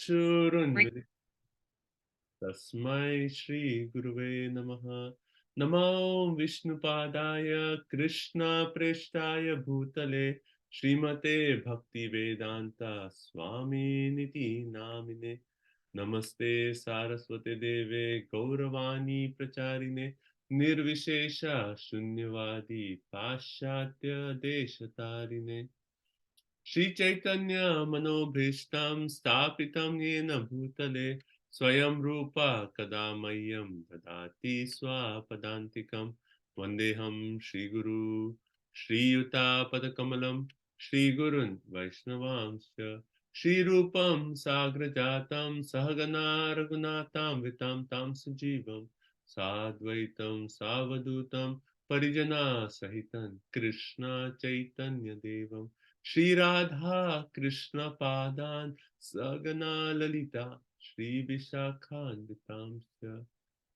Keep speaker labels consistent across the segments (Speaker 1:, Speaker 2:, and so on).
Speaker 1: चक्षुरुन्मिलितं तस्मै श्रीगुरुवे नमः। नमो विष्णुपादाय कृष्णप्रेष्ठाय भूतले श्रीमते भक्तिवेदान्ता स्वामिनिति नामिने। नमस्ते सारस्वते देवे गौरवाणी प्रचारिणे निर्विशेष शून्यवादी पाश्चात्य देशतारिणे। श्री चैतन्य मनोभीष्टं स्थापितं येन भूतले स्वयं रूपा कदा मह्यं ददाति स्वपदान्तिकं। वन्देऽहं श्रीगुरु श्रीयुतापदकमलं श्रीगुरुन् वैष्णवांश्च श्रीरूपं साग्रजातं सहगना रघुनाथामृतं तं सजीवं साद्वैतं सावधूतं परिजनसहितं कृष्ण चैतन्यदेवं श्री राधा कृष्ण पादान सगना ललिता श्री विशाखान्वितांश्च।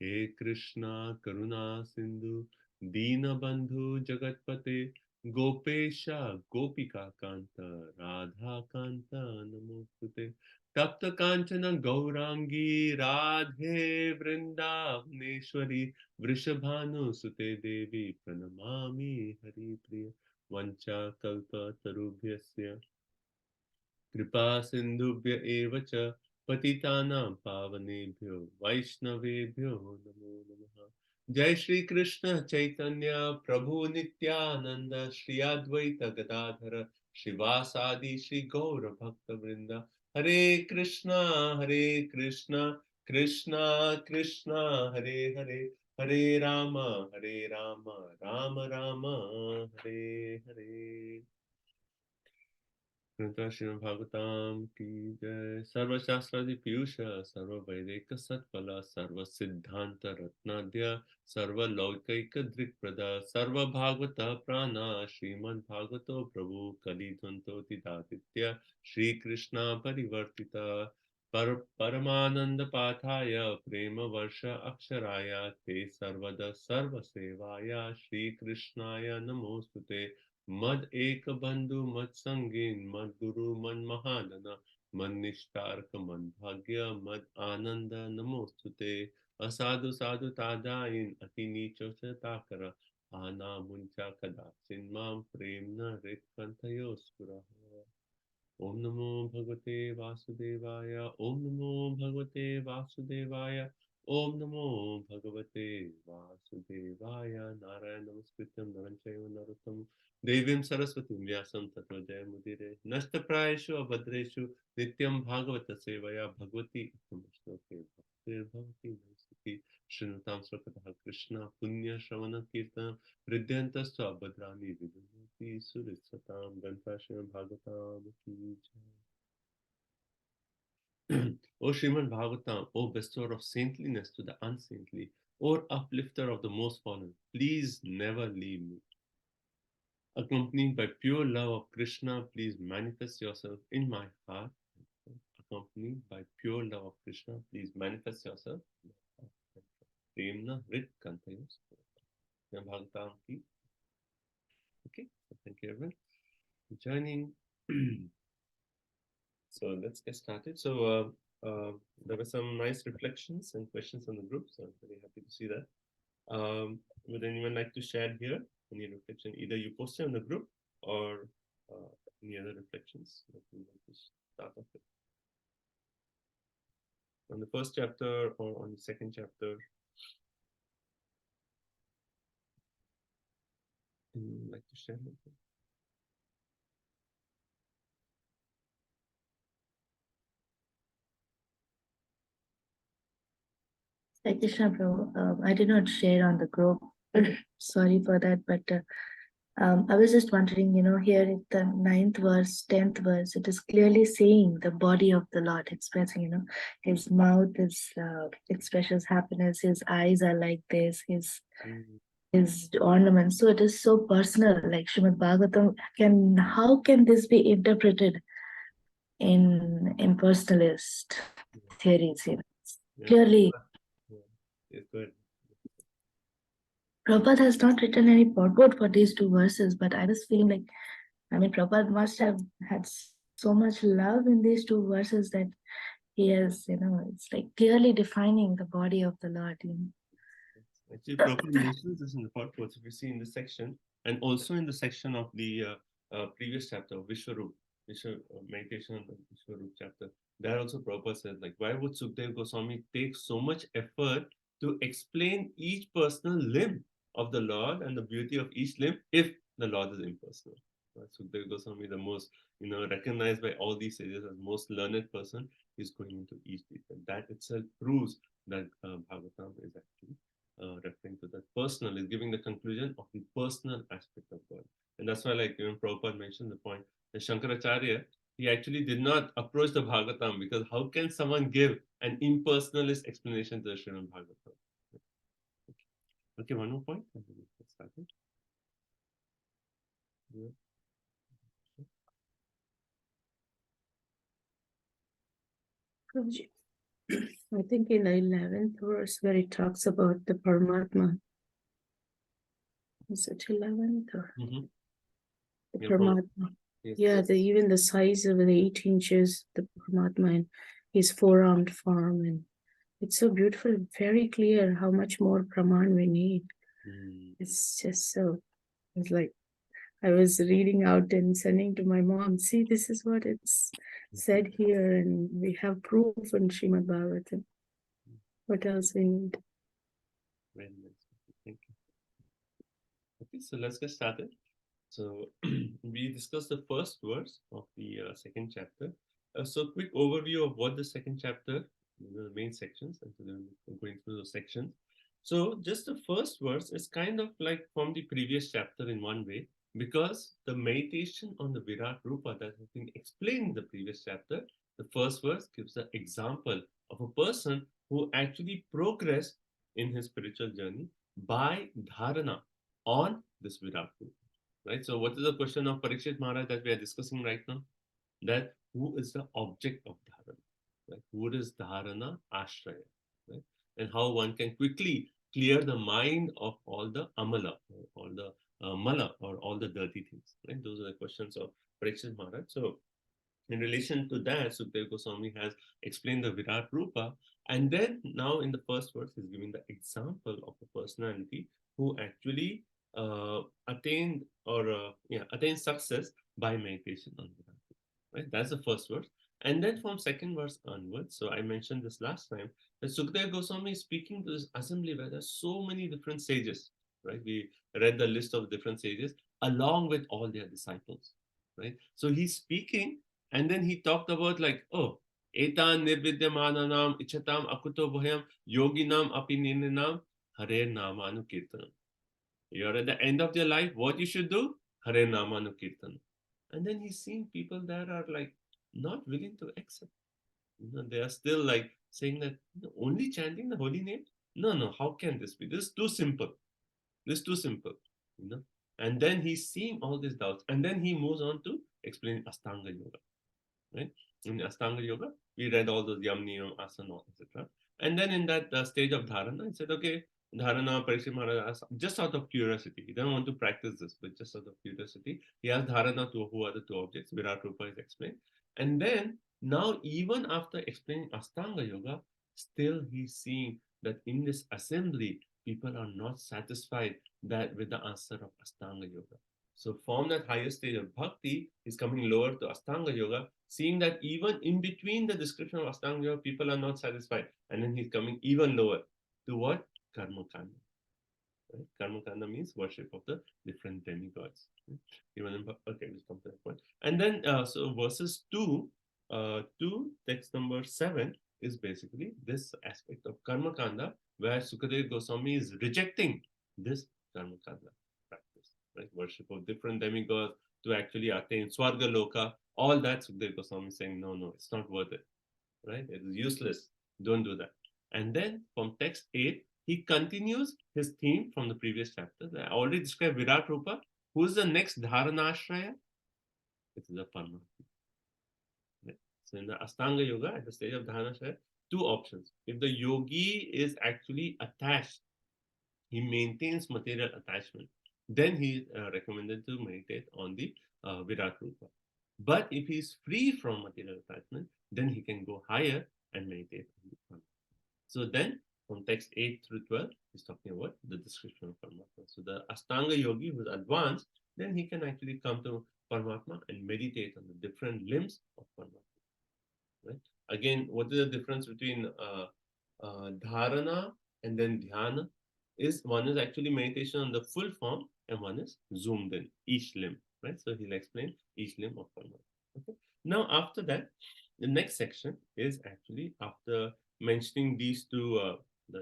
Speaker 1: हे कृष्णा करुणा सिंधु दीनबंधु जगतपते गोपेशा गोपिका कांत राधा कांत नमोस्तुते। तप्त कांचन गौरांगी राधे वृंदावनेश्वरी वृषभानुसुते देवी प्रणमामि हरिप्रिय। वञ्चाकल्पतरुभ्यस्य कृपा सिन्धुभ्य एव च पतितानां पावनेभ्यो वैष्णवेभ्यो नमो नमः। जय श्री कृष्ण चैतन्य प्रभु नित्यानंद श्री अद्वैत गदाधर श्रीवासादि श्री गौर भक्त वृंद। हरे कृष्णा कृष्णा कृष्णा हरे हरे हरे राम राम राम हरे हरे। श्रीमद् भागवतम की जय। सर्वशास्त्रादि पीयूष सर्ववैदिक सत्फल सर्व सिद्धांत रत्नाद्य सर्वलौकिक दृक्प्रद सर्वभागवत प्राण श्रीमद् भागवतो प्रभु कलिध्वंसोतिदादित्य श्री कृष्ण परिवर्तित परमानंद पाठाय प्रेम वर्ष अक्षराय ते सर्वद सर्वसेवाय श्री कृष्णाय नमोस्तुते। मद एक बंधु मद संगीन मद गुरु मन महानन मन निष्ठार्क मन भाग्य मद आनंद नमोस्तुते। असाधु साधु तादाइन अति नीचो च ताकर आना मुंचा कदा चिन्मां प्रेम न रिक्कंथयो स्फुरः। ओम नमो भगवते वासुदेवाय ओम नमो भगवते वासुदेवाय ओम नमो भगवते वासुदेवाय। नारायण नमस्कृत्यं नरं चैव नरोत्तमं देवीं सरस्वतीं व्यासं ततो जयमुदीरये। नष्टप्रायेषु अभद्रेषु नित्यं भागवत सेवया भगवती उत्तमश्लोके भक्तिर्भवति नैष्टिकी। शृणुतां स्वकतः कृष्ण पुण्यश्रवण कीर्तनं हृदयन्तस्त्व अभद्राणि विदुनोति सुहृत्सतां ग्रंथाश्रयं भागवतां की जय। O Srimad Bhagavatam, O bestower of saintliness to the unsaintly, O uplifter of the most fallen, please never leave me. Accompanied by pure love of Krishna, please manifest yourself in my heart. Accompanied by pure love of Krishna, please manifest yourself in my heart. Premna Rit Kantayos. Bhagavatam ki. Okay, so thank you everyone for joining. So let's get started. So there were some nice reflections and questions on the group, so I'm very happy to see that. Would anyone like to share here any reflection? Either you posted on the group or any other reflections that you want to start off with? On the first chapter or on the second chapter? Anyone would like to share anything?
Speaker 2: Krishna Prabhu, I did not share on the group. Sorry for that, but I was just wondering, here in the 9th verse, 10th verse, it is clearly saying the body of the Lord expressing, his mouth is expresses happiness, his eyes are like this, his ornaments. So it is so personal, like Srimad Bhagavatam. How can this be interpreted in impersonalist theories? Clearly.
Speaker 1: Good.
Speaker 2: Prabhupada has not written any purport for these 2 verses, but I was feeling like, Prabhupada must have had so much love in these 2 verses that he has, it's like clearly defining the body of the Lord.
Speaker 1: Actually, Prabhupada mentions this in the purport, if you see in the section, and also in the section of the previous chapter, Vishwarup, meditation on the Vishwarup chapter. There also Prabhupada says, like, why would Sukdev Goswami take so much effort to explain each personal limb of the Lord and the beauty of each limb if the Lord is impersonal? Sukdev Goswami, the most, recognized by all these sages as most learned person, is going into each detail. That itself proves that Bhagavatam is actually referring to that personal, is giving the conclusion of the personal aspect of God. And that's why, like, Prabhupada mentioned the point that Shankaracharya, he actually did not approach the Bhagavatam, because how can someone give an impersonalist explanation to the Srimad Bhagavatam? Okay, one more point. Let's start it. Yeah.
Speaker 3: I think in the 11th verse where it talks about the Paramatma. Is it 11th or
Speaker 1: Mhm.
Speaker 3: the
Speaker 1: Yeah,
Speaker 3: Paramatma?
Speaker 1: Yes,
Speaker 3: Yeah,
Speaker 1: yes.
Speaker 3: even the size of the 8 inches, the Paramatma and his four-armed form, and it's so beautiful, very clear how much more Praman we need. It's just so, it's like I was reading out and sending to my mom, see, this is what it's said here, and we have proof in Srimad Bhagavatam. What else we need?
Speaker 1: Very nice. Thank you. Okay, so let's get started. So we discussed the first verse of the second chapter. So quick overview of what the second chapter, the main sections, and then we're going through the sections. So just the first verse is kind of like from the previous chapter in one way, because the meditation on the Virat Rupa that has been explained in the previous chapter, the first verse gives the example of a person who actually progressed in his spiritual journey by dharana on this Virat Rupa. Right? So what is the question of Parikshit Maharaj that we are discussing right now? That who is the object of dharana? Right? Who is dharana ashraya? Right? And how one can quickly clear the mind of all the amala, or all the mala, or all the dirty things. Right? Those are the questions of Parikshit Maharaj. So in relation to that, Sukdev Goswami has explained the Virat Rupa, and then now in the first verse, he's giving the example of a personality who actually attained attained success by meditation on Virat Rupa. Right? That's the first verse. And then from second verse onwards, so I mentioned this last time, that Sukdev Goswami is speaking to this assembly where there's so many different sages. Right? We read the list of different sages along with all their disciples. Right? So he's speaking, and then he talked about, like, oh, etan nirvidyamananam ichatam akuto bhayam yoginam apininam hare namanu kirtanam. You're at the end of your life, what you should do? Hare namanu kirtanam. And then he's seen people that are like not willing to accept. They are still like saying that only chanting the holy name? No, no, how can this be? This is too simple. This is too simple. You know. And then he's seeing all these doubts. And then he moves on to explain Astanga Yoga. Right? In Astanga Yoga, we read all those Yam, Niyam, Asana, etc. And then in that stage of Dharana, he said, okay, Dharana, Parikshit Maharaj, just out of curiosity, he doesn't want to practice this, but just out of curiosity, he asked Dharana to who are the two objects, Virat Rupa is explained. And then, now even after explaining Astanga Yoga, still he's seeing that in this assembly, people are not satisfied that with the answer of Astanga Yoga. So from that higher stage of bhakti, he's coming lower to Astanga Yoga, seeing that even in between the description of Astanga Yoga, people are not satisfied. And then he's coming even lower to what? Karma Kanda. Right? Karma Kanda means worship of the different demigods. Right? Even in, okay, we'll come to that point. And then, so verses 2 to text number 7 is basically this aspect of Karma Kanda, where Sukadeva Goswami is rejecting this Karma Kanda practice. Right? Worship of different demigods to actually attain Swarga Loka, all that Sukadeva Goswami is saying, no, it's not worth it. Right? It is useless. Don't do that. And then from text 8, he continues his theme from the previous chapter. I already described Virat Rupa. Who's the next Dharanashraya? It is a Paramatma. Right? So in the Astanga Yoga, at the stage of Dharanashraya, two options. If the yogi is actually attached, he maintains material attachment, then he is recommended to meditate on the Virat Rupa. But if he is free from material attachment, then he can go higher and meditate on the Paramatma. So then, from text 8 through 12, he's talking about the description of Paramatma. So the Ashtanga yogi who's advanced, then he can actually come to Paramatma and meditate on the different limbs of Paramatma. Right? Again, what is the difference between dharana and then dhyana? One is actually meditation on the full form, and one is zoomed in, each limb. Right? So he'll explain each limb of Paramatma. Okay. Now, after that, the next section is actually after mentioning these two,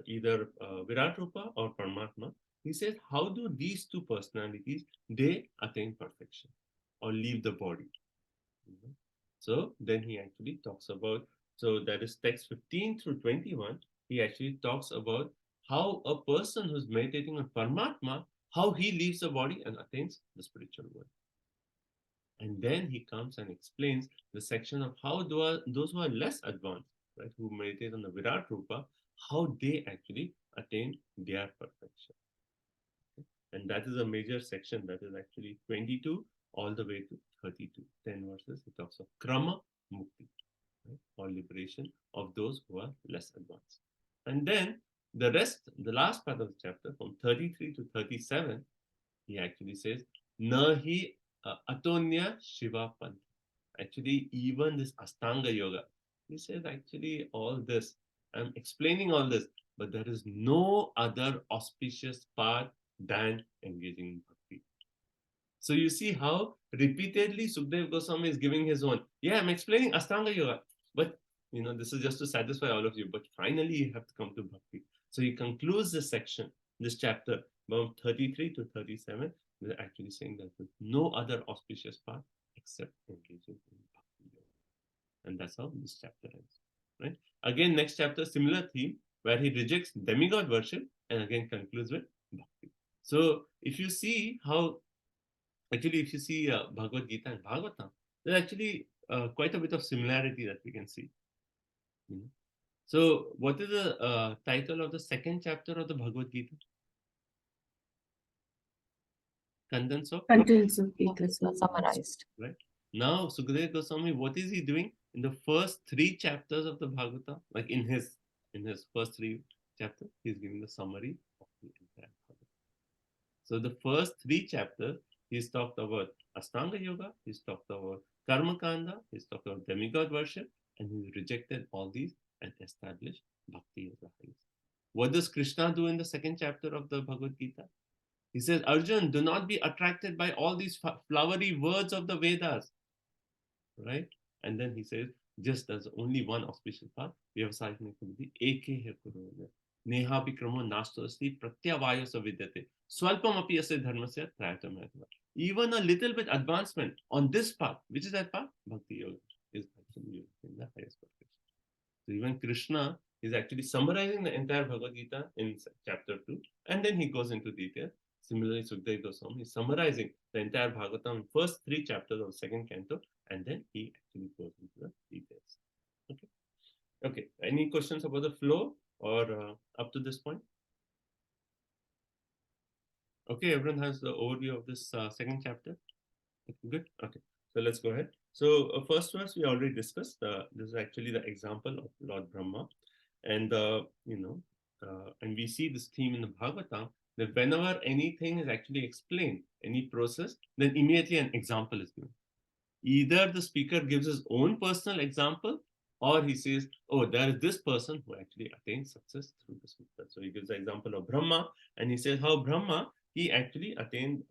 Speaker 1: either Virat Rupa or Paramatma. He says, how do these two personalities they attain perfection or leave the body? So then he actually talks about, so that is text 15 through 21. He actually talks about how a person who's meditating on Paramatma, how he leaves the body and attains the spiritual world. And then he comes and explains the section of how those who are less advanced, right, who meditate on the Virat Rupa, how they actually attain their perfection. Okay? And that is a major section, that is actually 22 all the way to 32. 10 verses, he talks of Krama Mukti, right, or liberation of those who are less advanced. And then the rest, the last part of the chapter, from 33 to 37, he actually says, Nahi Atonya Shiva Pant. Actually, even this Astanga Yoga, he says, actually, all this, I'm explaining all this, but there is no other auspicious path than engaging in bhakti. So you see how repeatedly Sukdev Goswami is giving his own. Yeah, I'm explaining Astanga Yoga, but this is just to satisfy all of you. But finally, you have to come to bhakti. So he concludes this section, this chapter, from 33 to 37. They're actually saying that there's no other auspicious path except engaging in bhakti yoga. And that's how this chapter ends. Right? Again, next chapter, similar theme, where he rejects demigod worship and again concludes with bhakti. So if you see how, actually, if you see Bhagavad Gita and Bhagavatam, there's actually quite a bit of similarity that we can see. So, what is the title of the second chapter of the Bhagavad Gita? Contents of
Speaker 3: Gita
Speaker 4: Summarized.
Speaker 1: Right. Now, Sukadeva Goswami, what is he doing in the first 3 chapters of the Bhagavata? Like in his first 3 chapters, he's giving the summary of the entire Bhagavata. So the first 3 chapters, he's talked about Astanga Yoga, he's talked about Karma Kanda, he's talked about demigod worship, and he's rejected all these and established Bhakti as the highest. What does Krishna do in the second chapter of the Bhagavad Gita? He says, Arjun, do not be attracted by all these flowery words of the Vedas. Right? And then he says, just as only one auspicious path, Vyavasayik Nikumati, Eke He Kuruna. Neha Bikramo Nastosti Pratyavayo Savidyate. Swalpam api ase dharmasya trayatam hatva. Even a little bit advancement on this path, which is that path? Bhakti Yoga is actually in the highest perfection. So even Krishna is actually summarizing the entire Bhagavad Gita in chapter 2, and then he goes into detail. Similarly, Sukadeva Goswami is summarizing the entire Bhagavatam, first 3 chapters of the second canto, and then he actually goes into the details. Okay. Okay. Any questions about the flow or up to this point? Okay, everyone has the overview of this second chapter. Okay, good. Okay, so let's go ahead. So first verse we already discussed. This is actually the example of Lord Brahma, and and we see this theme in the Bhagavatam that whenever anything is actually explained, any process, then immediately an example is given. Either the speaker gives his own personal example, or he says, oh, there is this person who actually attained success through this method. So he gives the example of Brahma, and he says how Brahma, he actually attained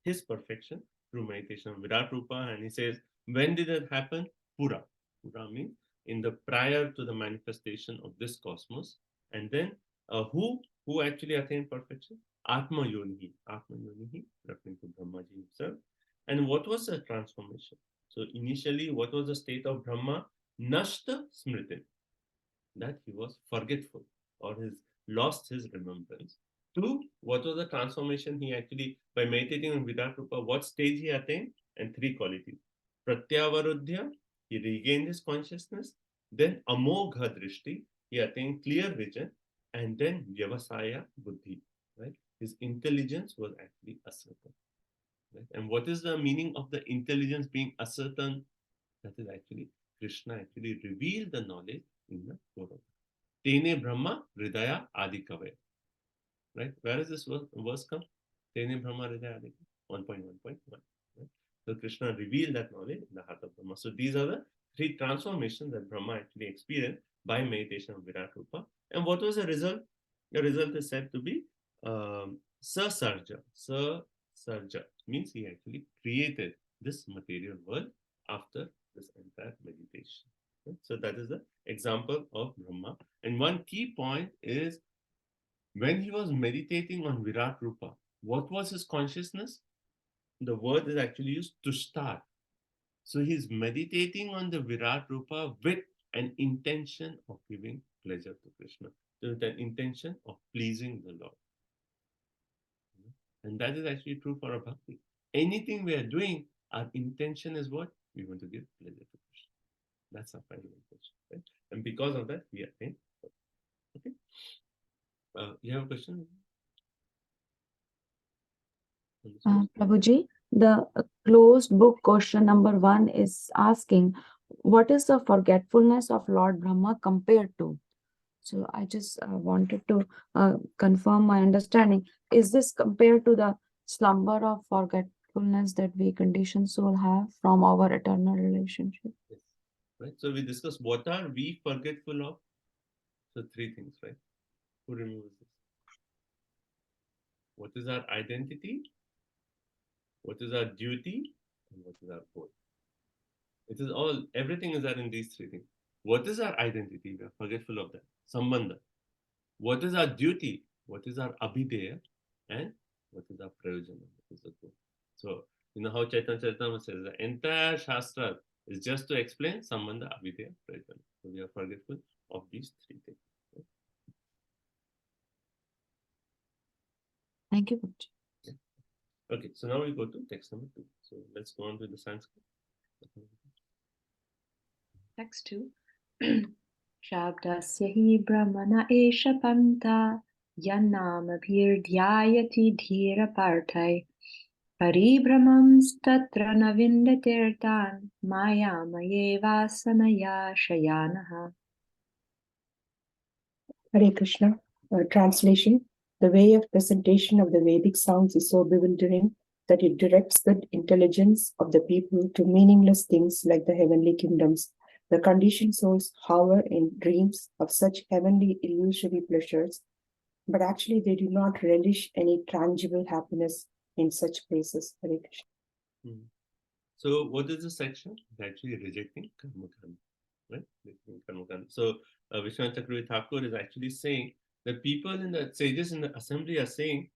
Speaker 1: his perfection through meditation of Virat Rupa, and he says, when did it happen? Pura. Pura means in the prior to the manifestation of this cosmos. And then who actually attained perfection? Atma Yonihi. Atma Yonihi, referring to Brahmaji himself. And what was the transformation? So initially, what was the state of Brahma? Nashta Smritin, that he was forgetful or lost his remembrance. 2, what was the transformation he actually, by meditating on Virat Rupa, what stage he attained? And 3 qualities. Pratyavarudhya, he regained his consciousness. Then Amogha Drishti, he attained clear vision. And then Vyavasaya Buddhi, right? His intelligence was actually ascertain. Right? And what is the meaning of the intelligence being ascertain? That is actually Krishna actually revealed the knowledge in the Tene Brahma Hridaya Adi Kave. Right? Where is this verse come? Tene Brahma Hridaya Adi Kave. 1.1.1. Right? So Krishna revealed that knowledge in the heart of Brahma. So these are the three transformations that Brahma actually experienced by meditation of Virat Rupa. And what was the result? The result is said to be Sasarja. Sasarja means he actually created this material world after this entire meditation. Right? So that is the example of Brahma. And one key point is when he was meditating on Virat Rupa, what was his consciousness? The word is actually used tushtar. So he's meditating on the Virat Rupa with an intention of giving pleasure to Krishna, with an intention of pleasing the Lord. And that is actually true for our bhakti. Anything we are doing, our intention is what? We want to give pleasure to Krishna. That's our final intention. Right? And because of that, we attain. Okay. You have a question?
Speaker 4: Prabhuji, the closed book question number 1 is asking, what is the forgetfulness of Lord Brahma compared to? So I just wanted to confirm my understanding. Is this compared to the slumber of forgetfulness that we conditioned soul have from our eternal relationship?
Speaker 1: Yes. Right. So we discussed what are we forgetful of? So three things, right? Who remembers this? What is our identity? What is our duty? And what is our goal? It is all, everything is there in these three things. What is our identity? We are forgetful of that. Sambandha. What is our duty? What is our abhideya? And what is our prayojana? What is the goal? So, you know how Chaitanya Charitamrita says the entire Shastra is just to explain Sambandha, abhideya, prayojana. So we are forgetful of these three things.
Speaker 4: Thank you, Prabhuji.
Speaker 1: Okay, so now we go to text number 2. So let's go on with the Sanskrit.
Speaker 5: Text 2. Shabdasya hi brahmana esha panta yannamabhirdhyayati dhira parthai paribramamstatra navindatirtan mayamaye vasanaya shayanaha.
Speaker 3: Hare Krishna. Translation. The way of presentation of the Vedic sounds is so bewildering that it directs the intelligence of the people to meaningless things like the heavenly kingdoms. The conditioned souls hover in dreams of such heavenly illusory pleasures, but actually they do not relish any tangible happiness in such places. Hare Krishna.
Speaker 1: So what is the section? It's actually rejecting karmakanda, right? Rejecting karmakanda. So Vishwanath Chakravarti Thakur is actually saying that people in the sages in the assembly are saying,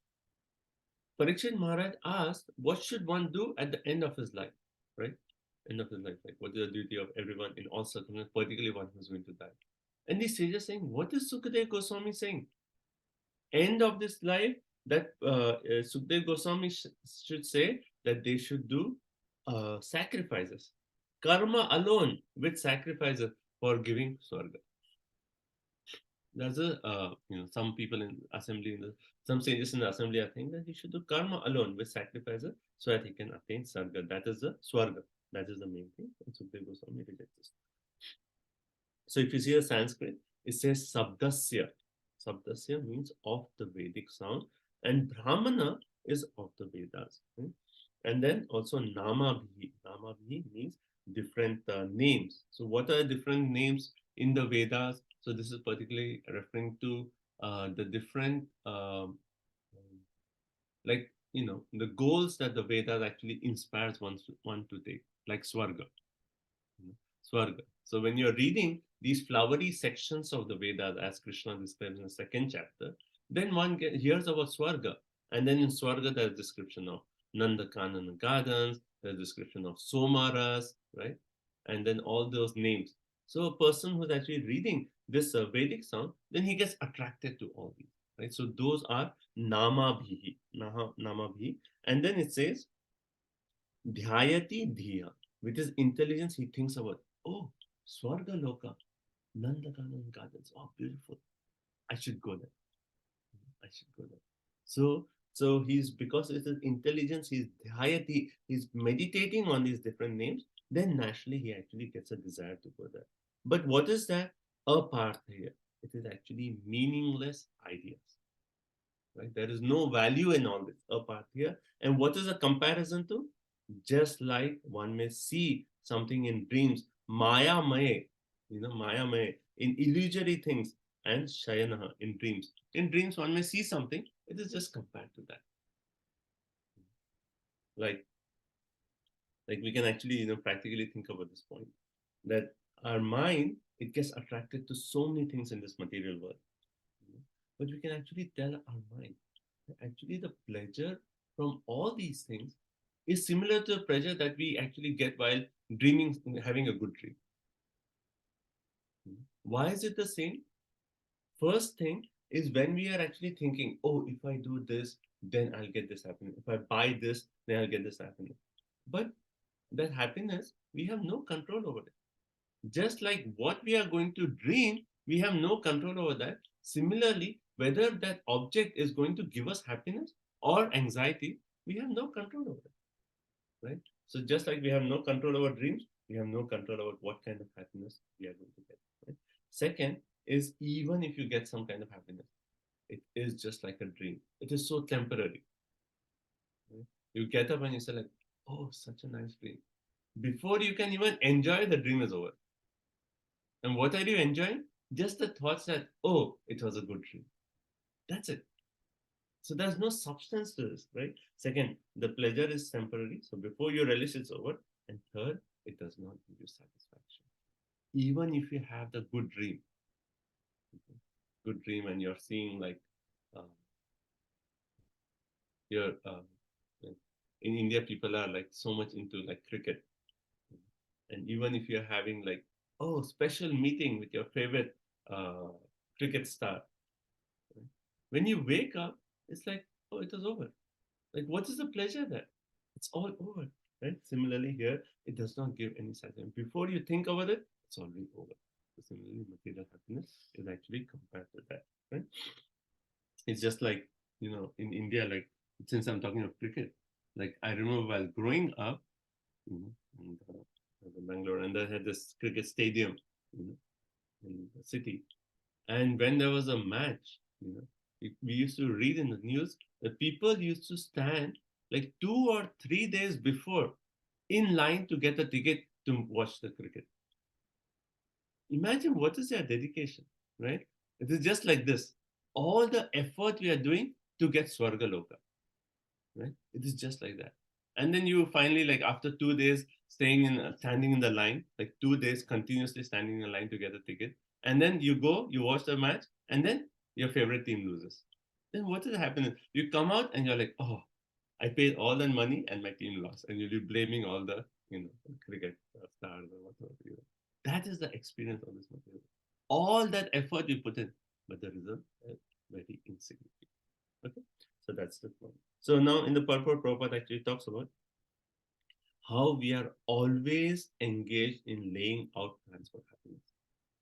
Speaker 1: Parikshit Maharaj asked, what should one do at the end of his life, right? End of his life, like what is the duty of everyone in all circumstances, particularly one who's going to die. And the sages saying, what is Sukadeva Goswami saying? End of this life, that Sukadeva Goswami should say that they should do sacrifices. Karma alone with sacrifices for giving Swarga. There's a, some people in assembly, some sages in the assembly are saying that he should do karma alone with sacrifices so that he can attain Sarga. That is the Swarga. That is the main thing. And Sukadeva Goswami rejects this. So if you see the Sanskrit, it says Sabdasya. Sabdasya means of the Vedic sound, and Brahmana is of the Vedas. Right? And then also Namabhi. Namabhi means different names. So what are different names in the Vedas? So this is particularly referring to the different, the goals that the Vedas actually inspires one to take, like Swarga. Swarga. So when you're reading these flowery sections of the Vedas, as Krishna describes in the 2nd chapter, then one hears about Swarga. And then in Swarga, there's description of Nandakanana gardens, there's description of Somaras, right? And then all those names. So a person who's actually reading this Vedic sound, then he gets attracted to all these, right? So those are Namabhihi, Namabhihi. And then it says, Dhyayati Dhiya, which is intelligence, he thinks about, oh, Swarga Loka, Nandakanana gardens, oh, beautiful. I should go there. I should go there. So he's, because it is intelligence, he's dhyayati, he's meditating on these different names, then naturally he actually gets a desire to go there. But what is that? Aparthaya. it is actually meaningless ideas. Right? There is no value in all this apartya. And what is a comparison to? Just like one may see something in dreams, maya may, maya may, in illusory things, and shayanaha, in dreams. In dreams, one may see something, it is just compared to that. Like we can actually, practically think about this point, that our mind, it gets attracted to so many things in this material world. But we can actually tell our mind, actually the pleasure from all these things is similar to the pleasure that we actually get while dreaming, having a good dream. Why is it the same? First thing is when we are actually thinking, oh, if I do this, then I'll get this happiness. If I buy this, then I'll get this happiness. But that happiness, we have no control over it. Just like what we are going to dream, we have no control over that. Similarly, whether that object is going to give us happiness or anxiety, we have no control over it, right? So just like we have no control over dreams, we have no control over what kind of happiness we are going to get. Right? Second is, even if you get some kind of happiness, it is just like a dream. It is so temporary. Right? You get up and you say like, oh, such a nice dream. Before you can even enjoy, the dream is over. And what are you enjoying? Just the thoughts that, oh, it was a good dream. That's it. So there's no substance to this, right? Second, the pleasure is temporary. So before you relish, it's over. And third, it does not give you satisfaction. Even if you have the good dream, and you're seeing like, you're, in India, people are like so much into like cricket. And even if you're having like, oh, special meeting with your favorite cricket star, right? When you wake up, it's like, oh, it was over. Like, what is the pleasure there? It's all over, right? Similarly here, it does not give any satisfaction. Before you think about it, it's already over. So similarly, material happiness is actually compared to that, right? It's just like, in India, like, since I'm talking of cricket, like I remember while growing up, in Bangalore, and they had this cricket stadium, in the city. And when there was a match, we used to read in the news that people used to stand like 2 or 3 days before in line to get a ticket to watch the cricket. Imagine what is their dedication, right? It is just like this. All the effort we are doing to get Swargaloka, right? It is just like that. And then you finally, like after 2 days, standing in the line, like 2 days continuously standing in the line to get a ticket. And then you go, you watch the match, and then your favorite team loses. Then what is happening? You come out and you're like, oh, I paid all that money and my team lost. And you'll be blaming all the, cricket stars or whatever. That is the experience of this material. All that effort you put in, but the result is very insignificant. Okay, so that's the point. So now in the purport, Prabhupada actually talks about how we are always engaged in laying out plans for happiness.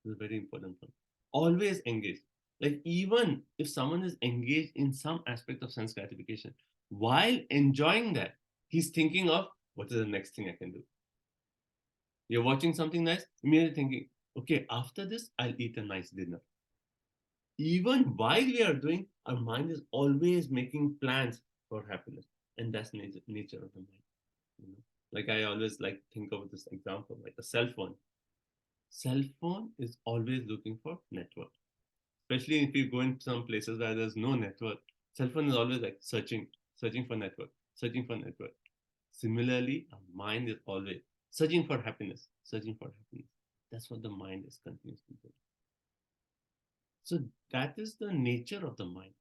Speaker 1: This is a very important point. Always engaged. Like even if someone is engaged in some aspect of sense gratification, while enjoying that, he's thinking of what is the next thing I can do. You're watching something nice, immediately thinking, okay, after this, I'll eat a nice dinner. Even while we are doing, our mind is always making plans for happiness. And that's nature of the mind. Like I always like think of this example, like a cell phone. Cell phone is always looking for network. Especially if you go in some places where there's no network, cell phone is always like searching for network, searching for network. Similarly, our mind is always searching for happiness. That's what the mind is continuously doing. So that is the nature of the mind.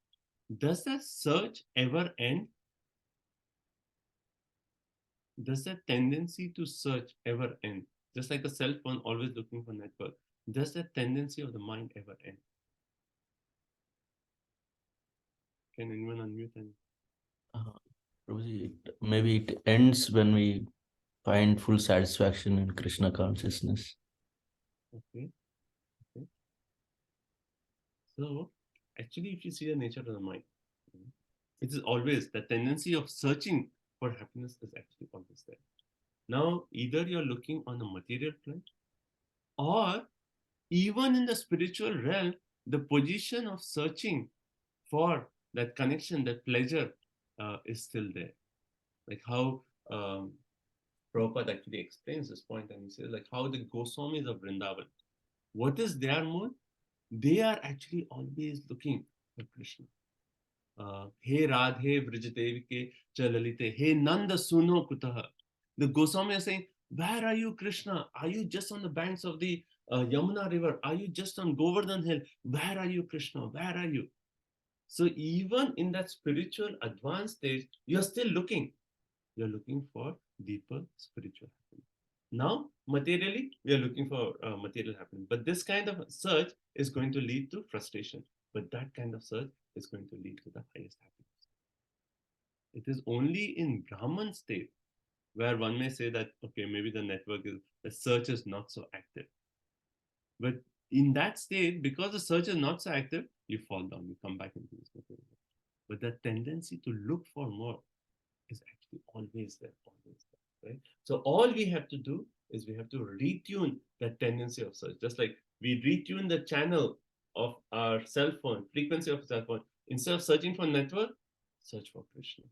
Speaker 1: Does that search ever end? Does that tendency to search ever end? Just like a cell phone always looking for network, does that tendency of the mind ever end? Can anyone unmute and
Speaker 6: maybe it ends when we find full satisfaction in Krishna consciousness.
Speaker 1: okay. So actually, if you see the nature of the mind, it is always the tendency of searching for happiness is actually always there. Now, either you're looking on the material plane, or even in the spiritual realm, the position of searching for that connection, that pleasure is still there. Like how Prabhupada actually explains this point, and he says like how the Goswamis of Vrindavan, what is their mood? They are actually always looking for Krishna. Hey Radhe Vrijadevike Chalalite, Hey Nanda Suno Kutaha. The Goswami are saying, where are you, Krishna? Are you just on the banks of the Yamuna river? Are you just on Govardhan hill? Where are you, Krishna? Where are you? So even in that spiritual advanced stage, you're still looking. You're looking for deeper spiritual happiness. Now, materially, we are looking for material happiness. But this kind of search is going to lead to frustration. But that kind of search is going to lead to the highest happiness. It is only in Brahman state where one may say that, okay, maybe the search is not so active. But in that state, because the search is not so active, you fall down, you come back into this material. But the tendency to look for more is actually always there, right? So all we have to do is we have to retune that tendency of search. Just like we retune the channel of our cell phone, frequency of cell phone. Instead of searching for network, search for Krishna,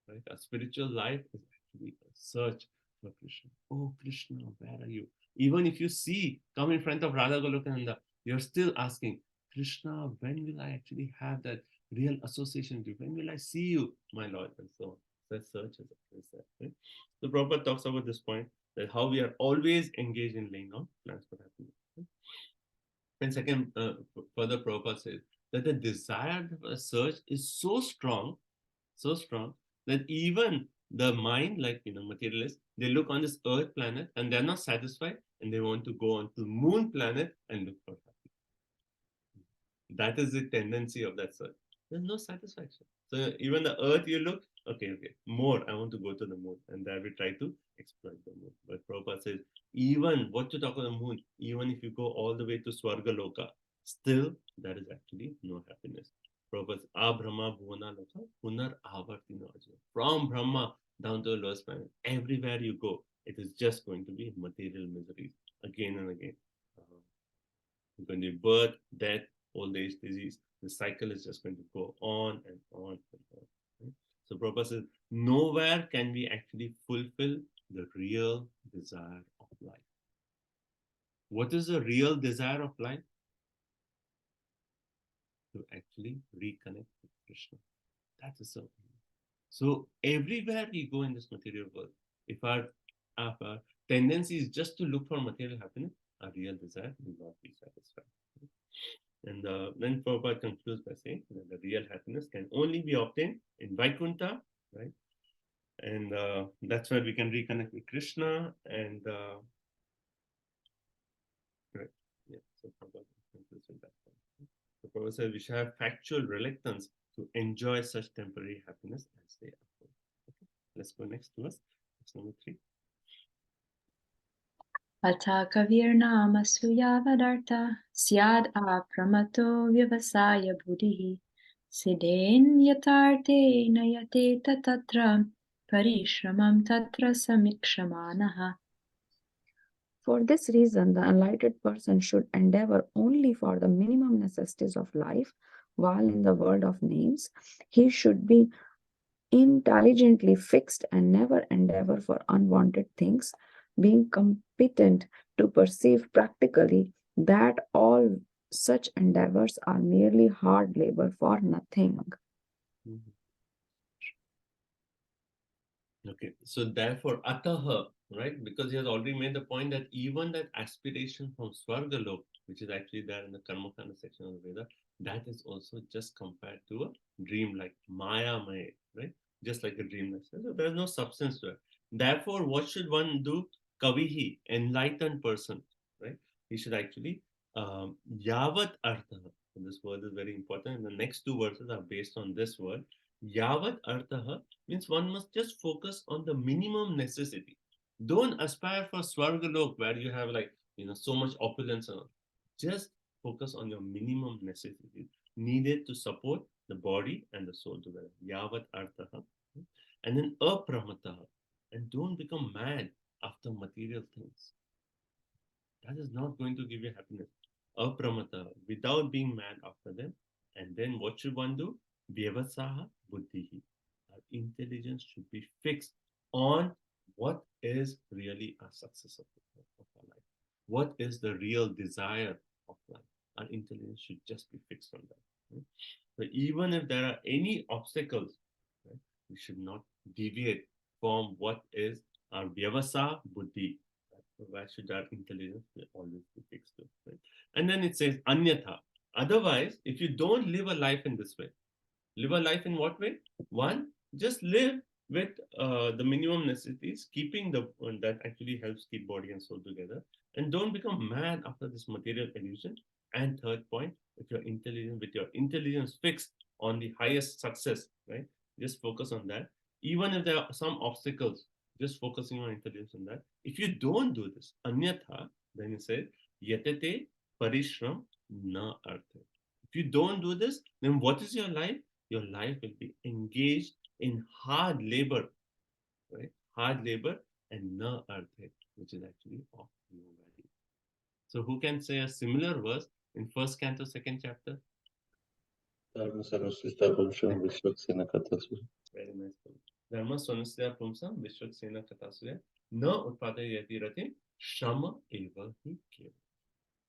Speaker 1: right? Our spiritual life is actually a search for Krishna. Oh, Krishna, where are you? Even if you come in front of Radha Golokananda, you're still asking, Krishna, when will I actually have that real association with you? When will I see you, my Lord? And so on. That search is there. Right? So Prabhupada talks about this point, that how we are always engaged in laying out plans for happiness. Right? And second, further Prabhupada says that the desire for a search is so strong that even the mind, like materialists, they look on this earth planet and they're not satisfied and they want to go on to moon planet and look for happiness. That is the tendency of that search. There's no satisfaction. So even the earth you look, okay, more, I want to go to the moon. And there we try to exploit the moon. But Prabhupada says, even what to talk about the moon, even if you go all the way to Swargaloka, still there is actually no happiness. Prabhupada says, Brahma Bhuvana Loka, Punar Avartino Ajna. From Brahma down to the lowest planet, everywhere you go, it is just going to be material miseries again and again. It's going to be birth, death, old age, disease. The cycle is just going to go on and on and on. Right? So Prabhupada says, nowhere can we actually fulfill the real desire of life. What is the real desire of life? To actually reconnect with Krishna. That is so. So everywhere we go in this material world, if our tendency is just to look for material happiness, our real desire will not be satisfied. And then Prabhupada concludes by saying that the real happiness can only be obtained in Vaikuntha, right? And that's where we can reconnect with Krishna. And right, yeah. So Prabhupada concludes with that. So Prabhupada says we should have factual reluctance to enjoy such temporary happiness as they are. Okay. Let's go next to us. That's number 3.
Speaker 5: Atha kavirnama suyavadartha syad apramato vyavasaya buddhihi siddhen yatarte nayate tatra parishramam tatra samikshamanaha.
Speaker 4: For this reason, the enlightened person should endeavor only for the minimum necessities of life, while in the world of names, he should be intelligently fixed and never endeavor for unwanted things, being competent to perceive practically that all such endeavors are merely hard labor for nothing.
Speaker 1: Okay, so therefore, ataha, right? Because he has already made the point that even that aspiration from Swargalok, which is actually there in the Karmakanda section of the Veda, that is also just compared to a dream like Maya Maya, right? Just like a dream. So there's no substance to it. Therefore, what should one do? Kavihi, enlightened person, right? He should actually yavat artha. This word is very important, and the next 2 verses are based on this word. Yavat artha means one must just focus on the minimum necessity. Don't aspire for Swargalok where you have so much opulence and all. Just focus on your minimum necessity needed to support the body and the soul together. Yavat artha. And then apramataha. And don't become mad after material things. That is not going to give you happiness. apramata, without being mad after them. And then what should one do? Vyavasaha buddhihi. Our intelligence should be fixed on what is really a success of our life. What is the real desire of life? Our intelligence should just be fixed on that. Right? So even if there are any obstacles, right, we should not deviate from what is our vyavasa buddhi. Why should our intelligence always be fixed to? Right? And then it says anyatha. Otherwise, if you don't live a life in this way, live a life in what way? One, just live with the minimum necessities, keeping the that actually helps keep body and soul together, and don't become mad after this material illusion. And third point, if you're intelligent, with your intelligence fixed on the highest success, right? Just focus on that. Even if there are some obstacles, just focusing on intelligence on that. If you don't do this, anyatha, then it says yatete parishram na artha. If you don't do this, then what is your life? Your life will be engaged in hard labor, right? Hard labor and na artha, which is actually of no value. So who can say a similar verse in first canto, second chapter?
Speaker 6: Dharma Sarvasvita Purusha Vishwaksena Kathasura.
Speaker 1: Very nice. Dharma Swanasya Pumsam Vishwaksena Katasya Na Utpadayati Ratim Shama Eva Hi Keva.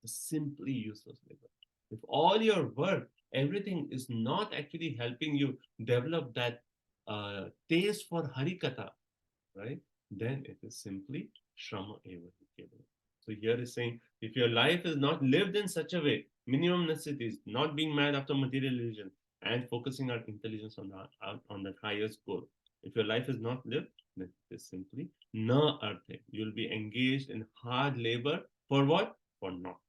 Speaker 1: Simply useless labor. If all your work, everything is not actually helping you develop that taste for Harikatha, right? Then it is simply Shrama Eva Hi Keva. So here is saying, if your life is not lived in such a way, minimum necessities, not being mad after material illusion, and focusing our intelligence on that highest goal. If your life is not lived, then it is simply na arthe. You'll be engaged in hard labor for what? For naught.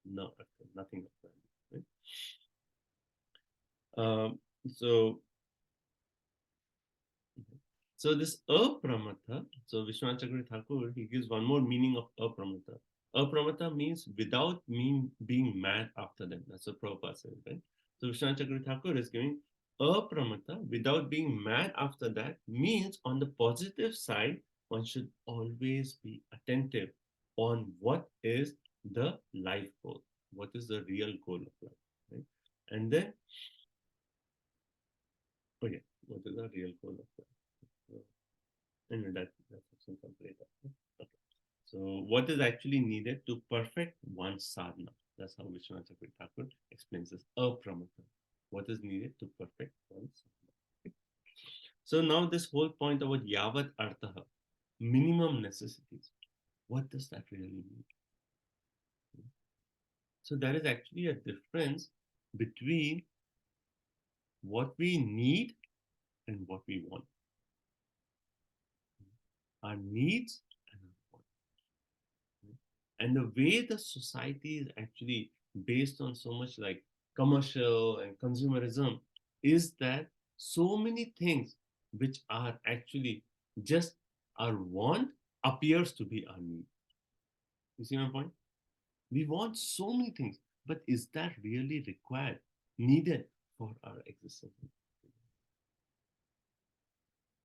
Speaker 1: No, nothing of value. Right? So this apramata, so Vishwanath Chakravarti Thakur, he gives one more meaning of apramata. Apramata means without being mad after them. That's what Prabhupada says, right? So Vishwanath Chakravarti Thakur is giving apramata without being mad after that means on the positive side, one should always be attentive on what is the life goal, what is the real goal of life, right? And then, what is the real goal of life? And that's some later. Okay. So what is actually needed to perfect one's sadhana? That's how Vishwanath Chakravarti Thakur explains this apramata. What is needed to perfect one's sadhana? So now this whole point about yavat artha, minimum necessities. What does that really mean? So there is actually a difference between what we need and what we want. Our needs and our wants. And the way the society is actually based on so much like commercial and consumerism is that so many things which are actually just our want appears to be our need. You see my point? We want so many things, but is that really required, needed for our existence?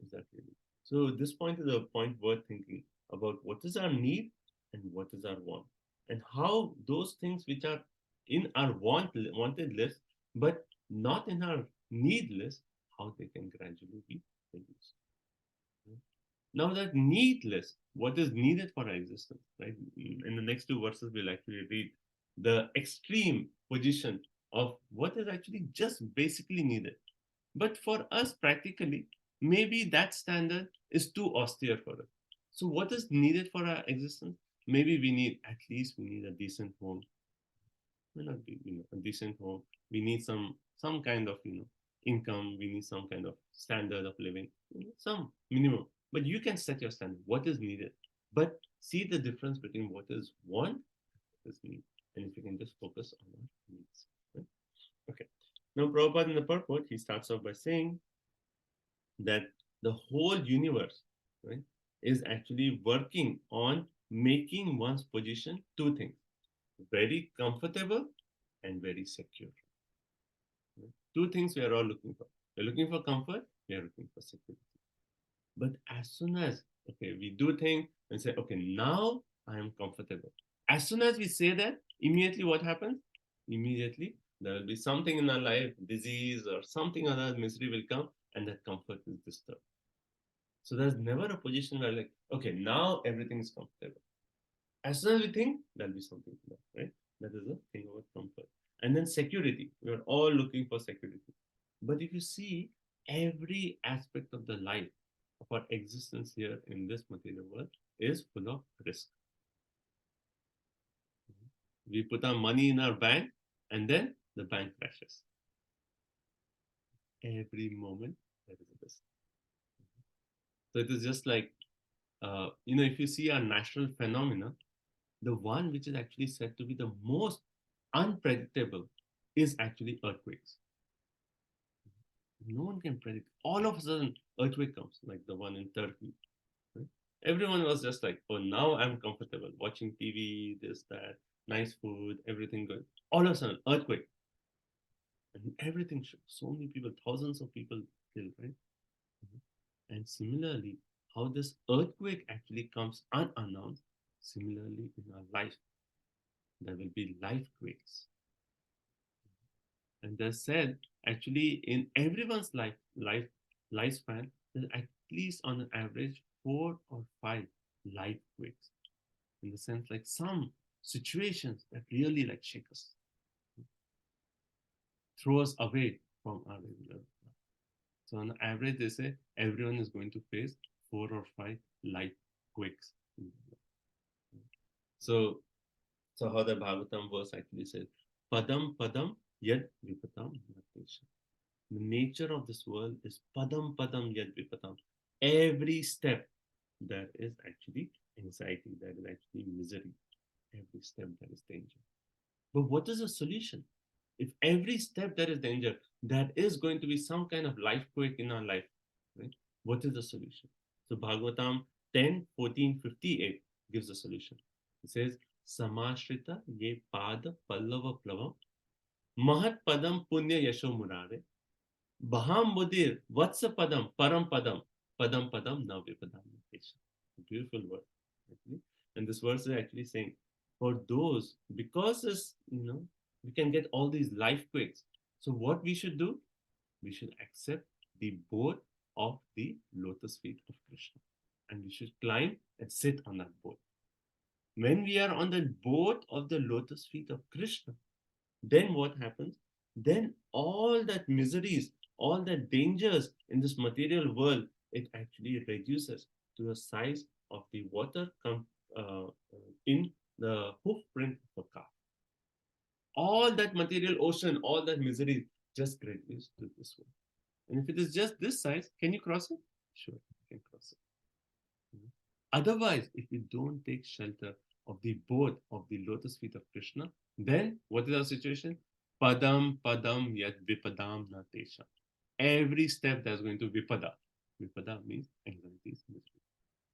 Speaker 1: Is that really? So this point is a point worth thinking about what is our need and what is our want, and how those things which are in our wanted list, but not in our need list, how they can gradually be reduced. Now that need list, what is needed for our existence, right? In the next two verses, we'll actually read the extreme position of what is actually just basically needed. But for us, practically, maybe that standard is too austere for us. So what is needed for our existence? Maybe we need, at least we need a decent home. May not be, a decent home. We need some kind of, income. We need some kind of standard of living, some minimum. But you can set your standard. What is needed? But see the difference between what is want and what is need. And if you can just focus on our needs. Right? Okay. Now, Prabhupada in the purport, he starts off by saying that the whole universe, right, is actually working on making one's position two things: very comfortable and very secure. Right? Two things we are all looking for. We're looking for comfort, we are looking for security. But as soon as, we do things and say, now I am comfortable. As soon as we say that, immediately what happens? immediately there will be something in our life, disease or something other, misery will come, and that comfort is disturbed. So there's never a position where like, okay, now everything is comfortable. As soon as we think, there'll be something to that, right? That is the thing about comfort. And then security. We are all looking for security. But if you see, every aspect of the life, of our existence here in this material world, is full of risk. We put our money in our bank, and then the bank crashes. Every moment, there is a risk. So it is just like, if you see our natural phenomena, the one which is actually said to be the most unpredictable is actually earthquakes. No one can predict. All of a sudden, earthquake comes, like the one in Turkey. Right? Everyone was just like, oh, now I'm comfortable watching TV, this, that, nice food, everything good. All of a sudden, earthquake. And everything shook. So many people, thousands of people killed, right? And similarly, how this earthquake actually comes unannounced, similarly in our life, there will be life quakes. And they said, actually, in everyone's lifespan, there's at least on an average 4 or 5 life quakes. In the sense, like some situations that really like shake us, throw us away from our regular life. So on average, they say everyone is going to face 4 or 5 life quakes. So how the Bhagavatam verse actually says, Padam Padam Yad Vipatam Natesha. The nature of this world is Padam Padam Yad Vipatam. Every step there is actually anxiety, there is actually misery. Every step there is danger. But what is the solution? If every step there is danger, there is going to be some kind of life quake in our life. Right? What is the solution? So Bhagavatam 10:14-58 gives the solution. It says, Samashrita ye pada pallava plavam mahat padam punya yasho murare baham budir vatsa padam param padam padam padam navipadam. Beautiful word. Actually. And this verse is actually saying, for those, because this, we can get all these life quakes. So what we should do? We should accept the boat of the lotus feet of Krishna. And we should climb and sit on that boat. When we are on the boat of the lotus feet of Krishna, then what happens? Then all that miseries, all that dangers in this material world, it actually reduces to the size of the water in the hoof print of a car. All that material ocean, all that misery just reduces to this one. And if it is just this size, can you cross it? Sure, you can cross it. Otherwise, if we don't take shelter of the boat of the lotus feet of Krishna, then what is our situation? Padam padam yad vipadam natesha. Every step there's going to vipada. Vipada means anxieties, misery.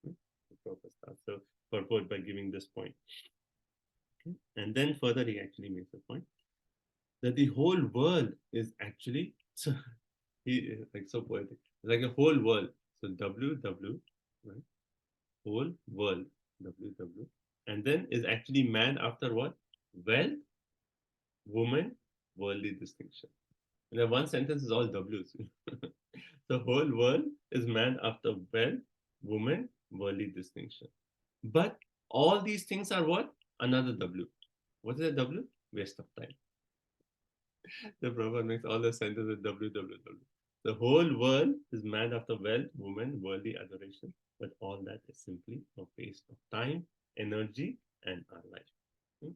Speaker 1: The Prabhupada starts the purport by giving this point. Okay? And then further he actually makes a point that the whole world is actually so poetic. It's like a whole world. So WW, right? Whole world, WW, and then is actually man after what? Wealth, woman, worldly distinction. And then one sentence is all W's. The whole world is man after wealth, woman, worldly distinction. But all these things are what? Another W. What is a W? Waste of time. The Prabhupada makes all the sentences WWW. The whole world is man after wealth, woman, worldly adoration. But all that is simply a waste of time, energy, and our life.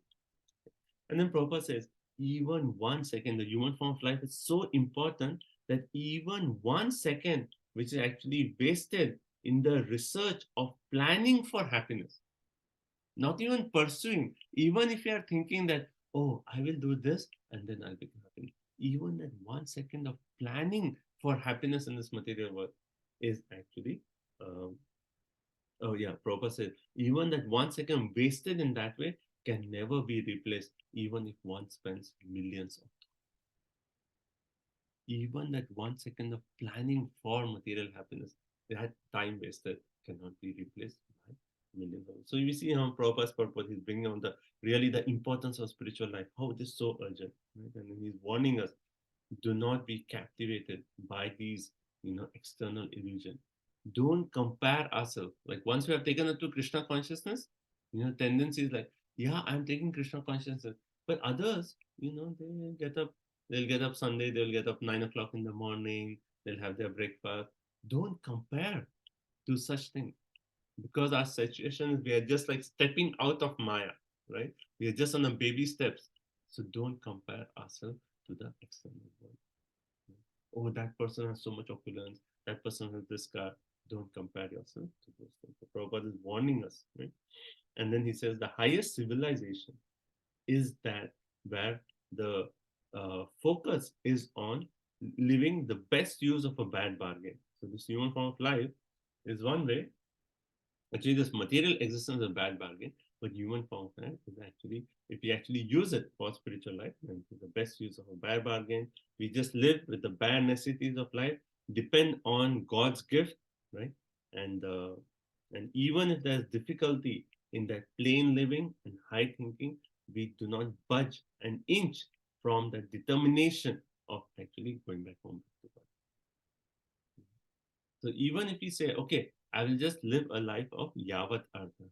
Speaker 1: And then Prabhupada says, even 1 second, the human form of life is so important that even 1 second, which is actually wasted in the research of planning for happiness, not even pursuing, even if you are thinking that, oh, I will do this and then I'll become happy. Even that 1 second of planning for happiness in this material world is actually, Prabhupada says, even that 1 second wasted in that way can never be replaced, even if one spends millions of. Even that 1 second of planning for material happiness, that time wasted cannot be replaced by million dollars. So you see how Prabhupada's purpose, he's bringing on the importance of spiritual life, how it is so urgent, right? And then he's warning us, do not be captivated by these, external illusion. Don't compare ourselves. Like once we have taken it to Krishna consciousness, tendency is like, yeah, I'm taking Krishna consciousness. But others, they'll get up Sunday, they'll get up 9 o'clock in the morning, they'll have their breakfast. Don't compare to such things, because our situation is we are just like stepping out of Maya, right? We are just on the baby steps. So don't compare ourselves to the external world. Oh, that person has so much opulence, that person has this car. Don't compare yourself to those things. The Prabhupada is warning us, right? And then he says the highest civilization is that where the focus is on living the best use of a bad bargain. So this human form of life is one way. Actually, this material existence is a bad bargain, but human form of life is actually, if we actually use it for spiritual life, then it's the best use of a bad bargain. We just live with the bare necessities of life, depend on God's gift, right? And even if there's difficulty in that plain living and high thinking, we do not budge an inch from the determination of actually going back home to God. So even if we say, okay, I will just live a life of Yavat Artha,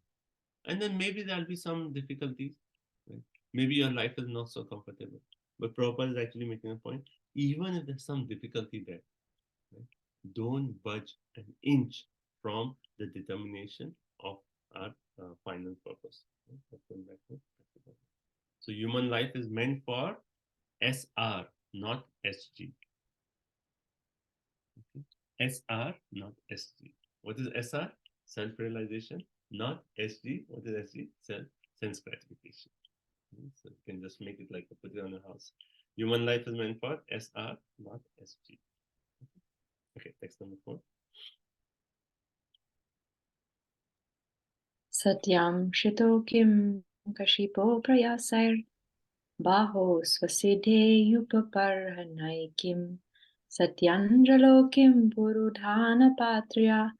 Speaker 1: and then maybe there'll be some difficulties, right? Maybe your life is not so comfortable. But Prabhupada is actually making a point, even if there's some difficulty there, right? Don't budge an inch from the determination of our final purpose. Right? So human life is meant for SR, not SG. Okay? SR, not SG. What is SR? Self-realization. Not SG. What is SG? Sense gratification. So you can just make it like put it on your house. Human life is meant for SR, not SG. Okay, text number 4.
Speaker 5: Satyam Shito Kim Kashipo Prayasair Baho Swasiddhe Yupaparhanai Kim Satyanjalo Kim Purudhana Patria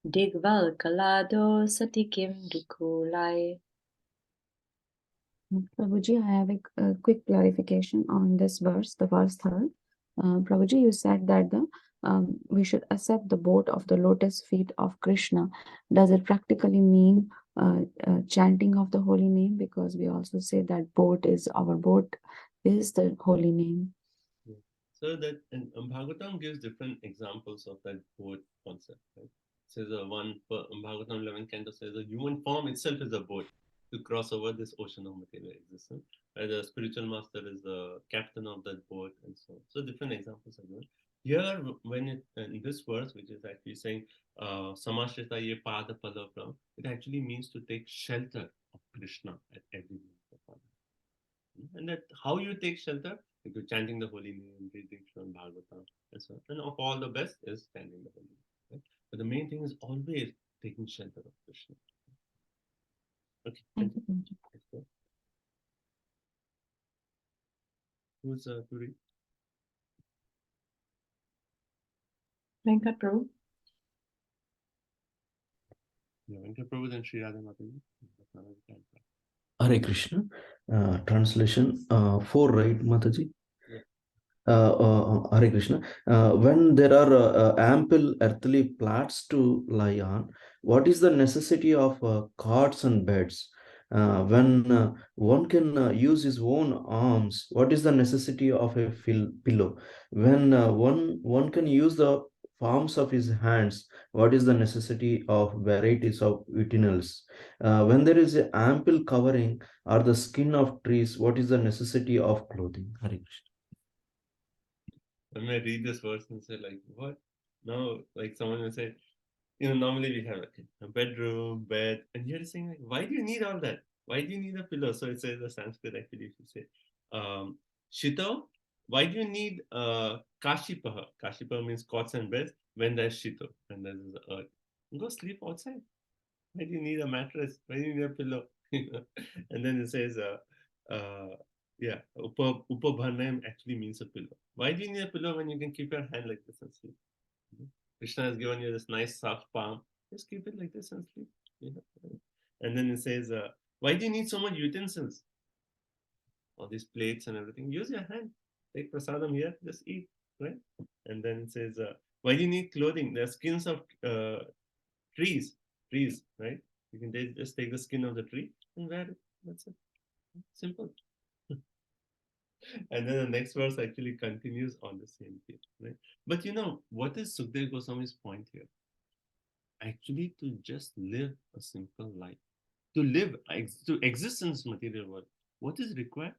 Speaker 5: Digval Kalado Satikim Dukulai.
Speaker 4: Prabhuji, I have a quick clarification on this verse, the verse 3rd. Prabhuji, you said that we should accept the boat of the lotus feet of Krishna. Does it practically mean chanting of the holy name? Because we also say that our boat is the holy name.
Speaker 1: So that and Bhagavatam gives different examples of that boat concept. Right? Says Bhagavatam 11 canto says the human form itself is a boat to cross over this ocean of material existence. The spiritual master is the captain of that boat, and so on. So different examples are given. Here, when in this verse, which is actually saying Samashrita ye pada palavram, it actually means to take shelter of Krishna at every moment. And that how you take shelter, if you're chanting the holy name, reading from Bhagavatam, and so on. And of all the best is chanting the holy name. Right? But the main thing is always taking shelter of Krishna. Okay.
Speaker 4: Thank you, Prabhuji.
Speaker 1: Let's go. Who's to read?
Speaker 5: Venkat Prabhu.
Speaker 1: Yeah, Venkat Prabhu and Sri Radha Mataji.
Speaker 6: Hare Krishna. Translation 4, right, Mataji? Hare Krishna. When there are ample earthly plats to lie on, what is the necessity of cots and beds? When one can use his own arms, what is the necessity of a pillow? When one can use the palms of his hands, what is the necessity of varieties of utensils? When there is an ample covering or the skin of trees, what is the necessity of clothing? Hare Krishna.
Speaker 1: When I read this verse and say like, what? No, like someone will say, normally we have like a bedroom, bed, and you're saying like, why do you need all that? Why do you need a pillow? So it says the Sanskrit actually, if you say, Shito, why do you need Kashipaha? Kashipaha means cots and beds when there's Shito, when there's earth. Go sleep outside. Why do you need a mattress? Why do you need a pillow? And then it says, Upabhanayam actually means a pillow. Why do you need a pillow when you can keep your hand like this and sleep? Krishna has given you this nice soft palm. Just keep it like this and sleep. You know? And then it says, why do you need so much utensils? All these plates and everything. Use your hand. Take prasadam here, just eat, right? And then it says, why do you need clothing? There are skins of trees, right? You can just take the skin of the tree and wear it. That's it. Simple. And then the next verse actually continues on the same thing, right? But you know, what is Sukdev Goswami's point here? Actually, to just live a simple life, to live, to exist in this material world, what is required?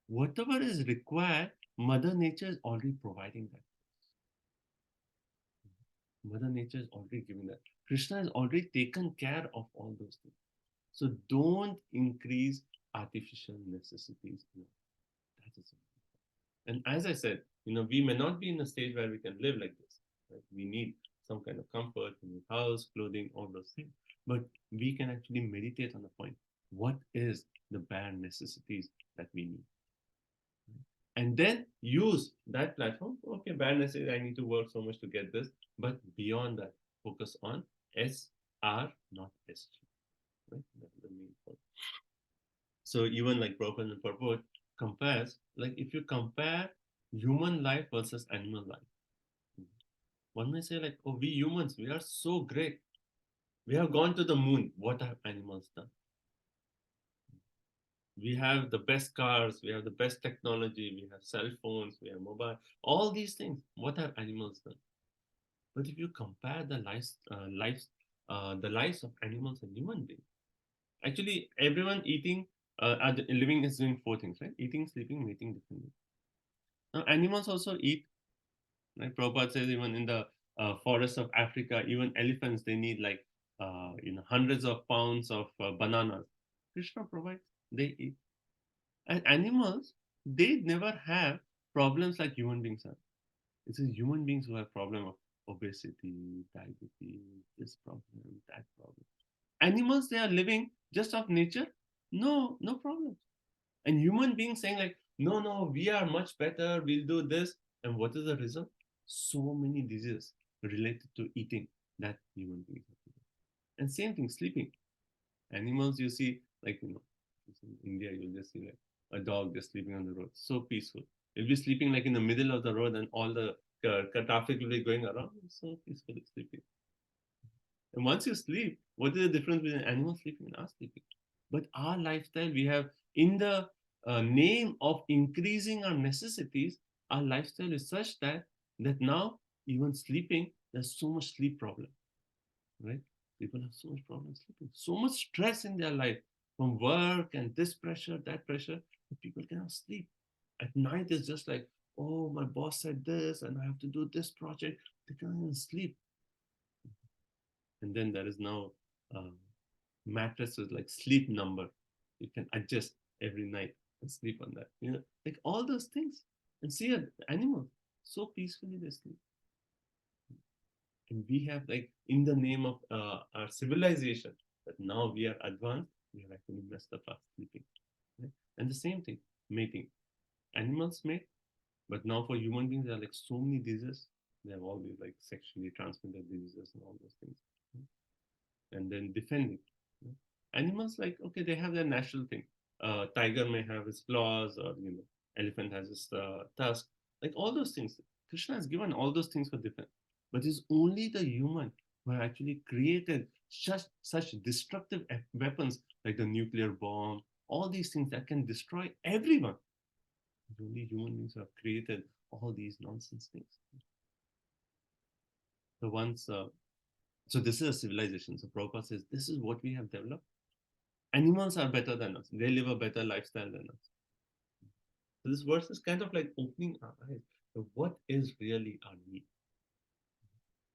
Speaker 1: Whatever is required, Mother Nature is already providing that. Mother Nature is already giving that. Krishna has already taken care of all those things. So don't increase artificial necessities. That is it. And as I said, we may not be in a stage where we can live like this. Right? We need some kind of comfort, we need house, clothing, all those things. But we can actually meditate on the point. What is the bare necessities that we need? And then use that platform. Okay, bare necessities, I need to work so much to get this. But beyond that, focus on SR, not SG. Right? That's the main point. So even like Prabhupada and Purport compares, like if you compare human life versus animal life, one may say like, oh, we humans, we are so great. We have gone to the moon. What have animals done? We have the best cars, we have the best technology, we have cell phones, we have mobile, all these things. What have animals done? But if you compare the lives of animals and human beings, actually everyone living is doing four things, right? Eating, sleeping, mating, defending. Now animals also eat. Like Prabhupada says, even in the forests of Africa, even elephants, they need like hundreds of pounds of bananas. Krishna provides, they eat. And animals, they never have problems like human beings have. It's human beings who have problem of obesity, diabetes, this problem, that problem. Animals, they are living just of nature. No problem. And human beings saying like, no, we are much better, we'll do this. And what is the result? So many diseases related to eating that human beings have to do. And same thing, sleeping. Animals, you see, like, in India, you'll just see like a dog just sleeping on the road. So peaceful. It'll be sleeping like in the middle of the road and all the traffic will be going around. So peacefully sleeping. And once you sleep, what is the difference between animal sleeping and us sleeping? But our lifestyle, we have, in the name of increasing our necessities, our lifestyle is such that now, even sleeping, there's so much sleep problem, right? People have so much problem sleeping, so much stress in their life from work and this pressure, that pressure, that people cannot sleep. At night, it's just like, oh, my boss said this, and I have to do this project. They can't even sleep. And then there is now mattresses like sleep number. You can adjust every night and sleep on that. Like all those things. And see an animal, so peacefully they sleep. And we have like in the name of our civilization, that now we are advanced, we have actually messed up our sleeping. Right? And the same thing, mating. Animals mate, but now for human beings, there are like so many diseases. They have all these like sexually transmitted diseases and all those things. And then defending. Animals, like, okay, they have their natural thing. Tiger may have his claws, or elephant has his tusk. Like all those things, Krishna has given all those things for defense. But it's only the human who have actually created such destructive weapons like the nuclear bomb, all these things that can destroy everyone. It's only human beings who have created all these nonsense things. The ones, so this is a civilization. So Prabhupada says, this is what we have developed. Animals are better than us. They live a better lifestyle than us. So this verse is kind of like opening our eyes. So what is really our need?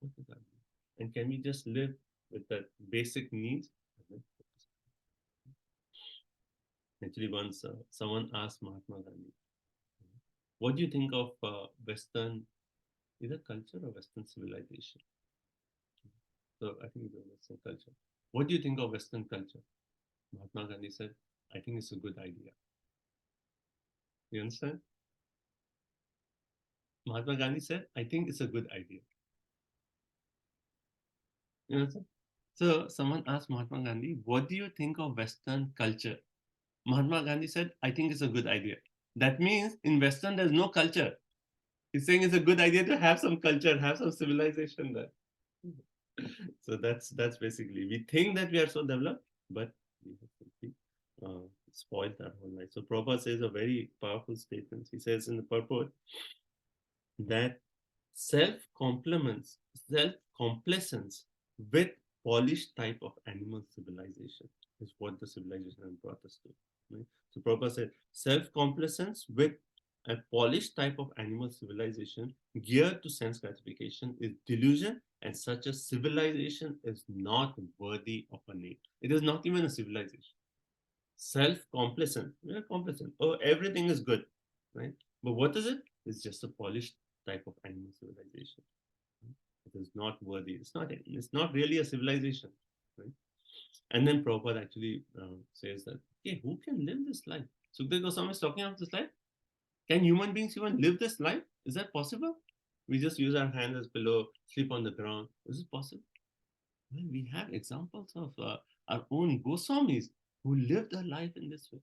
Speaker 1: What is our need? And can we just live with the basic needs? Actually, once someone asked Mahatma Gandhi, what do you think of Western, either culture or Western civilization? So I think it's a Western culture. What do you think of Western culture? Mahatma Gandhi said, I think it's a good idea. You understand? Mahatma Gandhi said, I think it's a good idea. You understand? So someone asked Mahatma Gandhi, what do you think of Western culture? Mahatma Gandhi said, I think it's a good idea. That means in Western, there's no culture. He's saying it's a good idea to have some culture, have some civilization there. So that's basically, we think that we are so developed, but we have simply spoiled our whole life. So Prabhupada says a very powerful statement. He says in the purport that self-compliments, self-complacence with polished type of animal civilization is what the civilization has brought us to. Right? So Prabhupada said, self-complacence with a polished type of animal civilization geared to sense gratification is delusion, and such a civilization is not worthy of a name. It is not even a civilization. Self-complacent, we are complacent. Oh, everything is good, right? But what is it? It's just a polished type of animal civilization. It is not worthy. It's not really a civilization, right? And then Prabhupada actually says that, okay, who can live this life? Sukdev Goswami is talking about this life. Can human beings even live this life? Is that possible? We just use our hands as pillow, sleep on the ground. Is it possible? Well, we have examples of our own Goswamis who lived a life in this way.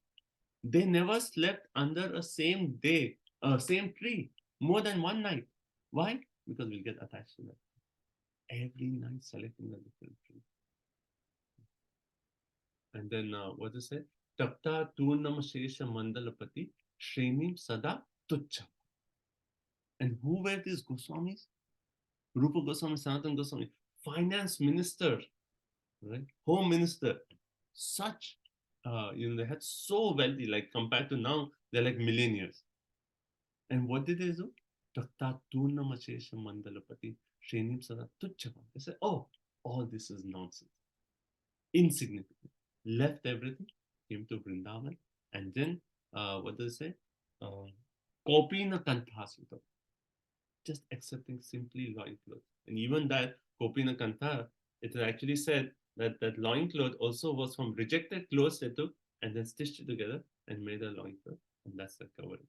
Speaker 1: They never slept under a same tree, more than one night. Why? Because we'll get attached to that. Every night selecting a different tree. And then what does it say? Tapta Turnam Shesha Mandalapati Shrenim Sada Tucha. And who were these Goswamis? Rupa Goswami, Sanatana Goswami, finance minister, right? Home minister. Such, they had so wealthy, like compared to now, they're like millionaires. And what did they do? Takta Turnam Shesha Mandalapati Shrenim Sada Tucha. They said, oh, all this is nonsense. Insignificant. Left everything, came to Vrindavan, and then what does it say? Kopina Kanthasita. Just accepting simply loincloth. And even that Kopina Kantha, it actually said that that loincloth also was from rejected clothes they took and then stitched it together and made a loincloth. And that's the covering.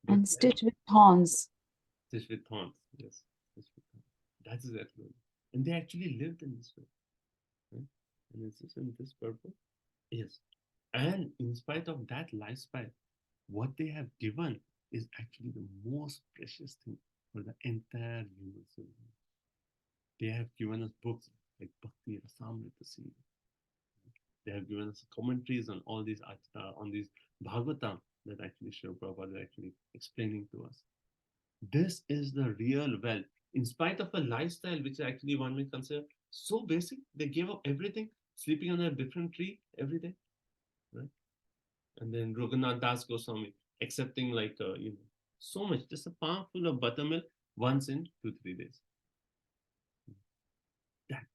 Speaker 4: And stitched with thorns.
Speaker 1: Stitched with thorns, yes. Stitched with thorns. That is their clothing. And they actually lived in this way. Right? And it's just in this purpose. Yes. And in spite of that lifestyle, what they have given is actually the most precious thing for the entire human civilization. They have given us books like Bhakti Rasamrita Sindhu. They have given us commentaries on all these Bhagavatam that actually Srila Prabhupada is actually explaining to us. This is the real wealth. In spite of a lifestyle which actually one may consider so basic, they gave up everything, sleeping on a different tree every day, right? And then Raghunath Das Goswami accepting like so much, just a palm full of buttermilk once in 2-3 days. That,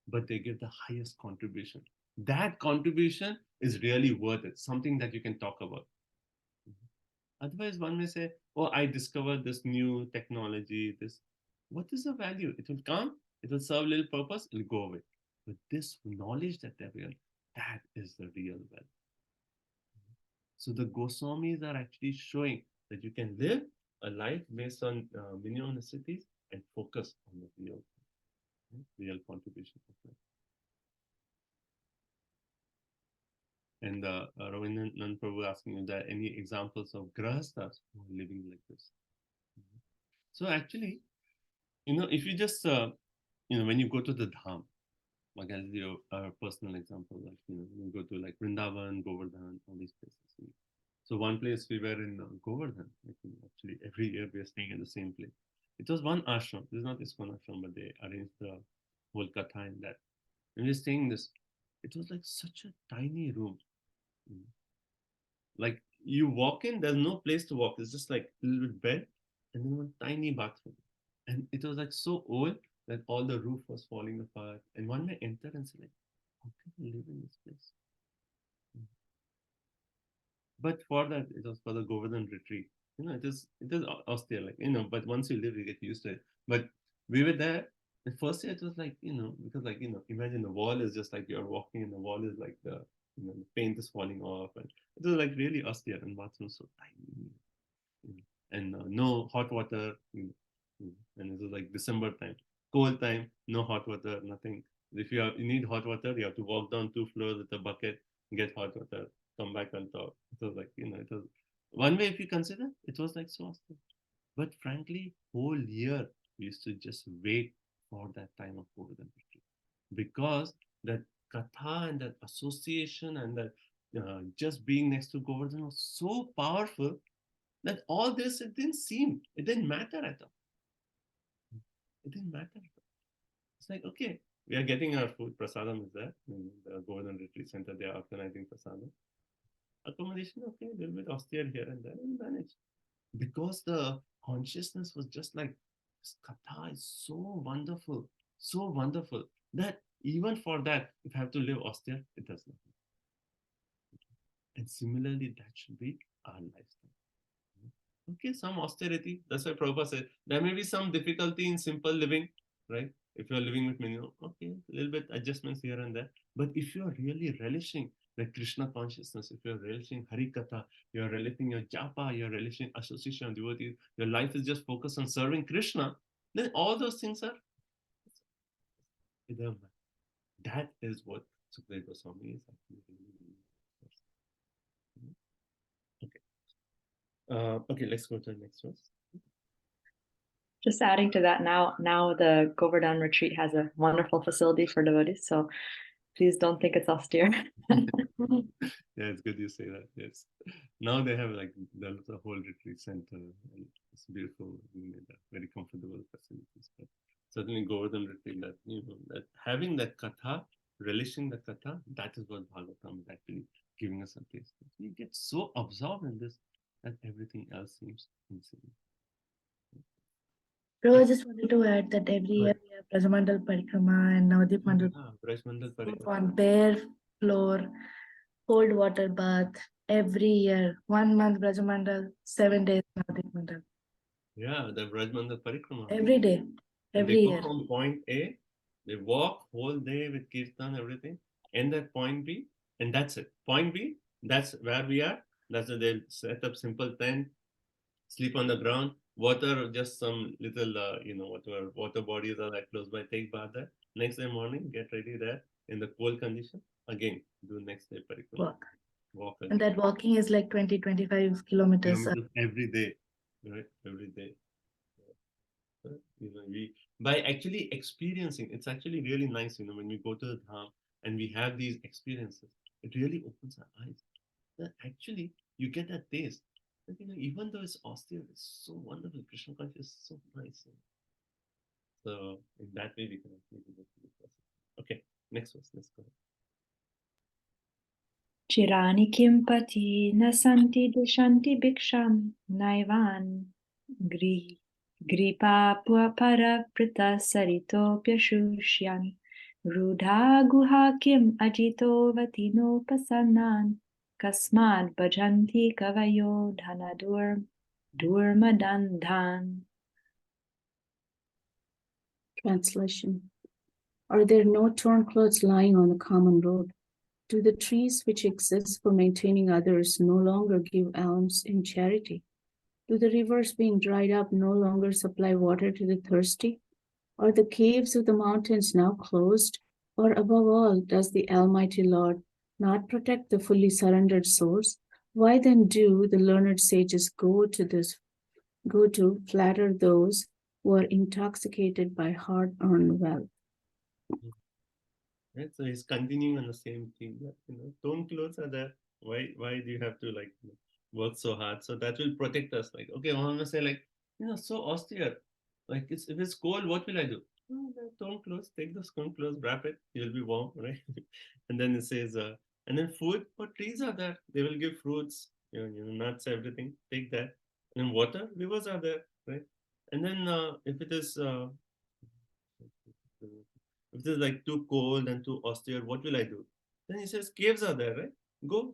Speaker 1: but they give the highest contribution. That contribution is really worth it. Something that you can talk about. Otherwise, one may say, "Oh, I discovered this new technology. This, what is the value? It will come. It will serve a little purpose. It will go away." But this knowledge that they're real, that is the real wealth. So the Goswamis are actually showing that you can live a life based on minimum necessities and focus on the real contribution of life. And Ravindran Prabhu asking, is there any examples of grahasthas who are living like this? So actually, if you just, when you go to the dham, like I'll give you a personal example, like, you go to like Vrindavan, Govardhan, all these places. So one place we were in Govardhan, actually every year we are staying in the same place. It was one ashram. This is not ISKCON ashram, but they arranged the whole katha in that. And we're staying in this. It was like such a tiny room. Like you walk in, there's no place to walk. It's just like a little bed and then one tiny bathroom. And it was like so old that all the roof was falling apart. And one may enter and say, like, how can I live in this place? But for that, it was for the Govardhan retreat. It is austere, like, but once you live, you get used to it. But we were there. The first year it was like, because like, imagine the wall is just like you're walking and the wall is like the paint is falling off. And it was like really austere and bathroom so tiny. And no hot water. And it was like December time. cold time, no hot water, nothing. If you need hot water, you have to walk down 2 floors with a bucket, get hot water, come back on top. It was like, it was one way if you consider, it was like so awesome. But frankly, whole year we used to just wait for that time of Govardhan retreat because that katha and that association and that just being next to Govardhan was so powerful that all this it didn't matter at all. It didn't matter at all. It's like, okay, we are getting our food, prasadam is there, the Govardhan Retreat Center, they are organizing prasadam. Accommodation, okay, a little bit austere here and there, and manage. Because the consciousness was just like, this katha is so wonderful, that even for that, if I have to live austere, it does not. And similarly, that should be our lifestyle. Okay, some austerity. That's why Prabhupada said there may be some difficulty in simple living, right? If you're living with minimum, okay, a little bit adjustments here and there. But if you're really relishing the Krishna consciousness, if you're relishing Harikatha, you're relishing your japa, you're relishing association of devotees, your life is just focused on serving Krishna, then all those things are. That is what Sukadeva Goswami is actually. Okay, let's go to the next verse.
Speaker 5: Just adding to that, now the Govardhan retreat has a wonderful facility for devotees, so please don't think it's austere.
Speaker 1: Yeah, it's good you say that. Yes, now they have like the whole retreat center. And it's beautiful, very comfortable facilities. But certainly Govardhan retreat, that that having that katha, relishing the katha, that is what Bhagavatam is actually giving us a taste. We get so absorbed in this that everything else seems insane.
Speaker 2: Bro, I just wanted to add that every year we have Brajamandal Parikrama and Navadip Mandal
Speaker 1: Brajmandal Parikrama.
Speaker 2: on bare floor, cold water bath every year. 1 month Brajamandal, 7 days Navadip Mandal.
Speaker 1: Yeah, the Brajmandal Parikrama.
Speaker 2: Every day,
Speaker 1: And
Speaker 2: every
Speaker 1: they
Speaker 2: year.
Speaker 1: go from point A, they walk whole day with kirtan, everything, end at point B, and that's it. Point B, that's where we are. That's where they set up simple tent, sleep on the ground, water, just some little, whatever water bodies are like close by, take bath there. Next day morning, get ready there in the cold condition. Again, do next day parikrama. Walk again.
Speaker 2: And that walking is like 20-25 kilometers.
Speaker 1: Every day, right? Every day. We by actually experiencing, it's actually really nice, when we go to the dham and we have these experiences, it really opens our eyes. That actually you get that taste. That, even though it's austere, it's so wonderful. Krishna consciousness is so nice. So in that way we can actually do this. Okay, next verse. Let's go.
Speaker 5: Chirani kimpati nasanti dishanti bhiksham naivan gripa paraprita sarito pyashushyan rudha guha kim ajito vatino pasanan kasmad bhajanti kavayo dhanadur durmadandhan.
Speaker 3: Translation. Are there no torn clothes lying on the common road? Do the trees which exist for maintaining others no longer give alms in charity? Do the rivers being dried up no longer supply water to the thirsty? Are the caves of the mountains now closed? Or above all, does the Almighty Lord not protect the fully surrendered souls? Why then do the learned sages go to flatter those who are intoxicated by hard-earned wealth?
Speaker 1: Right, so he's continuing on the same theme that torn clothes are there. Why do you have to work so hard? So that will protect us. Like, okay, I want to say so austere. Like if it's cold, what will I do? Torn clothes, take those torn clothes, wrap it, you'll be warm, right? And then it says, and then food, but trees are there. They will give fruits, nuts, everything. Take that. And then water, rivers are there, right? And then if it is like too cold and too austere, what will I do? Then he says, caves are there, right? Go.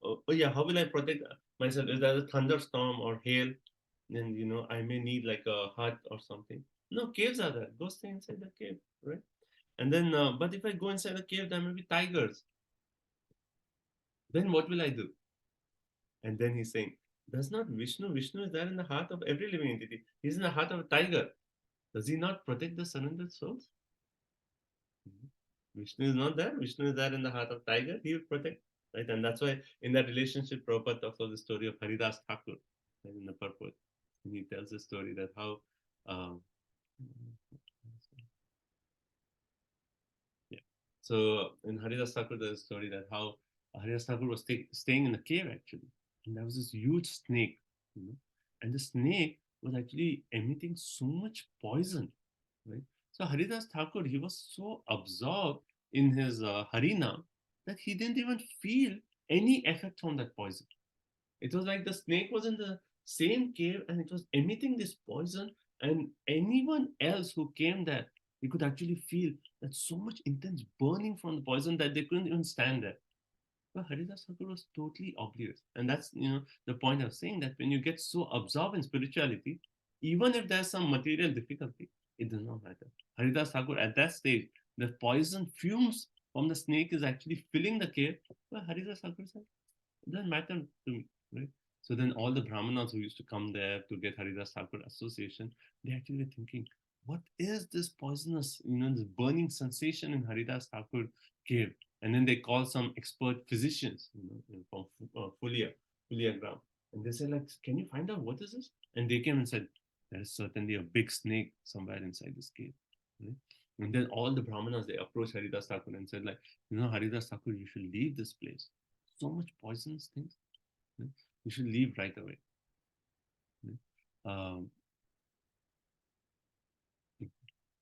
Speaker 1: Oh yeah, how will I protect myself? If there's a thunderstorm or hail, then I may need like a hut or something. No, caves are there. Go stay inside the cave, right? And then, but if I go inside the cave, there may be tigers. Then what will I do? And then he's saying, does not Vishnu is there in the heart of every living entity. He's in the heart of a tiger. Does he not protect the surrendered souls? Vishnu is not there. Vishnu is there in the heart of tiger. He will protect, right? And that's why in that relationship, Prabhupada talks about the story of Haridas Thakur, right, in the purport. And he tells the story that how, yeah. So in Haridas Thakur, there's a story that how Haridas Thakur was staying in a cave actually, and there was this huge snake, and the snake was actually emitting so much poison, right? So Haridas Thakur, he was so absorbed in his Harina that he didn't even feel any effect from that poison. It was like the snake was in the same cave and it was emitting this poison, and anyone else who came there, you could actually feel that so much intense burning from the poison that they couldn't even stand there. But Haridas Thakur was totally oblivious. And that's the point of saying that when you get so absorbed in spirituality, even if there's some material difficulty, it does not matter. Haridas Thakur at that stage, the poison fumes from the snake is actually filling the cave. But Haridas Thakur said, it doesn't matter to me, right? So then all the Brahmanas who used to come there to get Haridas Thakur association, they actually were thinking, what is this poisonous, this burning sensation in Haridas Thakur cave? And then they call some expert physicians, from Fulia Gram. And they said, like, can you find out what is this? And they came and said, there is certainly a big snake somewhere inside this cave. Right? And then all the Brahmanas, they approached Haridas Thakur and said, like, Haridas Thakur, you should leave this place. So much poisonous things. Right? You should leave right away. Right?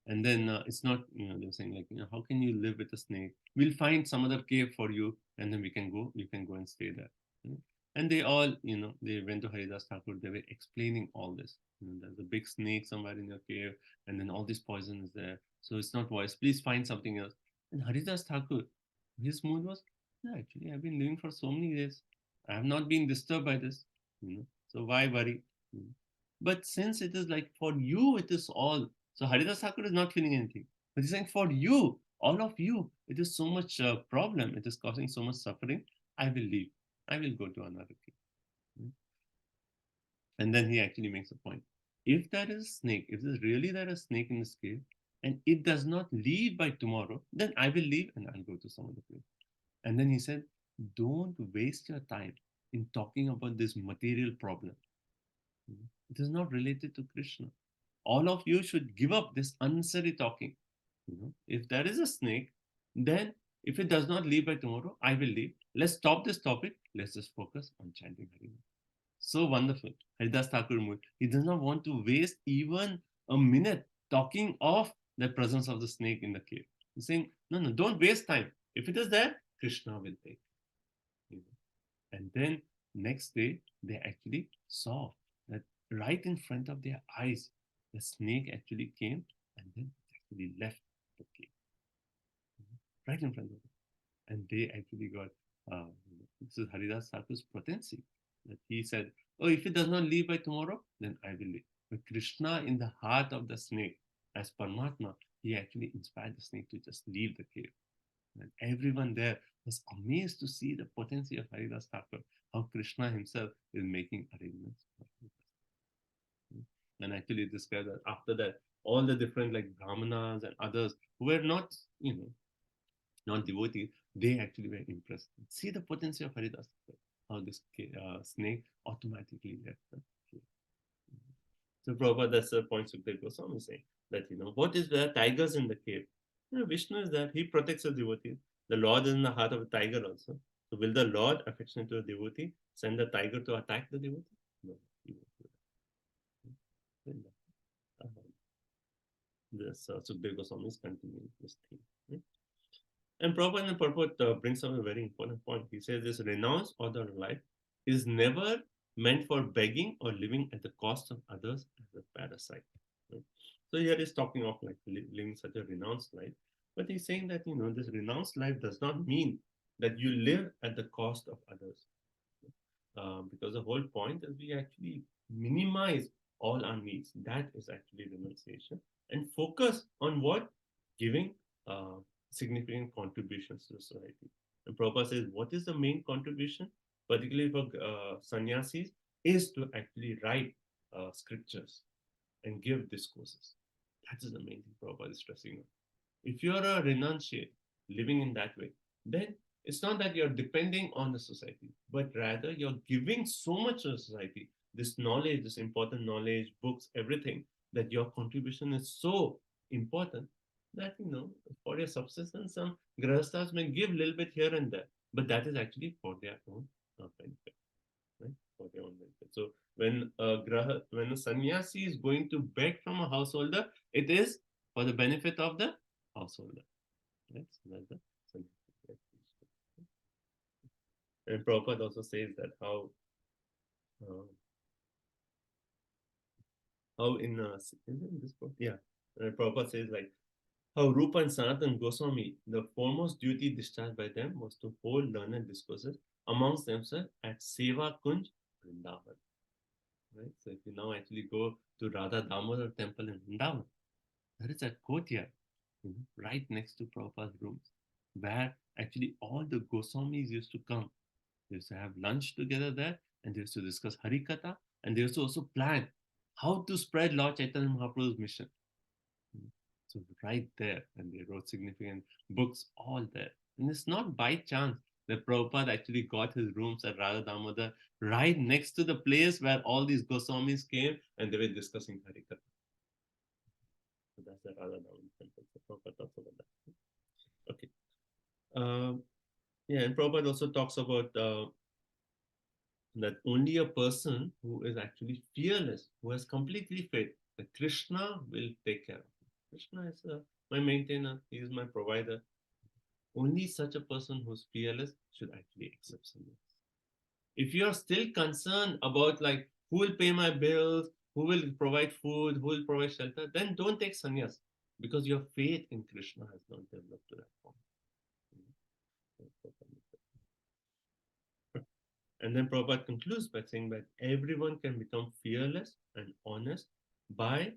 Speaker 1: And then it's not, they're saying like, how can you live with a snake? We'll find some other cave for you, and then you can go and stay there. Right? And they all, they went to Haridas Thakur, they were explaining all this. There's a big snake somewhere in your cave, and then all this poison is there. So it's not wise. Please find something else. And Haridas Thakur, his mood was, yeah, actually, I've been living for so many days. I have not been disturbed by this. So why worry? But since it is like for you, it is all. So Haridas Thakur is not feeling anything. But he's saying for you, all of you, it is so much problem. It is causing so much suffering. I will leave. I will go to another cave. And then he actually makes a point. If there is a snake, if there's really there is a snake in this cave, and it does not leave by tomorrow, then I will leave and I'll go to some other place. And then he said, don't waste your time in talking about this material problem. It is not related to Krishna. All of you should give up this unnecessary talking. If there is a snake, then if it does not leave by tomorrow, I will leave. Let's stop this topic. Let's just focus on chanting Harinam. So wonderful. Haridas Thakur, he does not want to waste even a minute talking of the presence of the snake in the cave. He's saying, no, don't waste time. If it is there, Krishna will take. And then next day, they actually saw that right in front of their eyes, the snake actually came and then actually left the cave. Right in front of them. And they actually got, this is Haridas Thakur's potency. That he said, oh, if it does not leave by tomorrow, then I will leave. But Krishna in the heart of the snake, as Paramatma, he actually inspired the snake to just leave the cave. And everyone there was amazed to see the potency of Haridas Thakur, how Krishna himself is making arrangements. And actually described that after that, all the different like Brahmanas and others who were not, not devotees, they actually were impressed. See the potency of Haridas Thakur, how this snake automatically left the cave. So Prabhupada, that's the point Sukdev Goswami is saying, that, what is there? Tigers in the cave. Vishnu is there. He protects the devotee. The Lord is in the heart of a tiger also. So will the Lord, affectionate to the devotee, send the tiger to attack the devotee? No, he won't do that. This Sukdev Goswami is continuing this thing. Right? And Prabhupada in the purport brings up a very important point. He says this renounced order of life is never meant for begging or living at the cost of others as a parasite. Right? So here he's talking of like living such a renounced life. But he's saying that, this renounced life does not mean that you live at the cost of others. Because the whole point is we actually minimize all our needs. That is actually renunciation. And focus on what? Giving significant contributions to society. And Prabhupada says, what is the main contribution, particularly for sannyasis, is to actually write scriptures and give discourses. That is the main thing Prabhupada is stressing on. If you're a renunciate living in that way, then it's not that you're depending on the society, but rather you're giving so much to the society, this knowledge, this important knowledge, books, everything, that your contribution is so important that, for your subsistence, some grahasthas may give a little bit here and there, but that is actually for their own benefit, right? For their own benefit. So when a sannyasi is going to beg from a householder, it is for the benefit of the householder. Right? So that's the sannyasi. And Prabhupada also says that how in this book, Prabhupada says like how Rupa and Sanatana Goswami, the foremost duty discharged by them was to hold learned discourses amongst themselves at Seva Kunj, Vrindavan. Right? So if you now actually go to Radha Damodar temple in Vrindavan, there is a courtyard, right next to Prabhupada's rooms, where actually all the Goswamis used to come. They used to have lunch together there, and they used to discuss Harikatha, and they used to also plan how to spread Lord Chaitanya Mahaprabhu's mission. So right there, and they wrote significant books all there. And it's not by chance that Prabhupada actually got his rooms at Radha Damodar right next to the place where all these Goswamis came and they were discussing Harikatha. So that's the Radha Damodar temple. So Prabhupada talks about that. Okay. And Prabhupada also talks about that only a person who is actually fearless, who has completely faith that Krishna will take care of him. Krishna is my maintainer, he is my provider. Only such a person who's fearless should actually accept sannyas. If you are still concerned about like who will pay my bills, who will provide food, who will provide shelter, then don't take sannyas, because your faith in Krishna has not developed to that point. And then Prabhupada concludes by saying that everyone can become fearless and honest by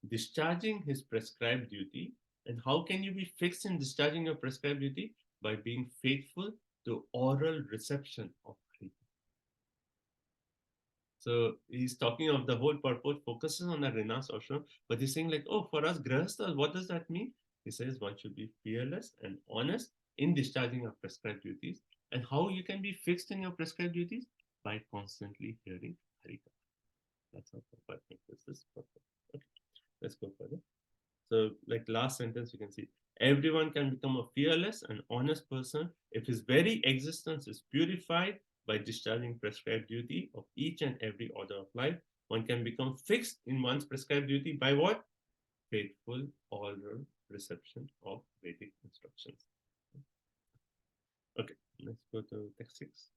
Speaker 1: discharging his prescribed duty. And how can you be fixed in discharging your prescribed duty? By being faithful to oral reception of Harikatha. So he's talking of the whole purport, focuses on the Renas ashram, but he's saying like, oh, for us grahasthas, what does that mean? He says one should be fearless and honest in discharging our prescribed duties. And how you can be fixed in your prescribed duties? By constantly hearing Harikatha. That's how Prabhupada makes this purport. Okay, let's go further. So, like last sentence, you can see everyone can become a fearless and honest person if his very existence is purified by discharging prescribed duty of each and every order of life. One can become fixed in one's prescribed duty by what? Faithful oral reception of Vedic instructions. Okay, let's go to text 6.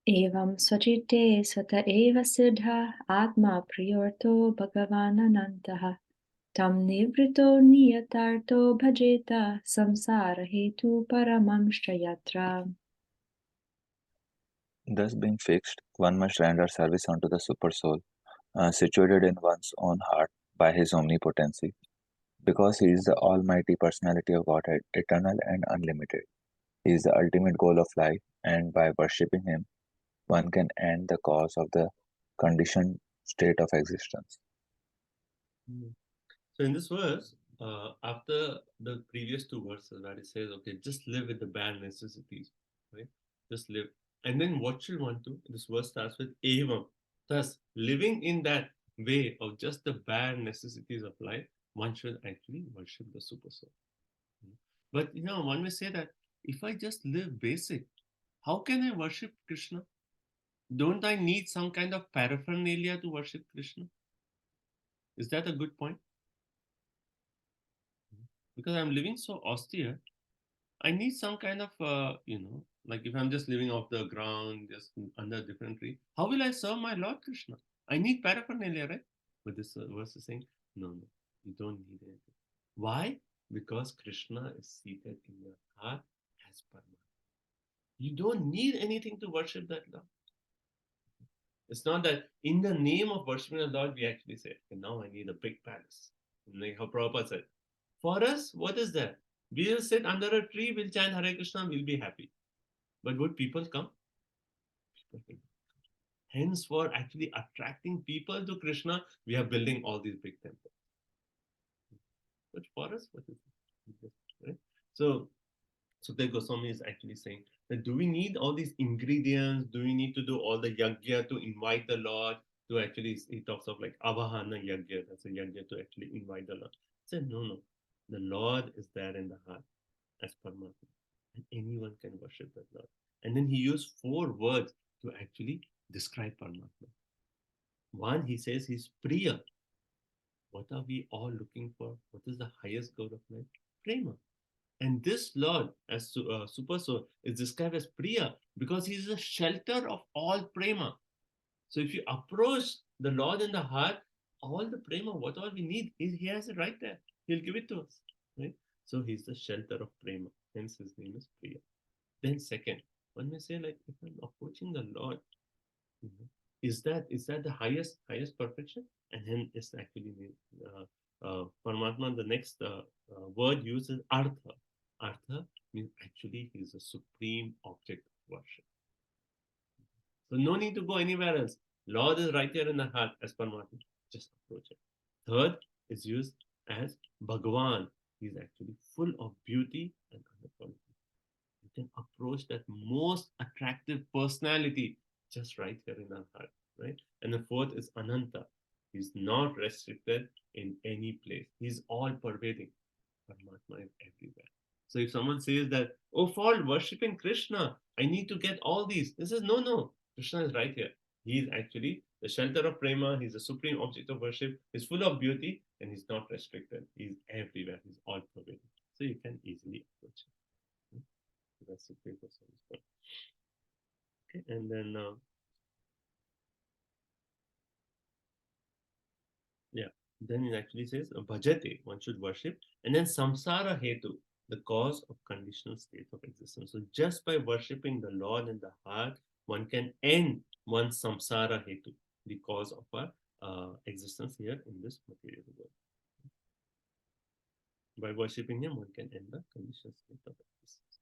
Speaker 5: Evam swachite swata eva siddha atma priyorto bhagavananantaha tam nivrito niyatarto bhajeta samsara hetu paramamshayatra.
Speaker 7: Thus, being fixed, one must render service unto the Super Soul, situated in one's own heart by his omnipotency, because he is the Almighty Personality of Godhead, eternal and unlimited. He is the ultimate goal of life, and by worshipping him, one can end the cause of the conditioned state of existence.
Speaker 1: So in this verse, after the previous two verses, where it says, okay, just live with the bare necessities, right? Just live. And then what should one do? This verse starts with evam. Thus, living in that way of just the bare necessities of life, one should actually worship the Super Soul. But one may say that if I just live basic, how can I worship Krishna? Don't I need some kind of paraphernalia to worship Krishna? Is that a good point? Because I'm living so austere, I need some kind of, like if I'm just living off the ground, just under a different tree, how will I serve my Lord Krishna? I need paraphernalia, right? But this verse is saying, no, you don't need anything. Why? Because Krishna is seated in your heart as Paramatma. You don't need anything to worship that Lord. It's not that in the name of worshiping the Lord, we actually say, okay, now I need a big palace. Like how Prabhupada said, for us, what is that? We will sit under a tree, we'll chant Hare Krishna, we'll be happy. But would people come? Hence, for actually attracting people to Krishna, we are building all these big temples. But for us, what is it? Right? So Sukdev Goswami is actually saying that do we need all these ingredients? Do we need to do all the yajna to invite the Lord? To actually, he talks of like avahana yajna, that's a yajna to actually invite the Lord. He said, no, no. The Lord is there in the heart as Paramatma. And anyone can worship that Lord. And then he used 4 words to actually describe Paramatma. One, he says he's Priya. What are we all looking for? What is the highest goal of life? Prema. And this Lord, as Super Soul, is described as Priya because he is the shelter of all Prema. So if you approach the Lord in the heart, all the Prema, what all we need, he has it right there. He'll give it to us. Right? So he's the shelter of Prema. Hence his name is Priya. Then second, one may say, like, if I'm approaching the Lord, is that the highest perfection? And then it's actually Paramatma. The next word used is Artha. Artha means actually he is a supreme object of worship. So no need to go anywhere else. Lord is right here in the heart as Paramatma. Just approach it. Third is used as Bhagavan. He is actually full of beauty and other qualities. You can approach that most attractive personality just right here in our heart, right? And the fourth is Ananta. He's not restricted in any place. He's all pervading. Paramatma is everywhere. So if someone says that, oh, for worshipping Krishna, I need to get all these. This is no. Krishna is right here. He is actually the shelter of prema. He's the supreme object of worship. He's full of beauty and he's not restricted. He's everywhere. He's all pervading. So you can easily approach him. That's the paper. Okay, and then then it actually says bhajate, one should worship, and then samsara hetu, the cause of conditional state of existence. So just by worshipping the Lord in the heart, one can end one's samsara hetu, the cause of our existence here in this material world. By worshipping him, one can end the conditional state of existence.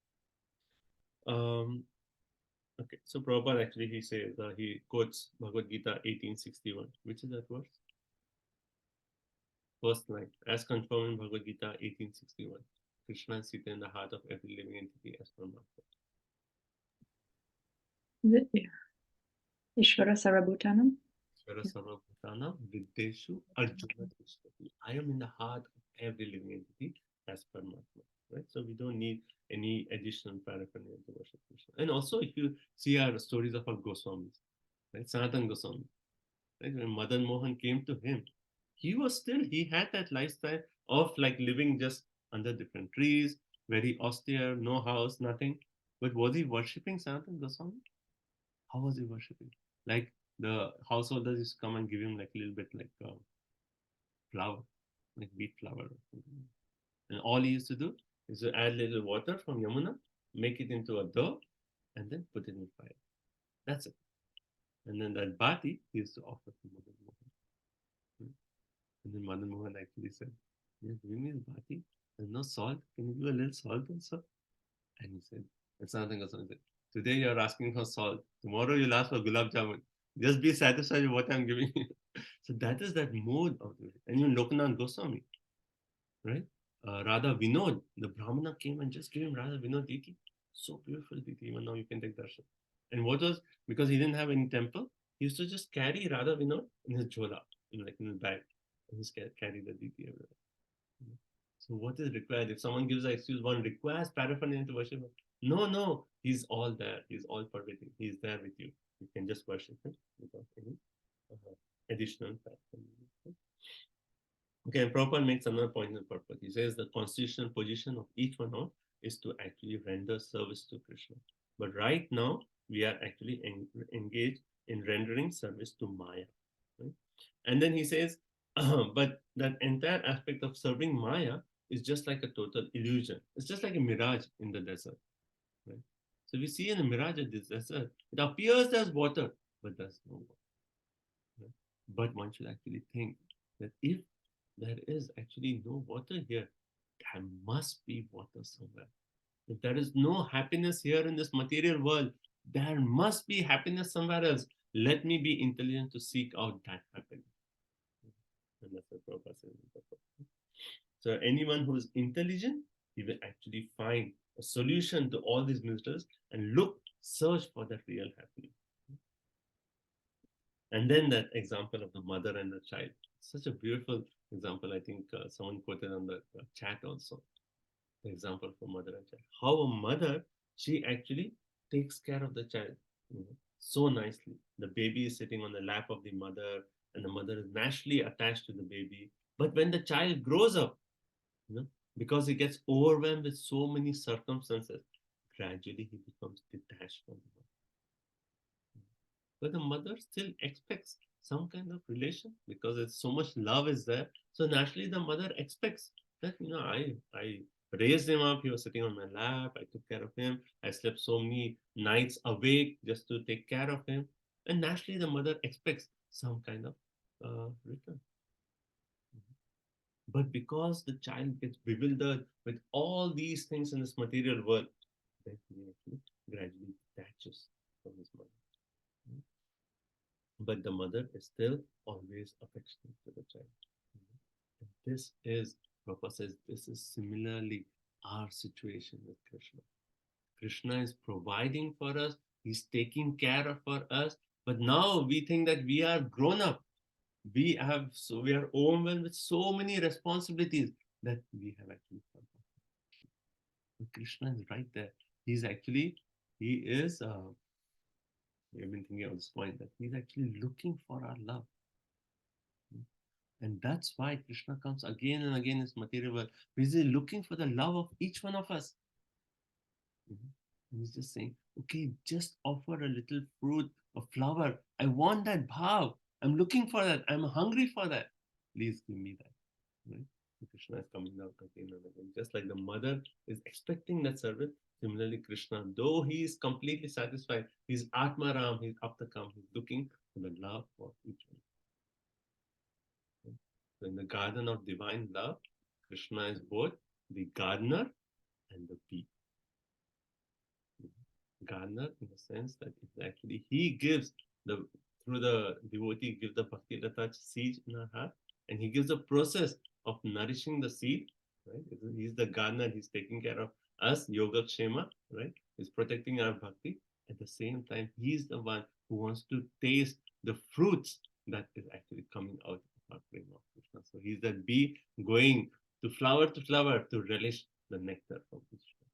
Speaker 1: Okay, so Prabhupada actually he says he quotes Bhagavad Gita 1861. Which is that verse? First line, as confirmed in Bhagavad Gita 1861. Krishna is seated in the heart of every living entity as Paramatma.
Speaker 5: Ishvara Sarvabhutanam.
Speaker 1: Ishvara Sarvabhutanam Viddeshu Arjuna Tishtati. I am in the heart of every living entity as Paramatma. Right? So we don't need any additional paraphernalia to worship Krishna. And also, if you see our stories of our Goswamis, right? Sanatana Goswami, right? When Madan Mohan came to him, he had that lifestyle of like living just under different trees, very austere, no house, nothing. But was he worshipping Sanatana Goswami? How was he worshipping? Like the householders used to come and give him like a little bit like flour, like wheat flour. And all he used to do is to add little water from Yamuna, make it into a dough, and then put it in fire. That's it. And then that bhati he used to offer to Madan Mohan. And then Madan Mohan actually said, "You're giving me bhati? There's no salt. Can you give a little salt also?" And he said, "It's nothing or something. Today you're asking for salt. Tomorrow you'll ask for gulab jamun. Just be satisfied with what I'm giving you." So that is that mode of it. And even Lokanath Goswami, right? Radha Vinod, the Brahmana came and just gave him Radha Vinod Diti. So beautiful Diti, even now you can take darshan. And what was, because he didn't have any temple, he used to just carry Radha Vinod in his jhola, in his bag. And just carry the Diti everywhere. So what is required? If someone gives an excuse, one requires paraphernalia to worship him. No, he's all there. He's all pervading. He's there with you. You can just worship him without any additional paraphernalia. Okay, and Prabhupada makes another point in the purpose. He says the constitutional position of each one of is to actually render service to Krishna. But right now, we are actually engaged in rendering service to Maya. Right? And then he says, but that entire aspect of serving Maya is just like a total illusion. It's just like a mirage in the desert. Right? So we see in a mirage in the desert, it appears there's water, but there's no water. Right? But one should actually think that if there is actually no water here, there must be water somewhere. If there is no happiness here in this material world, there must be happiness somewhere else. Let me be intelligent to seek out that happiness. And that's what Prabhupada says. So anyone who is intelligent, he will actually find a solution to all these mysteries and search for that real happiness. And then that example of the mother and the child, such a beautiful example. I think someone quoted on the chat also, the example of a mother and child. How a mother, she actually takes care of the child, so nicely. The baby is sitting on the lap of the mother, and the mother is naturally attached to the baby. But when the child grows up, because he gets overwhelmed with so many circumstances, gradually he becomes detached from the mother. But the mother still expects some kind of relation because it's so much love is there. So naturally the mother expects that, I raised him up, he was sitting on my lap, I took care of him, I slept so many nights awake just to take care of him. And naturally the mother expects some kind of return. But because the child gets bewildered with all these things in this material world, then he actually gradually detaches from his mother. But the mother is still always affectionate to the child. And this is, Prabhupada says, this is similarly our situation with Krishna. Krishna is providing for us, he's taking care of for us, but now we think that we are grown up. We are overwhelmed with so many responsibilities that we have actually forgotten. But Krishna is right there. He is I've been thinking of this point that he's actually looking for our love. And that's why Krishna comes again and again in this material world. He's looking for the love of each one of us. And he's just saying, okay, just offer a little fruit, a flower. I want that bhav. I'm looking for that. I'm hungry for that. Please give me that. Right? Krishna is coming out again and again. Just like the mother is expecting that service, similarly Krishna, though he is completely satisfied, he's Atmaram, he's Aptakam, he's looking for the love of each one. So in the garden of divine love, Krishna is both the gardener and the bee. Gardener in the sense that it's actually he gives through the devotee gives the bhakti lata seed in our heart, and he gives the process of nourishing the seed. Right? He's the gardener. He's taking care of us, yoga kshema. Right? He's protecting our bhakti. At the same time, he's the one who wants to taste the fruits that is actually coming out of our prema of Krishna. So he's that bee going to flower to relish the nectar from Krishna.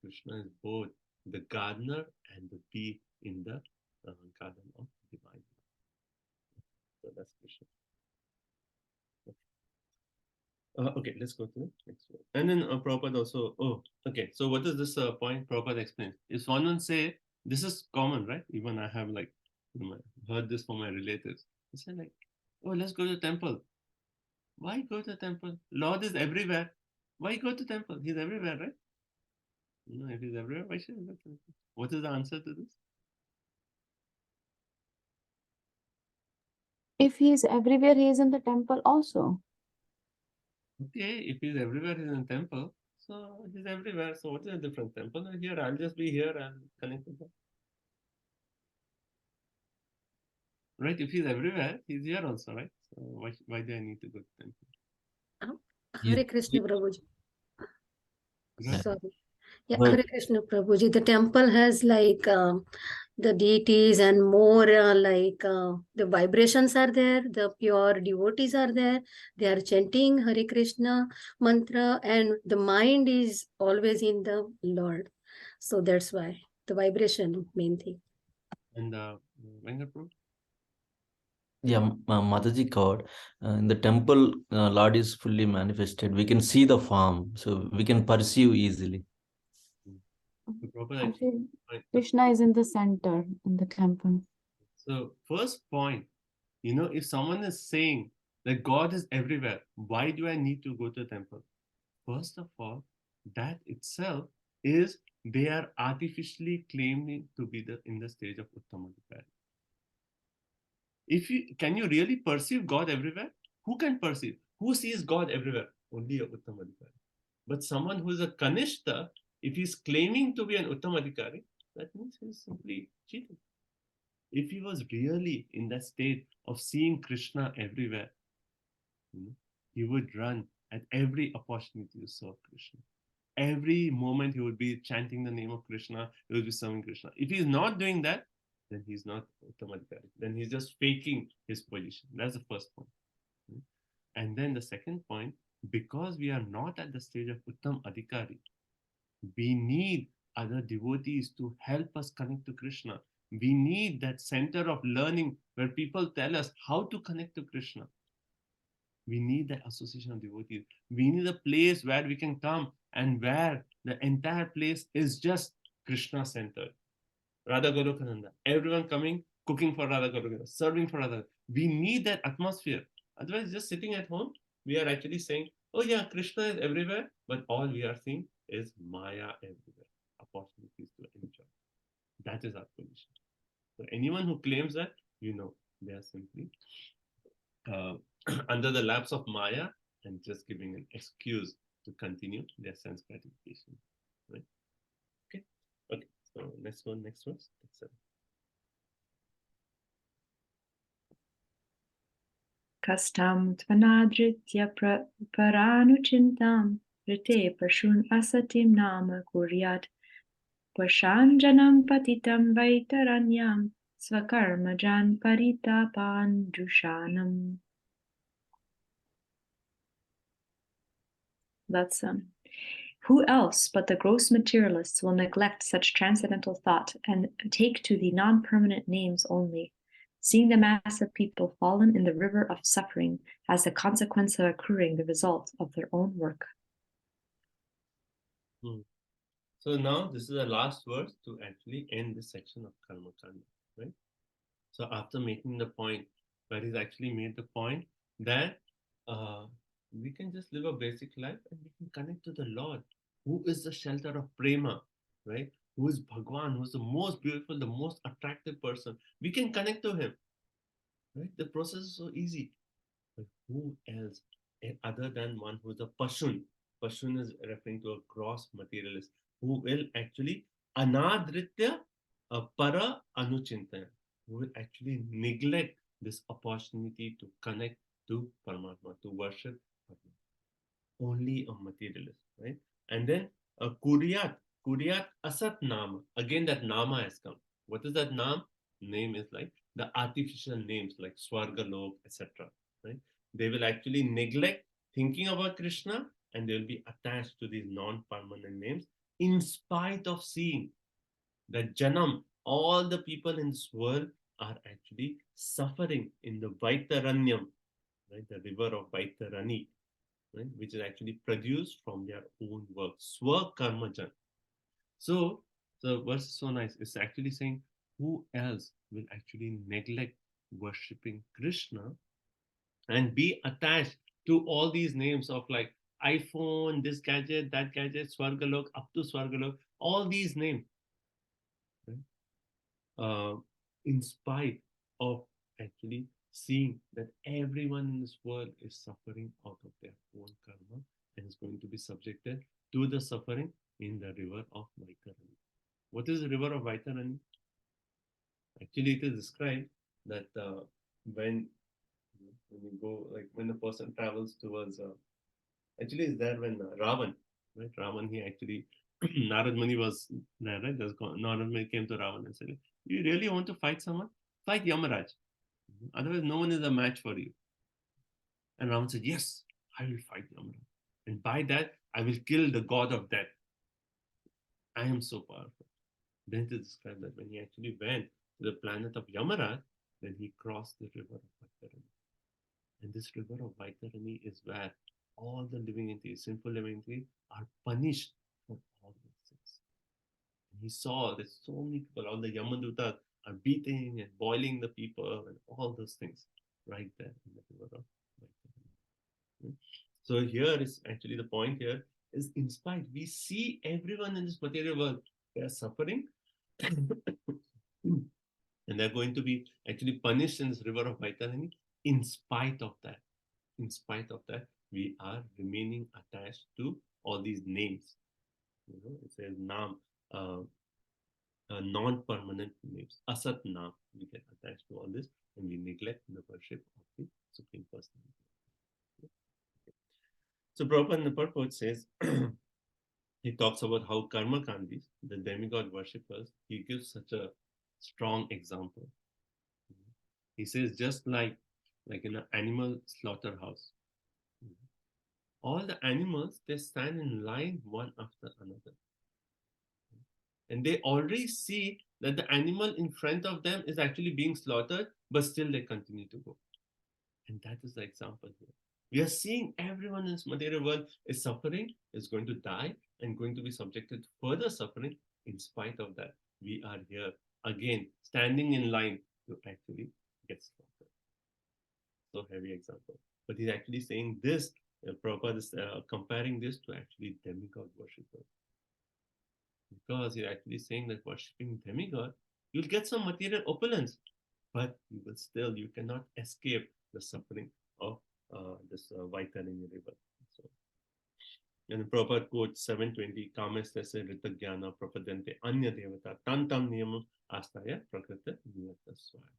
Speaker 1: Krishna is both the gardener and the bee in the garden of divine love. So that's Krishna. Okay, let's go to the next one. And then Prabhupada also, okay, so what is this point Prabhupada explains? If someone say, this is common, right? Even I have heard this from my relatives. They say let's go to the temple. Why go to the temple? Lord is everywhere. Why go to temple? He's everywhere, right? If he's everywhere, why should he go to temple? What is the answer to this?
Speaker 4: If he is everywhere, he is in the temple also.
Speaker 1: Okay, if he's everywhere, he's in temple. So he's everywhere. So what is a different temple? Here, I'll just be here and connect with him. Right? If he's everywhere, he's here also, right? So why do I need to go to temple?
Speaker 8: Hare Krishna Prabhuji.
Speaker 1: Right?
Speaker 8: Sorry. Yeah, Hare Krishna Prabhuji. The temple has the deities and more the vibrations are there, the pure devotees are there, they are chanting Hare Krishna mantra, and the mind is always in the Lord. So that's why the vibration main thing.
Speaker 1: And Venkat Prabhu?
Speaker 6: Yeah, Mataji God, in the temple, Lord is fully manifested. We can see the form, so we can perceive easily.
Speaker 4: Actually, Krishna is in the center in the temple.
Speaker 1: So first point, if someone is saying that God is everywhere, why do I need to go to the temple? First of all, that itself is they are artificially claiming to be in the stage of Uttamadhikari. Can you really perceive God everywhere? Who can perceive? Who sees God everywhere? Only a Uttamadhikari. But someone who is a Kanishta, if he's claiming to be an Uttamadhikari, that means he's simply cheating. If he was really in that state of seeing Krishna everywhere, he would run at every opportunity to serve Krishna. Every moment he would be chanting the name of Krishna, he would be serving Krishna. If he's not doing that, then he's not Uttam Adhikari. Then he's just faking his position. That's the first point. And then the second point, because we are not at the stage of Uttam Adhikari, we need other devotees to help us connect to Krishna. We need that center of learning where people tell us how to connect to Krishna. We need the association of devotees. We need a place where we can come and where the entire place is just Krishna centered. Radha Gorakhananda. Everyone coming, cooking for Radha Gorakhananda, serving for Radha. We need that atmosphere. Otherwise, just sitting at home, we are actually saying, oh yeah, Krishna is everywhere, but all we are seeing is Maya everywhere. Opportunities to enjoy. That is our position. So anyone who claims that, they are simply under the lapse of Maya and just giving an excuse to continue their sense gratification. Right? Okay. So next verse.
Speaker 5: Kastam tvanadritya paranuchintam rite pashun asatim nama kuryat pashanjanam patitam vaitaranyam svakarmajan paritapan dushanam. That's who else but the gross materialists will neglect such transcendental thought and take to the non-permanent names only, seeing the mass of people fallen in the river of suffering as the consequence of accruing the result of their own work.
Speaker 1: So now this is the last verse to actually end this section of Karma Kanda, right? So after making the point, where he's actually made the point that we can just live a basic life and we can connect to the Lord, who is the shelter of prema, right? Who is Bhagwan, who is the most beautiful, the most attractive person. We can connect to him, right? The process is so easy. But who else other than one who is a Pashun? Pashun is referring to a gross materialist who will actually anadritya para anuchintaya, who will actually neglect this opportunity to connect to Paramatma, to worship Paramatma. Only a materialist, right? And then a Kuryat Asat Nama. Again, that Nama has come. What is that Nam? Name is like the artificial names like Swargalok, etc. Right? They will actually neglect thinking about Krishna and they will be attached to these non-permanent names in spite of seeing that Janam, all the people in this world are actually suffering in the Vaitaranyam, right? The river of Vaitarani, right? Which is actually produced from their own work. Swakarmajan. So the verse is so nice. It's actually saying, who else will actually neglect worshipping Krishna and be attached to all these names of like iPhone, this gadget, that gadget, Swargalok, up to Swargalok, all these names, right? In spite of actually seeing that everyone in this world is suffering out of their own karma and is going to be subjected to the suffering in the river of Vaitarani. What is the river of Vaitarani? Actually, it is described that when you go, like when the person travels towards, actually it's there when Ravan, right? Ravan, he actually, Narad Muni was there, right? Narad Muni came to Ravan and said, you really want to fight someone? Fight Yamaraj. Otherwise, no one is a match for you. And Ravan said, yes, I will fight Yamaraj. And by that, I will kill the god of death. I am so powerful. Then to describe that when he actually went to the planet of Yamaraj, then he crossed the river of Vaitarani. And this river of Vaitarani is where all the living entities, sinful living entities, are punished for all these things. And he saw that so many people, all the Yamadutas, are beating and boiling the people and all those things right there in the river of Vaitarani. So here is actually the point here is in spite, we see everyone in this material world, they are suffering and they're going to be actually punished in this river of Vaitarani. In spite of that, we are remaining attached to all these names. It says Nam, non-permanent names. Asat Naam, we get attached to all this, and we neglect the worship of the Supreme Personality. So Prabhupada in the purport says, he talks about how Karma Kandis, the demigod worshippers, he gives such a strong example. He says, just like in an animal slaughterhouse, all the animals, they stand in line one after another. And they already see that the animal in front of them is actually being slaughtered, but still they continue to go. And that is the example here. We are seeing everyone in this material world is suffering, is going to die, and going to be subjected to further suffering. In spite of that, we are here again, standing in line to actually get slaughtered. So heavy example. But he's actually saying this, Prabhupada is comparing this to actually demigod worshippers. Because he's actually saying that worshipping demigod, you'll get some material opulence, but you cannot escape the suffering of this Vaitarini river. So, and Prabhupada quotes 720, Kamestase Ritagyana Prapadante Anya Devata Tantam Niyamam Astaya Prakrita Niyataswaya.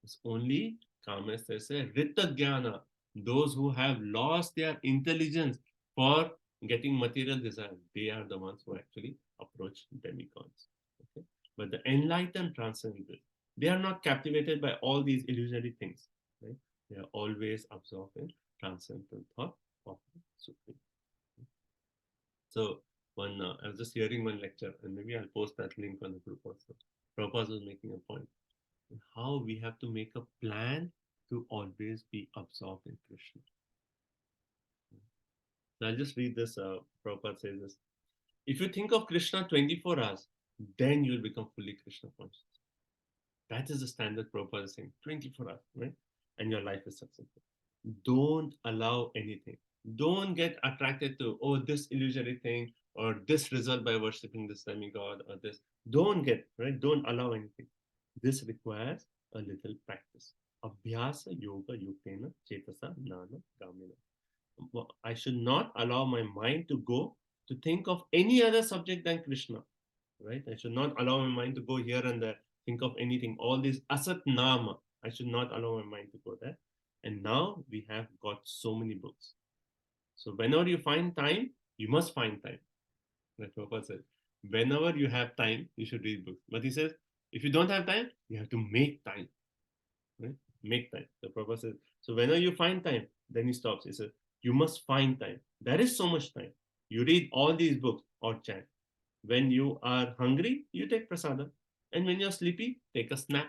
Speaker 1: It's only Kamestase Ritagyana, those who have lost their intelligence for getting material desire, they are the ones who actually approach demigods. Okay? But the enlightened transcendental, they are not captivated by all these illusory things. Right? They are always absorbed in transcendental thought of the Supreme. So I was just hearing one lecture, and maybe I'll post that link on the group also. Prabhupada was making a point how we have to make a plan to always be absorbed in Krishna. So I'll just read this. Prabhupada says this. If you think of Krishna 24 hours, then you'll become fully Krishna conscious. That is the standard Prabhupada is saying, 24 hours, right? And your life is successful. Don't allow anything. Don't get attracted to, oh, this illusory thing, or this result by worshipping this demigod, or this. Don't allow anything. This requires a little practice. Abhyasa yoga yuktena chetasa nana gamina. I should not allow my mind to go to think of any other subject than Krishna, right? I should not allow my mind to go here and there, think of anything. All this asat nama, I should not allow my mind to go there. And now we have got so many books. So whenever you find time, you must find time. Like Prabhupada said, whenever you have time, you should read books. But he says, if you don't have time, you have to make time. Right? Make time. The Prabhupada says, so whenever you find time, then he stops. He says, you must find time. There is so much time. You read all these books or chant. When you are hungry, you take prasadam. And when you're sleepy, take a snap.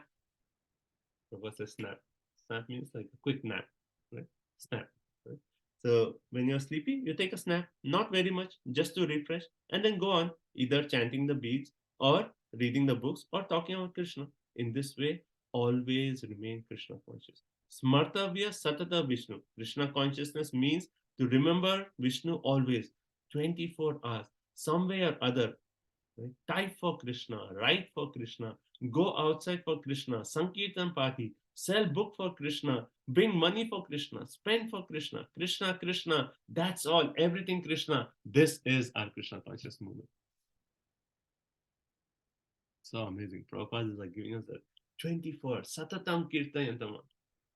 Speaker 1: Prabhupada says snap. Snap means like a quick nap. Right? Snap. Right? So when you're sleepy, you take a snap. Not very much, just to refresh. And then go on, either chanting the beads or reading the books or talking about Krishna. In this way, always remain Krishna conscious. Smartavya Satata Vishnu. Krishna consciousness means to remember Vishnu always, 24 hours, some way or other. Right? Type for Krishna, write for Krishna, go outside for Krishna, Sankirtan party, sell book for Krishna, bring money for Krishna, spend for Krishna, Krishna, Krishna, that's all, everything Krishna. This is our Krishna conscious movement. So amazing. Prabhupada is like giving us that 24, Satatam Kirtayantama.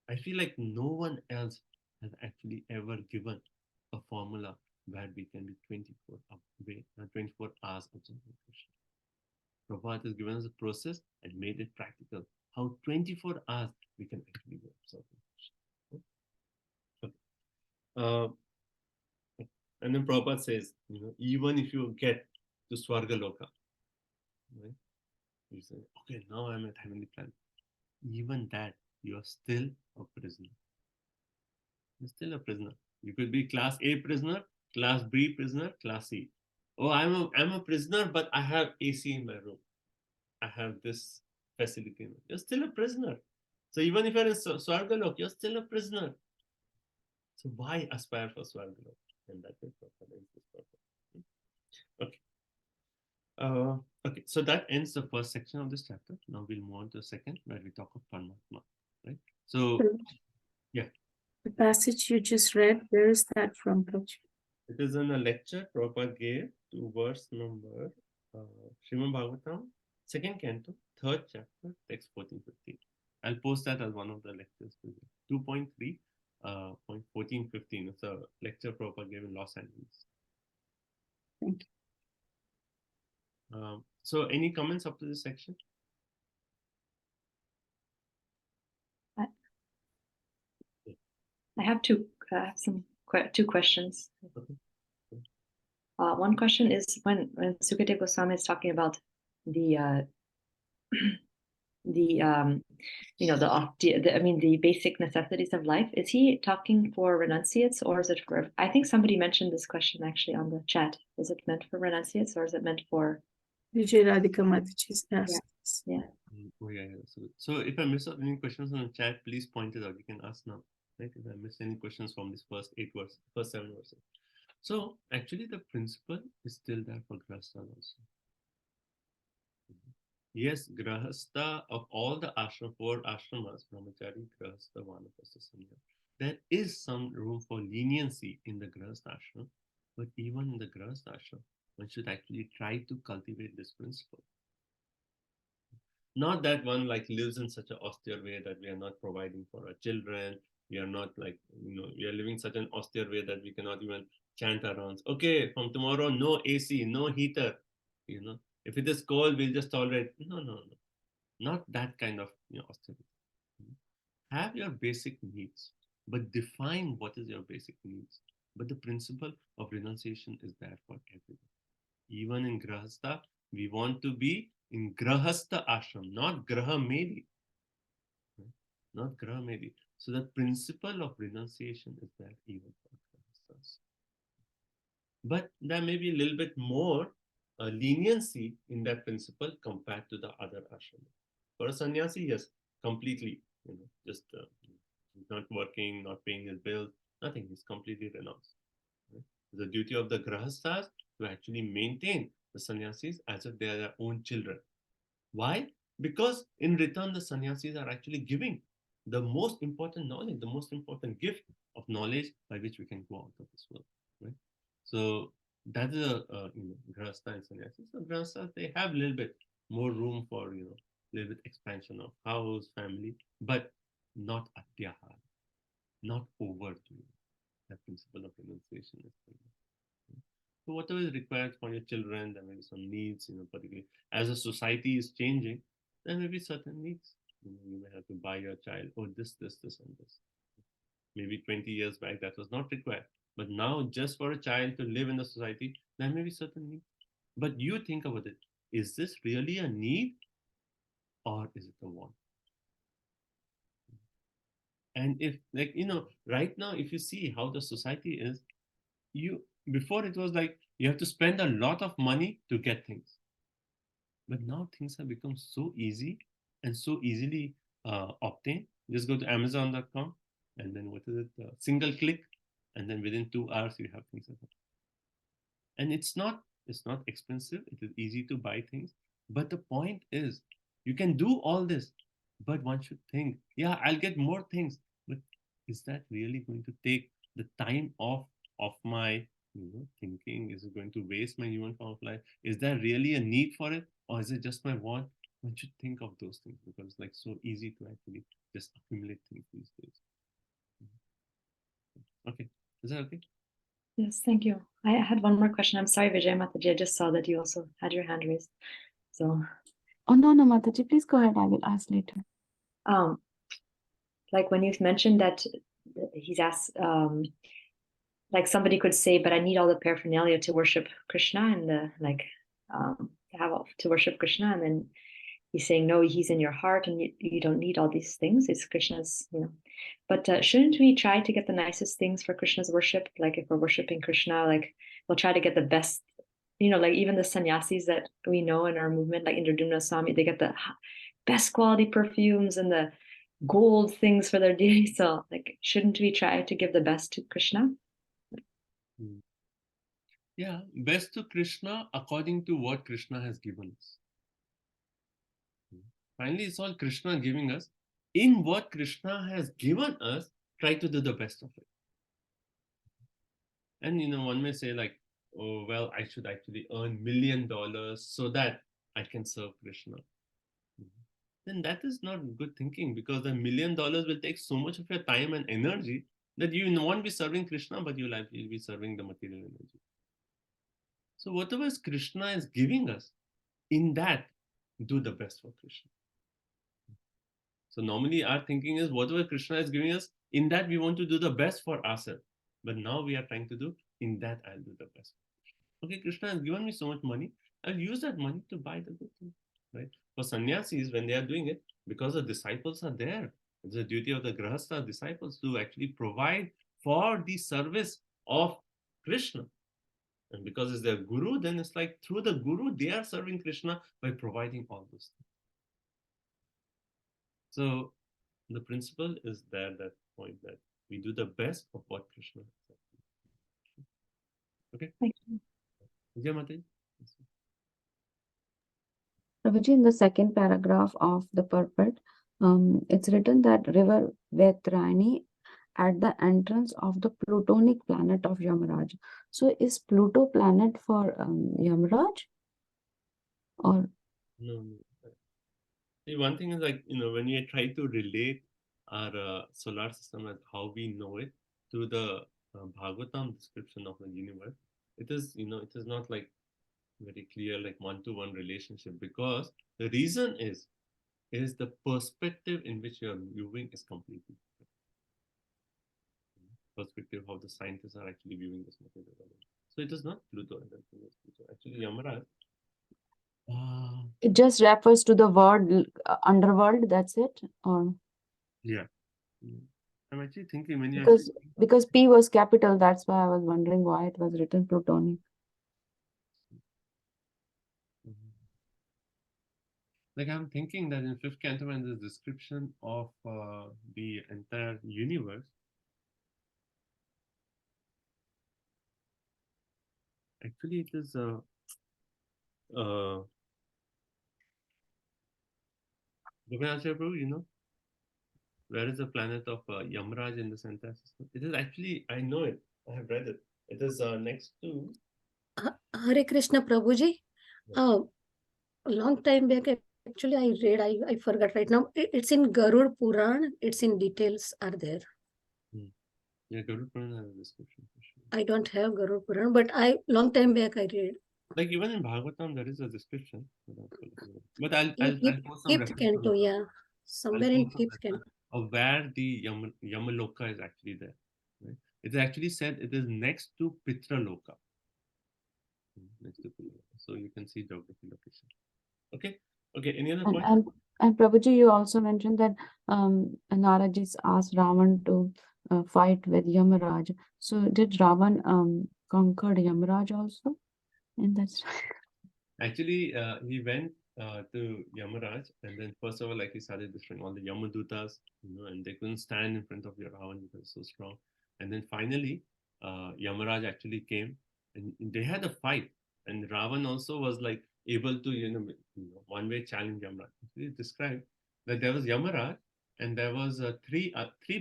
Speaker 1: I feel like no one else has actually ever given a formula where we can be 24 hours observing Krishna. Prabhupada has given us a process and made it practical. How 24 hours we can actually be observing Krishna. Okay. And then Prabhupada says, even if you get to Swarga Loka, right? You say, okay, now I'm at heavenly planet. Even that, you are still a prisoner. You're still a prisoner. You could be class A prisoner, class B prisoner, class C. Oh, I'm a prisoner, but I have AC in my room. I have this facility. You're still a prisoner. So even if you're in Swargalok, you're still a prisoner. So why aspire for Swargalok? And that is okay. Okay, so that ends the first section of this chapter. Now we'll move on to the second, where we talk of Paramatma, right? So, yeah.
Speaker 3: The passage you just read, where is that from, Prabhuji?
Speaker 1: It is in a lecture Prabhupada gave to verse number Srimad Bhagavatam Second canto, third chapter, text 1415. I'll post that as one of the lectures. 2.3, point 1415. It's a lecture Prabhupada gave in Los Angeles.
Speaker 3: Thank
Speaker 1: you. So any comments up to this section?
Speaker 5: I have two questions.
Speaker 1: Okay.
Speaker 5: One question is when Sukadeva Goswami is talking about the the basic necessities of life, is he talking for renunciates or is it for? I think somebody mentioned this question actually on the chat. Is it meant for renunciates or is it meant for?
Speaker 3: Vijay Radhika Mataji's asked.
Speaker 5: Yeah.
Speaker 1: Oh yeah. So if I miss out any questions on the chat, please point it out. You can ask now. Right? If I missed any questions from this first 7 verses. So actually the principle is still there for Grahastha also. Yes, Grahastha of all the 4 ashramas, Brahmachari, Grahastha, Vanapastha, Sanya, there is some room for leniency in the Grahastha ashram, but even in the Grahastha ashram, one should actually try to cultivate this principle. Not that one lives in such an austere way that we are not providing for our children. We are not we are living such an austere way that we cannot even chant our rounds. Okay, from tomorrow, no AC, no heater. If it is cold, we'll just tolerate. No. Not that kind of austerity. Have your basic needs, but define what is your basic needs. But the principle of renunciation is there for everyone. Even in Grahastha, we want to be in Grahastha ashram, not Graha Medi. Not Graha Medi. So the principle of renunciation is there even for Grahasthas. But there may be a little bit more leniency in that principle compared to the other ashrama. For a sannyasi, yes, completely, just not working, not paying his bills, nothing. He's completely renounced. Right? The duty of the grahasthas to actually maintain the sannyasis as if they are their own children. Why? Because in return, the sannyasis are actually giving the most important knowledge, the most important gift of knowledge by which we can go out of this world. Right? So that is a grahastha and sannyasis. So grahasthas, they have a little bit more room for a little bit expansion of house, family, but not atyahar, not overdoing. That principle of renunciation is there. So whatever is required for your children, there may be some needs, particularly as a society is changing, there may be certain needs. You may have to buy your child, this, and this. Maybe 20 years back that was not required. But now just for a child to live in the society, there may be certain needs. But you think about it, is this really a need or is it a want? And if right now, if you see how the society is, before it was like you have to spend a lot of money to get things. But now things have become so easy and so easily obtained. Just go to Amazon.com and then single click, and then within 2 hours you have things like that. And it's not expensive. It is easy to buy things. But the point is, you can do all this, but one should think, yeah, I'll get more things. But is that really going to take the time off of my thinking? Is it going to waste my human form of life? Is there really a need for it? Or is it just my want? One should think of those things because it's so easy to actually just accumulate things these days. Okay, is that okay?
Speaker 5: Yes, thank you. I had one more question. I'm sorry, Vijay Mataji. I just saw that you also had your hand raised. So.
Speaker 4: Oh no, Mataji, please go ahead. I will ask later.
Speaker 5: Like when you've mentioned that he's asked, like somebody could say, but I need all the paraphernalia to worship Krishna and to worship Krishna, and then he's saying, no, he's in your heart and you don't need all these things. It's Krishna's, But shouldn't we try to get the nicest things for Krishna's worship? Like if we're worshiping Krishna, we'll try to get the best, like even the sannyasis that we know in our movement, like Indradumna Swami, they get the best quality perfumes and the gold things for their deity. So shouldn't we try to give the best to Krishna?
Speaker 1: Yeah, best to Krishna according to what Krishna has given us. Finally, it's all Krishna giving us. In what Krishna has given us, try to do the best of it. And one may say oh well, I should actually earn $1 million so that I can serve Krishna. Then that is not good thinking, because the $1 million will take so much of your time and energy that you won't be serving Krishna, but you'll be serving the material energy. So whatever Krishna is giving us, in that, do the best for Krishna. So normally our thinking is whatever Krishna is giving us, in that we want to do the best for ourselves. But now we are trying to do, in that I'll do the best. Okay, Krishna has given me so much money, I'll use that money to buy the good thing, right? For sannyasis, when they are doing it, because the disciples are there, it's the duty of the grahastha disciples to actually provide for the service of Krishna. And because it's their guru, then it's like through the guru, they are serving Krishna by providing all those things. So the principle is there, that point, that we do the best of what Krishna has. Okay?
Speaker 4: Thank you.
Speaker 1: Vijay Mataji?
Speaker 4: Prabhuji, in the second paragraph of the purport, it's written that river Vetrani at the entrance of the plutonic planet of Yamaraj. So is Pluto planet for Yamaraj? Or
Speaker 1: No. See, one thing is, like, when you try to relate our solar system as how we know it to the Bhagavatam description of the universe, it is not like very clear, like one-to-one relationship, because the reason is the perspective in which you are viewing is completely different. Perspective how the scientists are actually viewing this material. So it is not Pluto. Actually, Yamaraj.
Speaker 4: it just refers to the word underworld, that's it? Or
Speaker 1: Yeah. I'm actually thinking when you
Speaker 4: because P was capital, that's why I was wondering why it was written plutonic.
Speaker 1: Like, I'm thinking that in 5th canto, when there's description of the entire universe, actually it is Govinacharya Prabhu, where is the planet of Yamaraj in this entire system? It is actually, I know it, I have read it. It is next to
Speaker 8: Hare Krishna Prabhuji. A long time back, actually, I read, I forgot right now. It's in Garud Puran. It's in details are there.
Speaker 1: Yeah, Garud Puran has a description for sure.
Speaker 8: I don't have Garud Puran, but long time back I read.
Speaker 1: Like even in Bhagavatam, there is a description. But I'll post some
Speaker 8: Fifth canto, yeah. Somewhere in fifth canto.
Speaker 1: Of where the Yamaloka is actually there. Right? It's actually said it is next to Pitraloka. Next to Pitraloka. So you can see geography location. Okay. Okay. Any other point?
Speaker 4: And Prabhuji, you also mentioned that Naraji asked Ravan to fight with Yamaraj. So did Ravan conquer Yamaraj also? And that's
Speaker 1: actually he went to Yamaraj, and then first of all, like, he started destroying all the Yamadutas, and they couldn't stand in front of Ravan because it's so strong. And then finally, Yamaraj actually came, and they had a fight, and Ravan also was like able to one way challenge Yamaraj. He described that there was Yamaraj, and there was three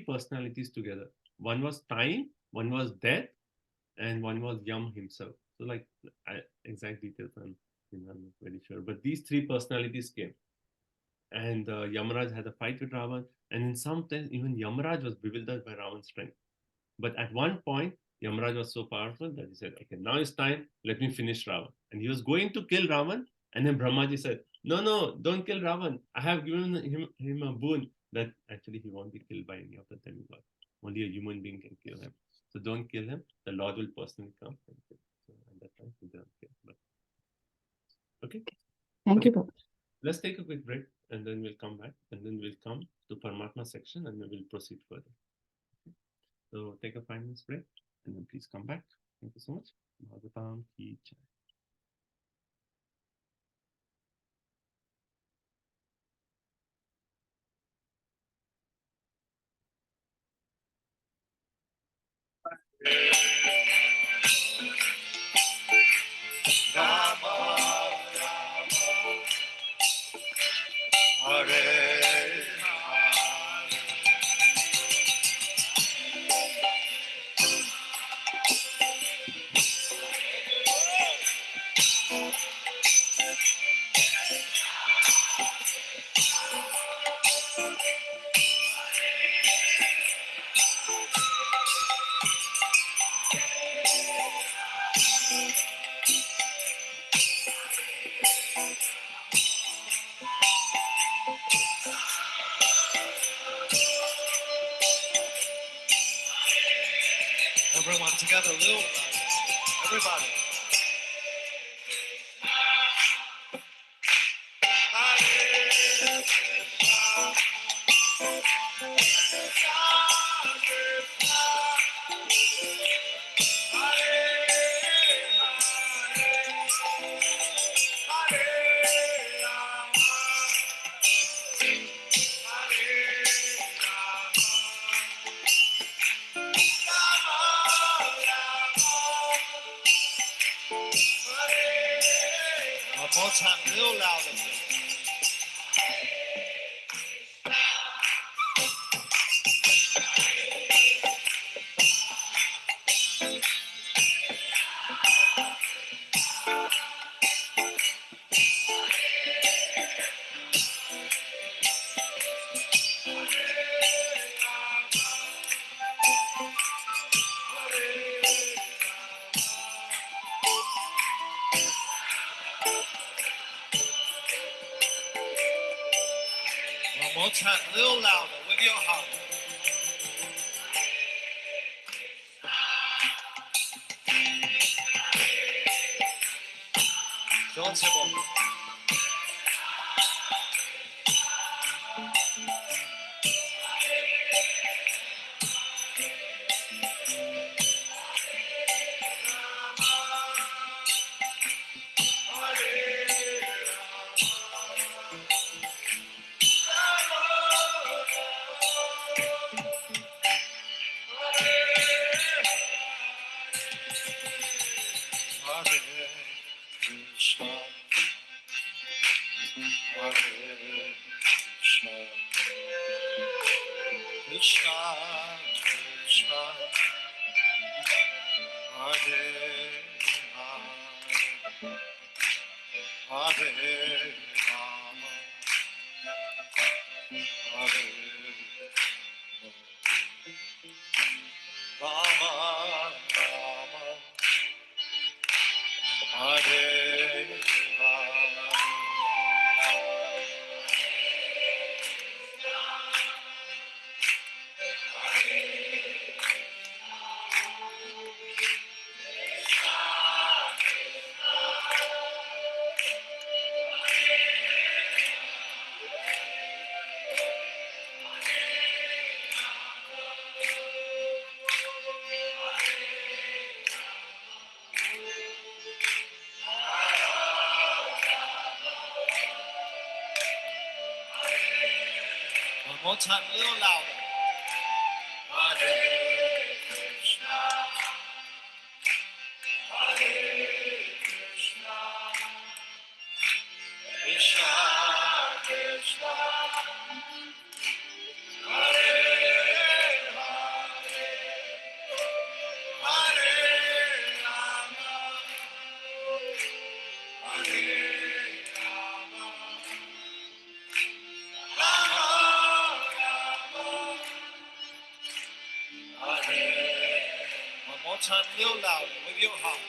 Speaker 1: personalities together. One was time, one was death, and one was Yam himself. So, like, exact details I'm not very sure, but these three personalities came, and Yamaraj had a fight with Ravan, and in some sense even Yamaraj was bewildered by Ravan's strength. But at one point, Yamaraj was so powerful that he said, "Okay, now it's time. Let me finish Ravan." And he was going to kill Ravan, and then Brahmaji said, "No, don't kill Ravan. I have given him a boon that actually he won't be killed by any of the demigods. Only a human being can kill him. So don't kill him. The Lord will personally come and kill him." So at that time, he didn't kill. But okay.
Speaker 4: Thank you, Prabhuji.
Speaker 1: Let's take a quick break, and then we'll come back, and then we'll come to Paramatma section, and then we'll proceed further. Okay. So take a 5 minutes break, and then please come back. Thank you so much. Bhagavatam ki jai.
Speaker 9: together a little louder. Everybody. One more time, a little louder, please. One more time, a little louder with your heart. Don't say more. Hare Krishna, Hare Krishna, Krishna Krishna, Hare Hare, Hare Rama, Hare Rama, Rama, Hare Hare. One more time, a little louder. Hare Krishna, Hare Krishna, Krishna Krishna, Hare Hare, Hare Rama, Hare Rama, Rama Rama, Hare. One more time, a little louder with your heart.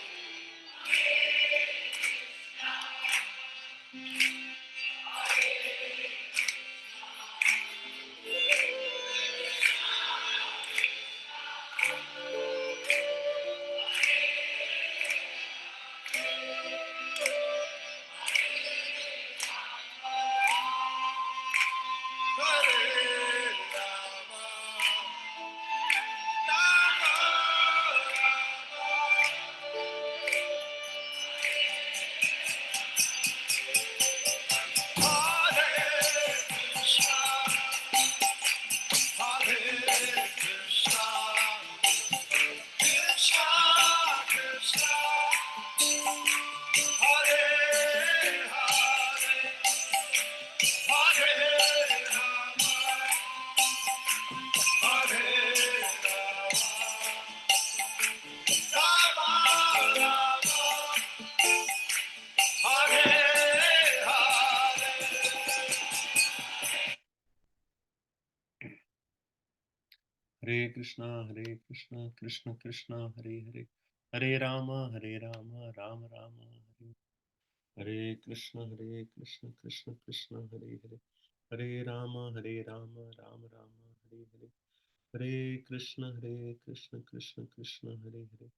Speaker 1: Hare Krishna, Krishna Krishna, Hare Hare, Hare Rama, Rama Rama, Hare Krishna, Krishna Krishna, Hare Hare, Hare Rama, Rama Rama, Hare Hare, Hare Krishna, Krishna Krishna, Hare Hare.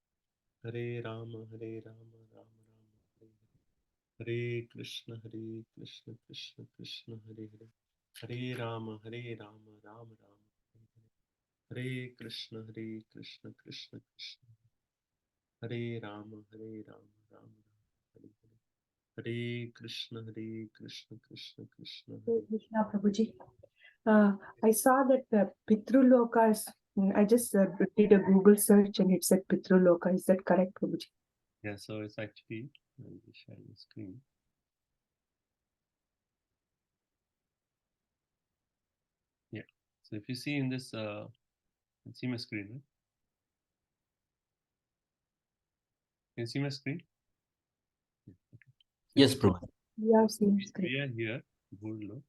Speaker 1: Hare Rama, Rama Rama, Hare Hare. Hare Krishna, Krishna Krishna, Hare Hare. Hare Rama, Rama Rama, Hare Hare. Hare Krishna, Krishna Krishna, Hare Rama, Rama Rama, Hare Hare. Hare Krishna, Krishna Krishna, Hare
Speaker 3: Krishna Prabhuji. I saw that Pitruloka is, I just did a Google search and it said Pitruloka. Is that correct, Prabhuji?
Speaker 1: Yeah, so it's actually, let me share the screen. Yeah, so if you see in this, see my screen, right? Can you see my screen? Yeah, okay.
Speaker 6: Yes, Prabhu.
Speaker 3: Yeah, same screen.
Speaker 1: We are here, Burlo,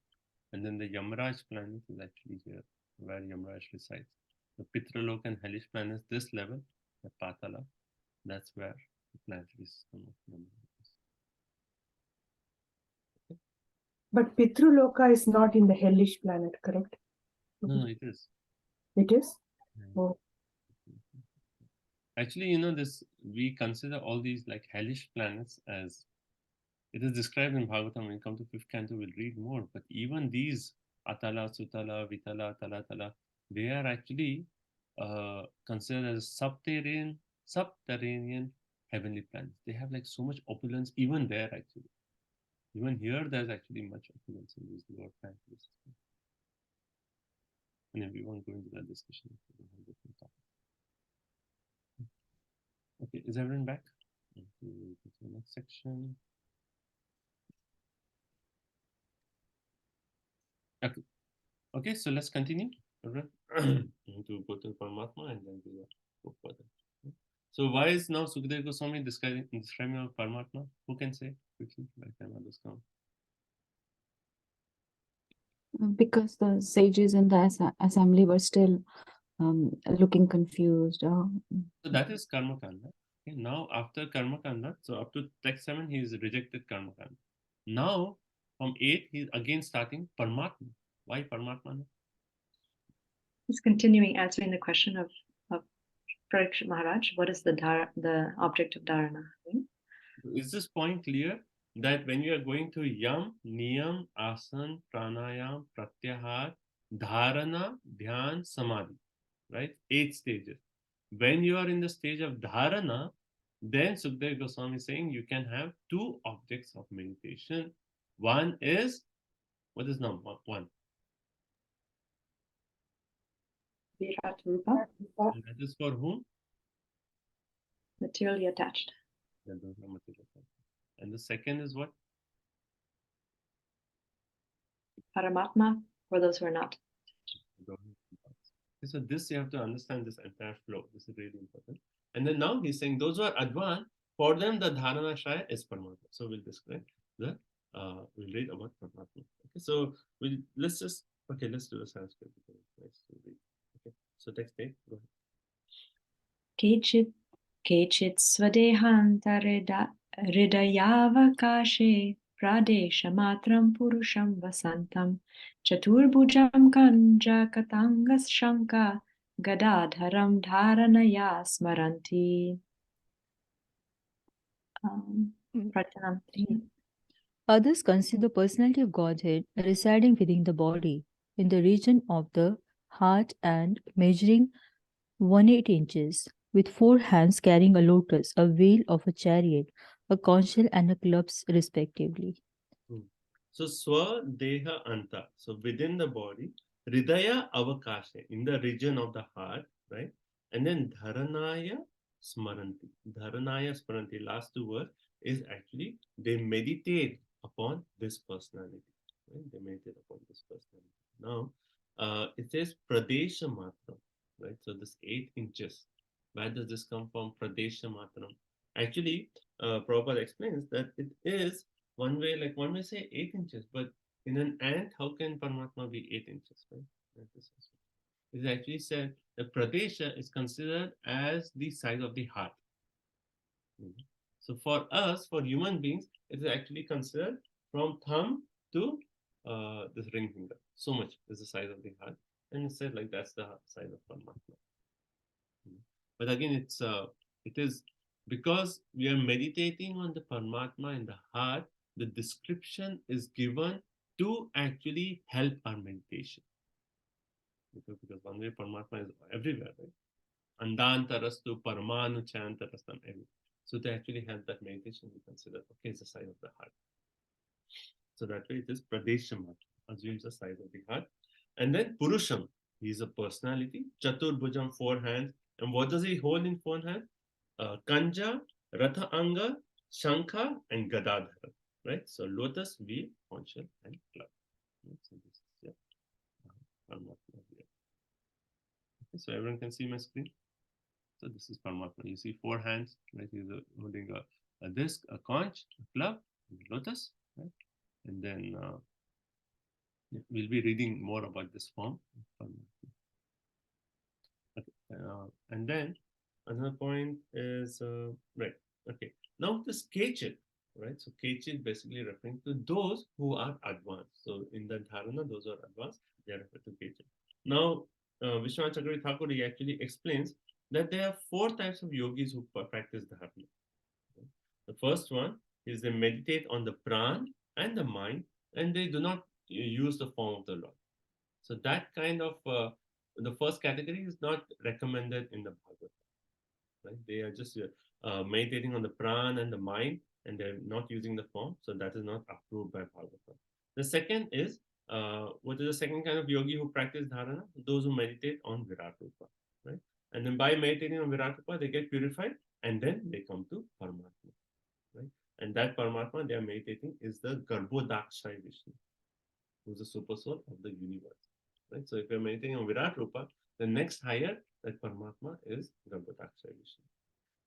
Speaker 1: and then the Yamaraj planet is actually here, where Yamaraj resides. The Pitraloka and hellish planets, this level, the Patala, that's where the planet is. Okay.
Speaker 3: But Pitruloka is not in the hellish planet, correct?
Speaker 1: No, it is.
Speaker 3: It is?
Speaker 1: Yeah.
Speaker 3: Oh.
Speaker 1: Actually, you know, this, we consider all these like hellish planets as, it is described in Bhagavatam. When we come to 5th canto, we'll read more. But even these Atala, Sutala, Vitala, Talatala, they are actually considered as subterranean heavenly planets. They have like so much opulence even there actually. Even here, there's actually much opulence in these lower planets. And then we won't go into that discussion. Okay, is everyone back? Okay, go to the next section. Okay. Okay, so let's continue. All right. To go to Paramatma and then we go further. So why is now Sukadeva Goswami describing Paramatma? Who can say quickly? By the time others come.
Speaker 4: Because the sages in the assembly were still looking confused.
Speaker 1: So that is Karma Kanda. Okay, now after Karma Kanda, so up to text 7, he's rejected Karma Kanda. Now from 8, he's again starting Paramatma. Why Paramatma?
Speaker 5: He's continuing answering the question of Parikshit Maharaj. What is the object of dharana?
Speaker 1: Is this point clear? That when you are going to Yam, Niyam, Asan, Pranayam, Pratyahar, Dharana, Dhyan, Samadhi, right? 8 stages. When you are in the stage of Dharana, then Sukadeva Goswami is saying you can have 2 objects of meditation. One is, what is number 1?
Speaker 5: Virat Rupa.
Speaker 1: And that is for whom?
Speaker 5: Materially attached.
Speaker 1: And the second is what?
Speaker 5: Paramatma, for those who are not.
Speaker 1: So this, you have to understand this entire flow. This is really important. And then now he's saying those who are advanced, for them the dharana shaya is Paramatma. So we'll describe the we'll read about Paramatma. Okay, so let's do the Sanskrit. Okay, so text 8, go ahead.
Speaker 5: Kechit Swadehanta Hridayavakashe Pradesha Matram Purusham Vasantam Chaturbhujam Kanja Katangas Shanka Gadadharam Dharanaya Smaranti.
Speaker 10: Others consider the personality of Godhead residing within the body, in the region of the heart and measuring 180 inches, with 4 hands carrying a lotus, a wheel of a chariot, a conch shell and a clubs respectively.
Speaker 1: So Swa Deha Anta, so within the body, Hridaya Avakasha, in the region of the heart, right? And then Dharanaya Smaranti. Dharanaya Smaranti, last 2 words, is actually they meditate upon this personality. Right? They meditate upon this personality. Now, it says Pradesha Matram, right? So this 8 inches. Where does this come from? Pradesha Matram. Actually, Prabhupada explains that it is one way, like one may say 8 inches, but in an ant, how can Paramatma be 8 inches, right? It is actually said that Pradesha is considered as the size of the heart. So for us, for human beings, it is actually considered from thumb to this ring finger. So much is the size of the heart. And it said like that's the side of Paramatma. But again, it is because we are meditating on the Paramatma in the heart, the description is given to actually help our meditation. Because one way Paramatma is everywhere, right? Andantarastu Paramanu Chantarastam everywhere. So to actually help that meditation, we consider, okay, it's the side of the heart. So that way it is Pradesham, assumes the size of the heart. And then Purusham, he is a personality. Chaturbhujam, 4 hands. And what does he hold in 4 hands? Kanja, Ratha Anga, Shankha, and Gadadhara. Right? So lotus, wheel, conch shell, and club. Right? So this is Paramatma here. Okay, so everyone can see my screen. So this is Paramatma. You see 4 hands, right? He's holding a disc, a conch, a club, a lotus, right? And then we'll be reading more about this form. And then another point is, right, okay. Now this Kechit, right? So Kechit basically referring to those who are advanced. So in the Dharana, those who are advanced, they are referred to Kechit. Now, Vishwanath Chakravarti Thakur, he actually explains that there are 4 types of yogis who practice Dharana. The first one is they meditate on the pran and the mind, and they do not use the form of the Lord. So that kind of the first category is not recommended in the Bhagavatam. Right? They are just meditating on the pran and the mind, and they're not using the form. So that is not approved by Bhagavatam. The second is what is the second kind of yogi who practice dharana? Those who meditate on Virat Rupa. Right? And then by meditating on Virat Rupa, they get purified, and then they come to Paramatma. Right? And that Paramatma they are meditating is the Garbhodakshaya Vishnu, who's the super soul of the universe. Right? So if you're meditating on Virat Rupa, the next higher, that Paramatma is Garbhodakshaya Vishnu.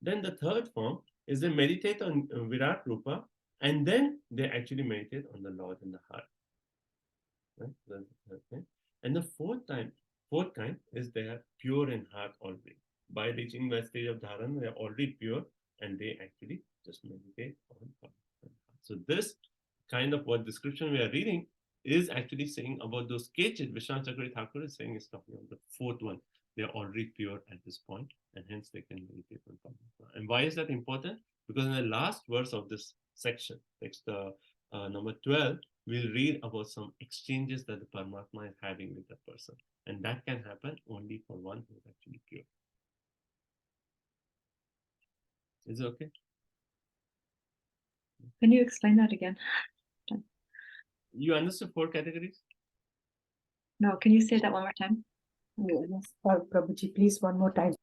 Speaker 1: Then the third form is they meditate on Virat Rupa, and then they actually meditate on the Lord in the heart. Right? That's the third thing. And the fourth kind is they are pure in heart already. By reaching that stage of dharana, they are already pure, and they actually just meditate on heart. So this kind of what description we are reading is actually saying about those Kechit. Vishwanath Chakravarti Thakur is saying is talking about the fourth one. They are already pure at this point, and hence they can meditate on Paramatma. And why is that important? Because in the last verse of this section, text number 12, we'll read about some exchanges that the Paramatma is having with the person. And that can happen only for one who is actually pure. Is it okay?
Speaker 5: Can you explain that again?
Speaker 1: You understood 4 categories?
Speaker 5: No, can you say that one more time?
Speaker 3: Yes, Prabhuji, please, one more time.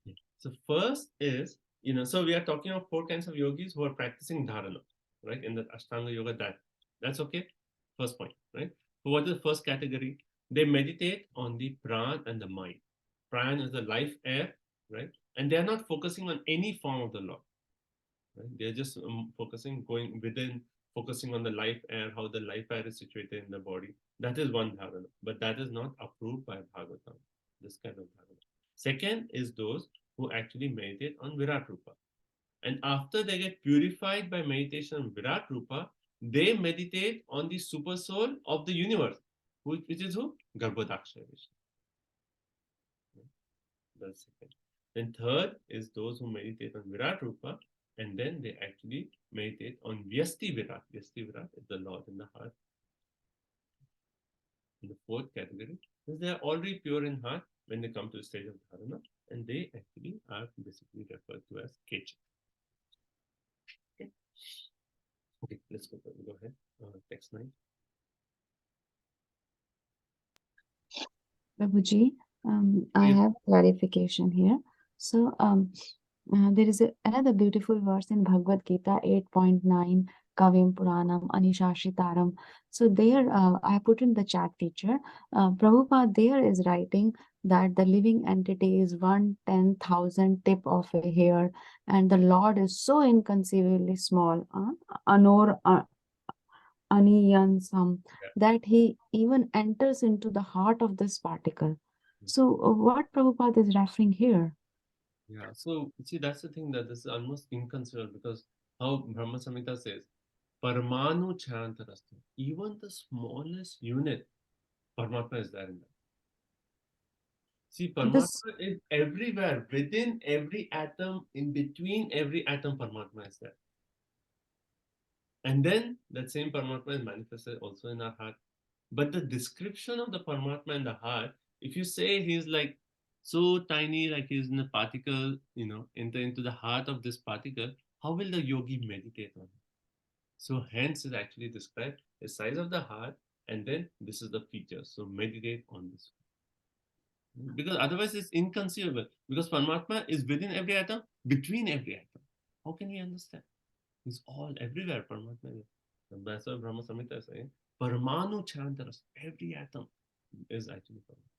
Speaker 1: Yeah. So first is, so we are talking of 4 kinds of yogis who are practicing dharana, right? In the Ashtanga Yoga, that's okay. First point, right? So what is the first category? They meditate on the pran and the mind. Pran is the life air, right? And they are not focusing on any form of the Lord. Right? They're just going within, focusing on the life air, how the life air is situated in the body. That is one dharana, but that is not approved by Bhagavatam, this kind of dharana. Second is those who actually meditate on Virat Rupa. And after they get purified by meditation on Virat Rupa, they meditate on the super soul of the universe, which is who? Garbhodakshaya Vishnu. That's second. Then third is those who meditate on Virat Rupa, and then they actually meditate on Vyasti Virat. Vyasti Virat is the Lord in the heart. In the fourth category is they are already pure in heart when they come to the stage of dharana, and they actually are basically referred to as Kechit. Okay, let's go ahead. Text 9.
Speaker 4: Prabhuji, I
Speaker 1: Yes.
Speaker 4: have clarification here. So there is another beautiful verse in Bhagavad Gita 8.9, Kavim Puranam Anishashitaram. So there, I put in the chat teacher, Prabhupada there is writing that the living entity is 1/10,000th tip of a hair, and the Lord is so inconceivably small, Anor Aniyansam, that he even enters into the heart of this particle. So what Prabhupada is referring here?
Speaker 1: Yeah, so see, that's the thing, that this is almost inconceivable, because how Brahma Samhita says, Paramanu Chayantarastu, even the smallest unit, Paramatma is there in that. See,
Speaker 4: This
Speaker 1: Paramatma is everywhere, within every atom, in between every atom, Paramatma is there. And then that same Paramatma is manifested also in our heart. But the description of the Paramatma in the heart, if you say he's like so tiny, like he's in a particle, enter into the heart of this particle, how will the yogi meditate on it? So hence it actually described the size of the heart, and then this is the feature. So meditate on this. Because otherwise it's inconceivable. Because Paramatma is within every atom, between every atom. How can we understand? He's all everywhere, Paramatma. That's what Brahma Samhita is saying. Paramanu Chantaras, every atom is actually Paramatma.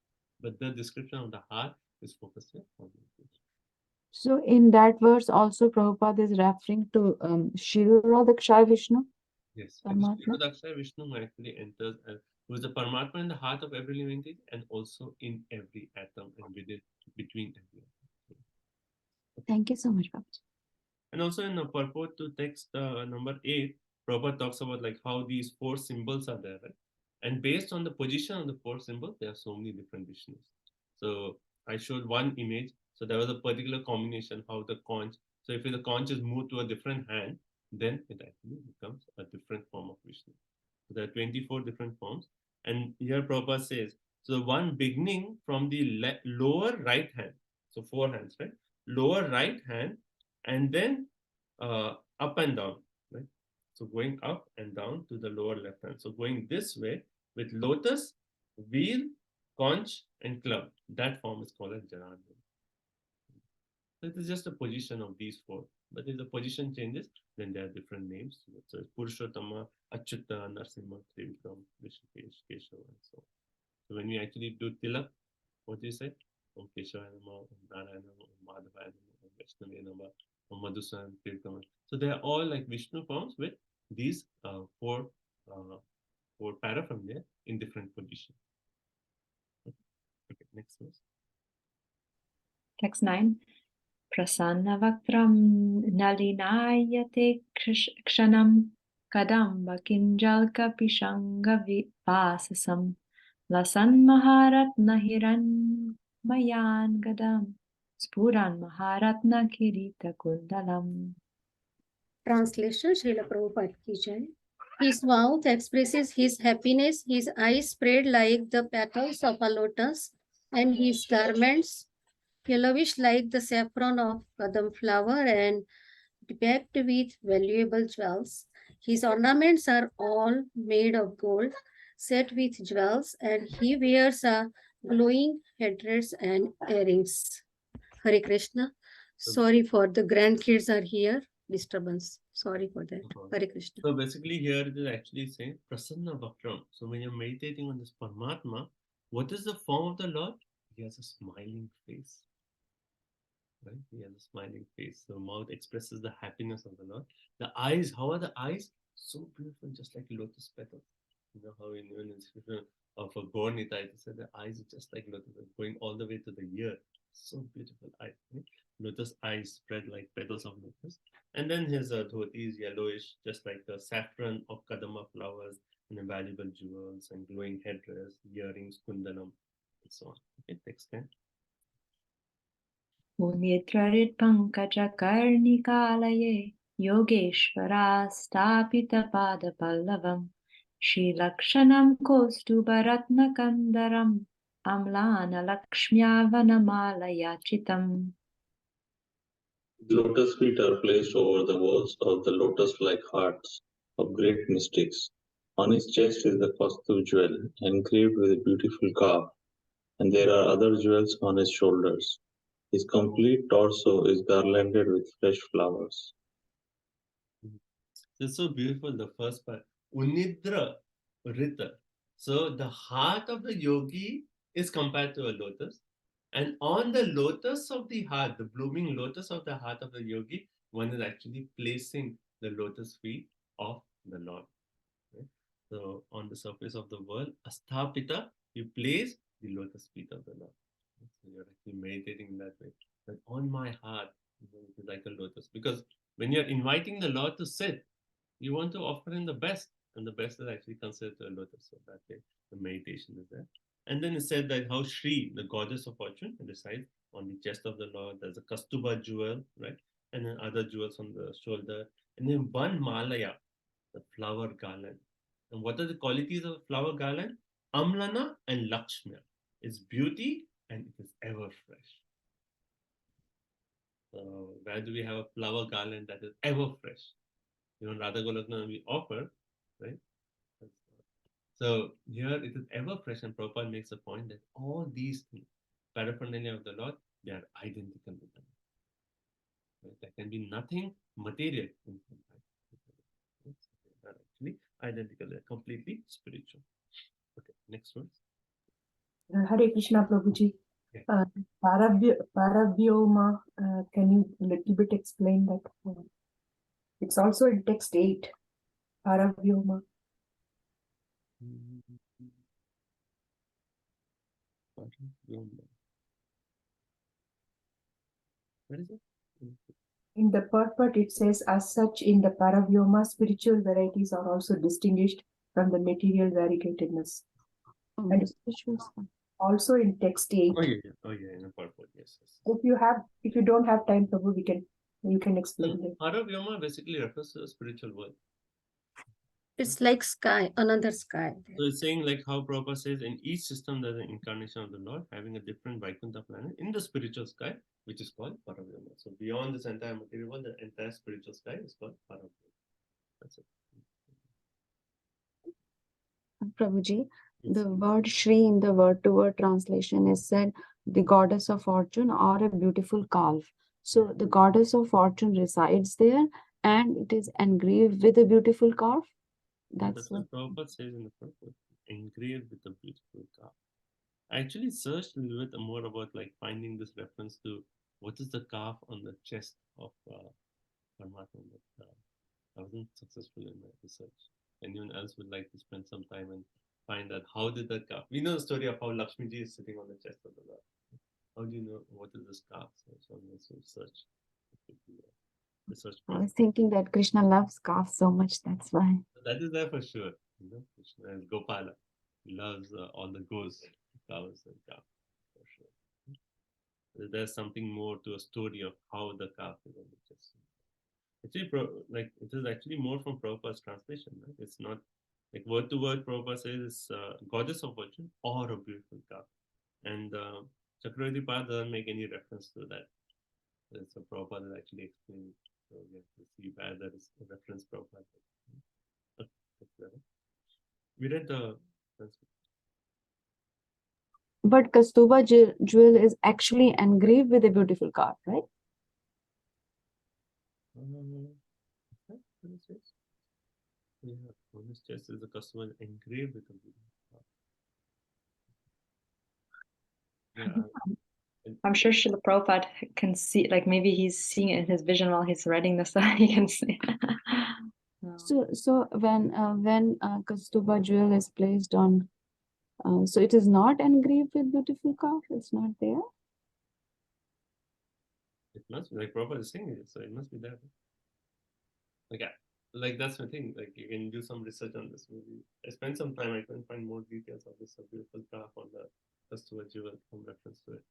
Speaker 1: But the description of the heart is focused here on the.
Speaker 4: so in that verse also Prabhupada is referring to Shirura Dakshaya Vishnu.
Speaker 1: Yes,
Speaker 4: Paramatma.
Speaker 1: Dakshaya Vishnu who actually enters who is the Paramatma in the heart of every living entity and also in every atom and within between every atom.
Speaker 4: Thank you so much, Babaji.
Speaker 1: And also in the purport to text number 8, Prabhupada talks about like how these 4 symbols are there, right? And based on the position of the 4 symbols, there are so many different Vishnus. So I showed one image. So there was a particular combination how the conch. So if the conch is moved to a different hand, then it actually becomes a different form of Vishnu. So there are 24 different forms. And here Prabhupada says, so one beginning from the lower right hand. So 4 hands, right? Lower right hand and then up and down, right? So going up and down to the lower left hand. So going this way with lotus, wheel, conch, and club. That form is called as Janardhan. So it is just a position of these 4. But if the position changes, then there are different names. So it's Purushottama, Achyuta, Narsimha, Trivikram, Rishikesh, Keshava, and so on. So when we actually do tilak, what do you say? Om Keshava Nama, Om Narayana, Om Madhavaya Nama, Om Vaishnava Nama, Om Madhusan, Tirthaman. So they are all like Vishnu forms with these 4 paraphernalia in different positions. Okay, next verse.
Speaker 5: Text 9. Prasanna-vaktram nalinayate kshanam kadamba kinjalka pishanga vasasam lasan maharatna hiranmayan gadam spuran maharatna kirita kundalam.
Speaker 8: Translation Srila Prabhupada ki jai. His mouth expresses his happiness, his eyes spread like the petals of a lotus, and his garments yellowish like the saffron of kadam flower and decked with valuable jewels. His ornaments are all made of gold, set with jewels, and he wears a glowing headdress and earrings. Hare Krishna. Sorry for the grandkids are here. Disturbance. Sorry for that. Hare Krishna.
Speaker 1: So basically here it is actually saying Prasanna Vakram. So when you're meditating on this Paramatma, what is the form of the Lord? He has a smiling face. Right? He has a smiling face. The mouth expresses the happiness of the Lord. The eyes, how are the eyes? So beautiful, just like lotus petals. You know how in the description of a Gaur-Nita, it said the eyes are just like lotus, going all the way to the ear. So beautiful eyes. Right? Lotus eyes spread like petals of lotus. And then his dhoti is yellowish, just like the saffron of kadama flowers, and valuable jewels and glowing headdress, earrings, kundanam, and so on. Okay, text 10.
Speaker 5: Unitrarit pankajakarnikalaye yogeshvara stapita pada pallavam Shrilakshanam kostubaratna kandaram amlana lakshmya vanamalayachitam.
Speaker 11: Lotus feet are placed over the walls of the lotus-like hearts of great mystics. On his chest is the Kaustubh jewel, engraved with a beautiful carve, and there are other jewels on his shoulders. His complete torso is garlanded with fresh flowers.
Speaker 1: It's so beautiful, the first part. Unidra Rita. So the heart of the yogi is compared to a lotus. And on the lotus of the heart, the blooming lotus of the heart of the yogi, one is actually placing the lotus feet of the Lord. Right? So on the surface of the world, Asthapita, you place the lotus feet of the Lord. So you're actually meditating in that way. But on my heart, it is like a lotus. Because when you're inviting the Lord to sit, you want to offer him the best, and the best is actually considered a lotus. So that way, the meditation is there. And then it said that how Shri, the goddess of fortune, resides on the chest of the Lord. There's a Kastuba jewel, right? And then other jewels on the shoulder. And then one Malaya, the flower garland. And what are the qualities of flower garland? Amlana and Lakshmi. It's beauty and it is ever fresh. So where do we have a flower garland that is ever fresh? Radha Golokna we offer, right? So here it is ever fresh, and Prabhupada makes a point that all these things, paraphernalia of the Lord, they are identical with them. Right? There can be nothing material in them. Right? They are actually identical, they're completely spiritual. Okay, next one.
Speaker 12: Hare Krishna, Prabhuji.
Speaker 1: Yeah.
Speaker 12: Paravyoma, can you little bit explain that? It's also in text 8. Paravyoma.
Speaker 1: What is it?
Speaker 12: In the purport, it says, as such, in the Paravyoma, spiritual varieties are also distinguished from the material variegatedness. And also in text 8.
Speaker 1: Oh yeah, in the purport, yes.
Speaker 12: If you don't have time, Prabhu, you can explain it.
Speaker 1: Paravyoma basically refers to the spiritual world.
Speaker 8: It's like sky, another sky.
Speaker 1: So it's saying like how Prabhupada says in each system there's an incarnation of the Lord having a different Vaikuntha planet in the spiritual sky, which is called Paravyoma. So beyond this entire material world, the entire spiritual sky is called Paravyoma. That's it.
Speaker 4: Prabhuji, the word Shri in the word-to-word translation is said the goddess of fortune or a beautiful calf. So the goddess of fortune resides there and it is engraved with a beautiful calf.
Speaker 1: That's what Prabhupada says in the purport, engraved with a beautiful calf. I actually searched a little bit more about like finding this reference to what is the calf on the chest of Paramatma, but I wasn't successful in my research. Anyone else would like to spend some time and find out how did the calf? We know the story of how Lakshmi Ji is sitting on the chest of the Lord. How do you know what is this calf? So I'm going to search.
Speaker 4: I was thinking that Krishna loves calves so much, that's why.
Speaker 1: That is there for sure. Krishna is Gopala. He loves all the goats, cows and calf for sure. There's something more to a story of how the calf is on the chest. Actually, it is actually more from Prabhupada's translation. Right? It's not like word to word. Prabhupada says it's goddess of fortune or a beautiful calf, and Chakravarti Pad doesn't make any reference to that. So Prabhupada is actually explaining. So we have to see where there is a reference Prabhupada. We read the transcript.
Speaker 4: But Kastuba jewel is actually engraved with a beautiful calf, right?
Speaker 1: Yeah, on his chest is a Kastuba engraved with a beautiful calf. Yeah.
Speaker 5: I'm sure Srila Prabhupada can see, like maybe he's seeing it in his vision while he's writing this. He can see.
Speaker 4: So when Kastuba jewel is placed on, so it is not engraved with beautiful calf. It's not there.
Speaker 1: It must be like Prabhupada is saying it, so it must be there. Like that's my thing. Like you can do some research on this movie. I spent some time. I couldn't find more details of this beautiful calf on the Kastuba jewel from reference to it.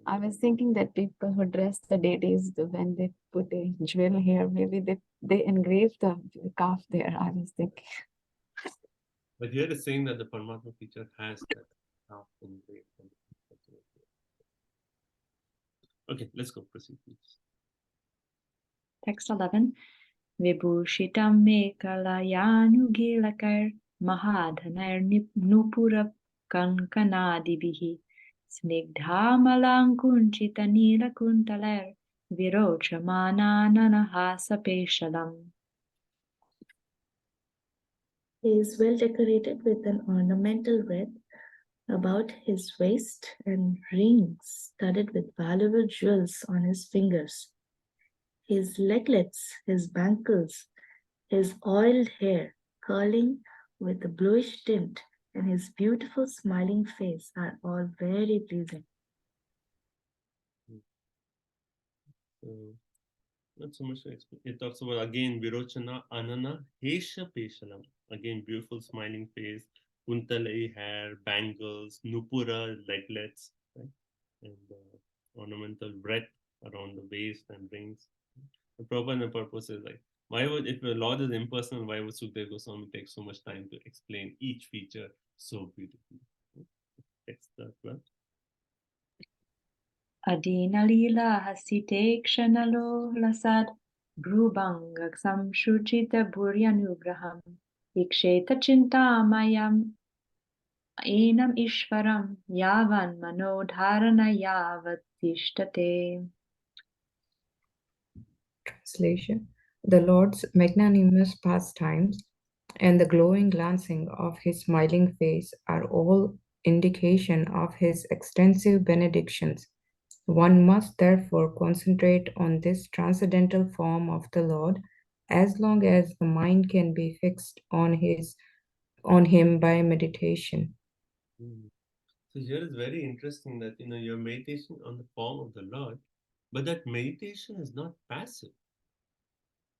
Speaker 4: I was thinking that people who dress the deities, when they put a jewel here, maybe they engrave the calf there. I was thinking.
Speaker 1: But here it's saying that the Paramatma feature has that calf engraved. Okay, let's go. Proceed, please.
Speaker 5: Text 11. Vibhushitam me kalayanu mahadhanar nupura kankanadibihi snigdhamalang kunchita nila kuntaler virochamana nanahasa peshalam.
Speaker 2: He is well decorated with an ornamental wreath about his waist and rings studded with valuable jewels on his fingers. His leglets, his bangles, his oiled hair curling with a bluish tint, and his beautiful smiling face are all very pleasing.
Speaker 1: So, not so much to explain. It talks about again Virochana Anana Hesha Peshalam. Again, beautiful smiling face, kuntalai hair, bangles, nupura, leglets, right? And ornamental wreath around the waist and rings. The proper and the purpose is like, why would, if the Lord is impersonal, why would Sukdev Goswami take so much time to explain each feature so beautifully? That's the 12th.
Speaker 5: Adina lila hasite kshanalo lasad brubanga samshuchita buryanugraham iksheta chintamayam enam ishvaram yavan manodharana yavatishtate.
Speaker 13: Translation: The Lord's magnanimous pastimes and the glowing glancing of his smiling face are all indication of his extensive benedictions. One must therefore concentrate on this transcendental form of the Lord as long as the mind can be fixed on him by meditation.
Speaker 1: So here is very interesting that you're meditating on the form of the Lord, but that meditation is not passive.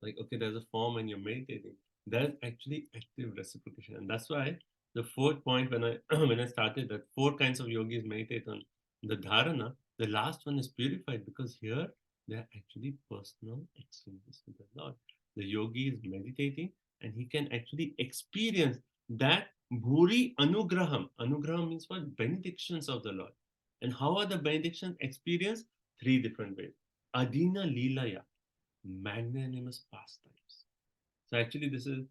Speaker 1: Like, okay, there's a form and you're meditating. There's actually active reciprocation. And that's why the fourth point when I when I started that 4 kinds of yogis meditate on the dharana, the last one is purified because here they're actually personal exchanges with the Lord. The yogi is meditating and he can actually experience that bhuri anugraham. Anugraham means what? Benedictions of the Lord. And how are the benedictions experienced? 3 different ways. Adina lilaya, magnanimous pastimes. So actually this is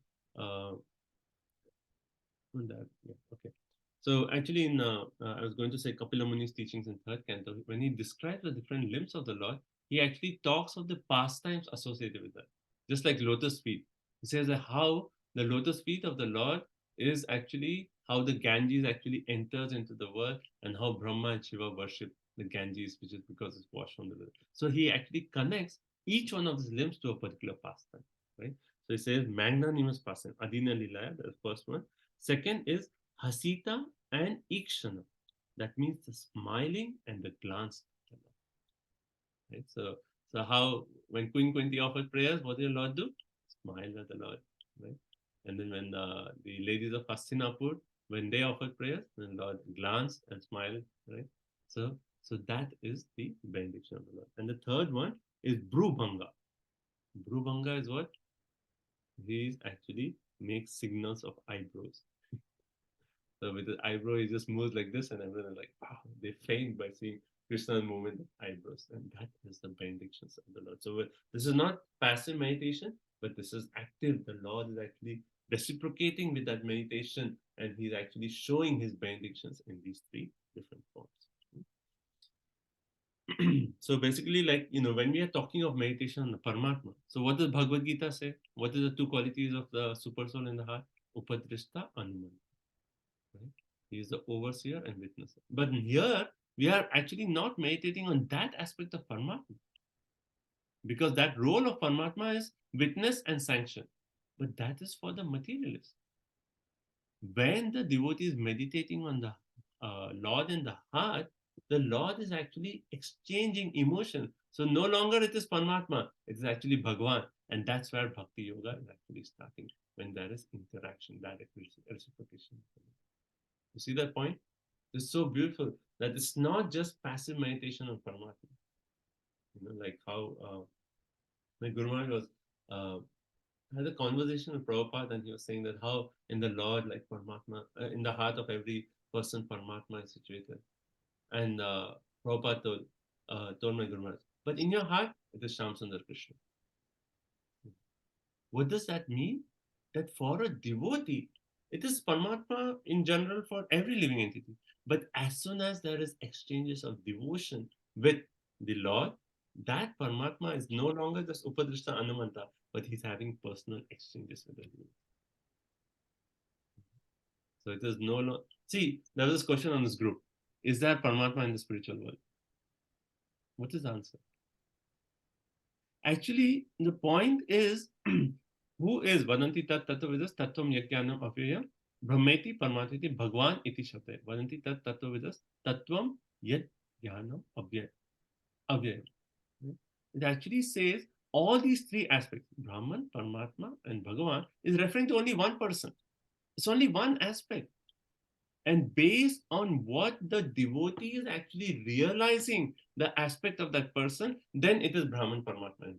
Speaker 1: okay. So actually in I was going to say Kapila Muni's teachings in 3rd canto, when he describes the different limbs of the Lord, he actually talks of the pastimes associated with that. Just like lotus feet. He says that how the lotus feet of the Lord is actually how the Ganges actually enters into the world and how Brahma and Shiva worship the Ganges, which is because it's washed from the river. So he actually connects each one of these limbs to a particular pastime, right? So he says magnanimous pastime, Adina Lilaya, the first one. Second is Hasita and Ikshana. That means the smiling and the glance. Right? So how when Queen Kunti offered prayers, what did the Lord do? Smile at the Lord. Right? And then when the ladies of Hastinapur, when they offered prayers, then the Lord glanced and smiled. Right? So that is the benediction of the Lord. And the third one is Brubhanga. Brubhanga is what? He actually makes signals of eyebrows. So with the eyebrow, he just moves like this, and everyone is like, wow, they faint by seeing Krishna's movement of eyebrows. And that is the benedictions of the Lord. So this is not passive meditation, but this is active. The Lord is actually reciprocating with that meditation, and he's actually showing his benedictions in these 3 different forms. So basically, like, when we are talking of meditation on the Paramatma, so what does Bhagavad Gita say? What are the 2 qualities of the super soul in the heart? Upadrishta, Anumana. Right? He is the overseer and witnesser. But here, we are actually not meditating on that aspect of Paramatma. Because that role of Paramatma is witness and sanction. But that is for the materialist. When the devotee is meditating on the Lord in the heart, the Lord is actually exchanging emotion. So no longer it is Paramatma, it is actually Bhagwan. And that's where Bhakti Yoga is actually starting, when there is interaction, direct reciprocation. You see that point? It's so beautiful that it's not just passive meditation on Paramatma. Like how my Guru Maharaj was had a conversation with Prabhupada, and he was saying that how in the Lord, like Paramatma, in the heart of every person, Paramatma is situated. And Prabhupada told my Guru Maharaj, but in your heart, it is Shyamsundar Krishna. What does that mean? That for a devotee, it is Paramatma in general for every living entity. But as soon as there is exchanges of devotion with the Lord, that Paramatma is no longer just Upadrishta Anumanta, but he's having personal exchanges with the Lord. So it is no longer. See, there was this question on this group. Is there Paramatma in the spiritual world? What is the answer? Actually, the point is, who is Vadanti tat tattvavidas tattvam yajnanam avyayam brahmeti paramatiti bhagwan iti shabde. Vadanti tat tattvavidas tattvam yajnanam avyayam. It actually says all these 3 aspects, Brahman, Paramatma, and Bhagavan, is referring to only one person. It's only one aspect. And based on what the devotee is actually realizing the aspect of that person, then it is Brahman Paramatma.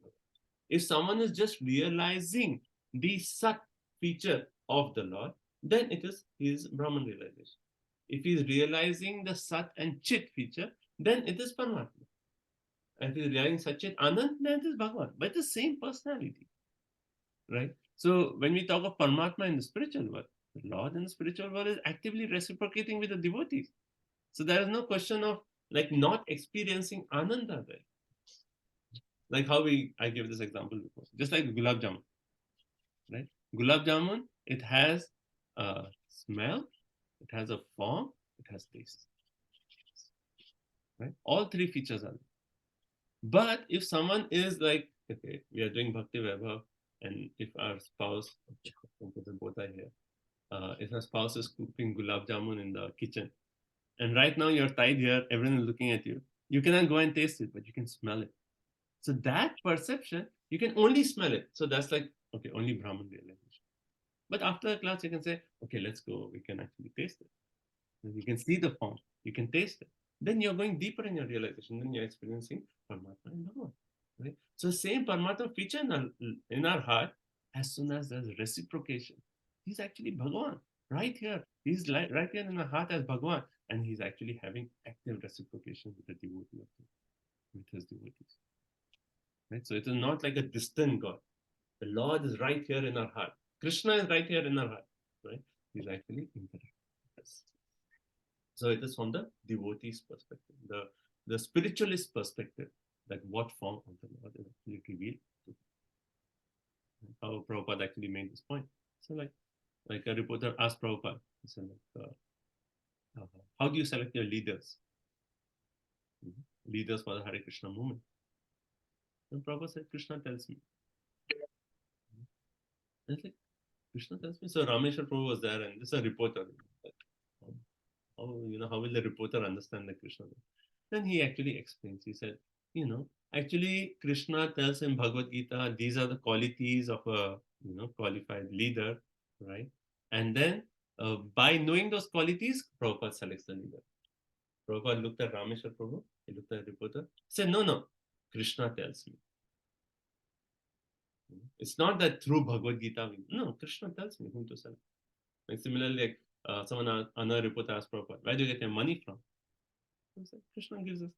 Speaker 1: If someone is just realizing the Sat feature of the Lord, then it is his Brahman realization. If he is realizing the Sat and Chit feature, then it is Paramatma. And if he is realizing Sat Chit Anand, then it is Bhagavan. But the same personality. Right? So when we talk of Paramatma in the spiritual world, the Lord in the spiritual world is actively reciprocating with the devotees. So there is no question of like not experiencing Ananda there. Like how I gave this example before, just like Gulab Jamun, right? Gulab Jamun, it has a smell, it has a form, it has taste, right? All three features are there. But if someone is like, okay, we are doing Bhakti Vaibhav, and if our spouse, both are here, if our spouse is cooking Gulab Jamun in the kitchen, and right now you're tied here, everyone is looking at you, you cannot go and taste it, but you can smell it. So that perception, you can only smell it. So that's like, okay, only Brahman realization. But after the class, you can say, okay, let's go. We can actually taste it. And you can see the form. You can taste it. Then you're going deeper in your realization. Then you're experiencing Paramatma and Bhagavan. Right? So same Paramatma feature in our heart, as soon as there's reciprocation, he's actually Bhagavan. Right here. He's right here in our heart as Bhagavan. And he's actually having active reciprocation with the devotee of him, with his devotees. Right? So it is not like a distant God. The Lord is right here in our heart. Krishna is right here in our heart. Right? He's actually interacting with us. So it is from the devotee's perspective, the spiritualist perspective, that what form of the Lord is actually revealed to him. How Prabhupada actually made this point. So like a reporter asked Prabhupada, he said, how do you select your leaders? Leaders for the Hare Krishna movement. And Prabhupada said, Krishna tells me. And it's like, Krishna tells me. So Rameshwar Prabhu was there, and this is a reporter. How will the reporter understand the Krishna? Then he actually explains. He said, actually Krishna tells in Bhagavad Gita, these are the qualities of a qualified leader, right? And then by knowing those qualities, Prabhupada selects the leader. Prabhupada looked at Rameshwar Prabhu, he looked at the reporter, said, no, Krishna tells me. It's not that through Bhagavad Gita, no, Krishna tells me whom to select. Like similarly, like another reporter asked Prabhupada, where do you get your money from? I said, Krishna gives us.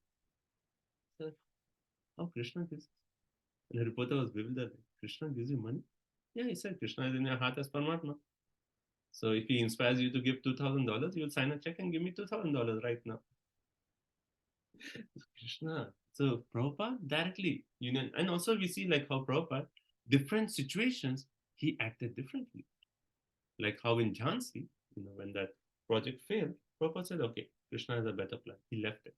Speaker 1: I said, how Krishna gives us? And the reporter was bewildered. Krishna gives you money? Yeah, he said, Krishna is in your heart as Paramatma. So if he inspires you to give $2,000, you will sign a check and give me $2,000 right now. Krishna. So Prabhupada directly, and also we see like how Prabhupada, different situations, he acted differently. Like how in Jhansi, when that project failed, Prabhupada said, okay, Krishna has a better plan. He left it.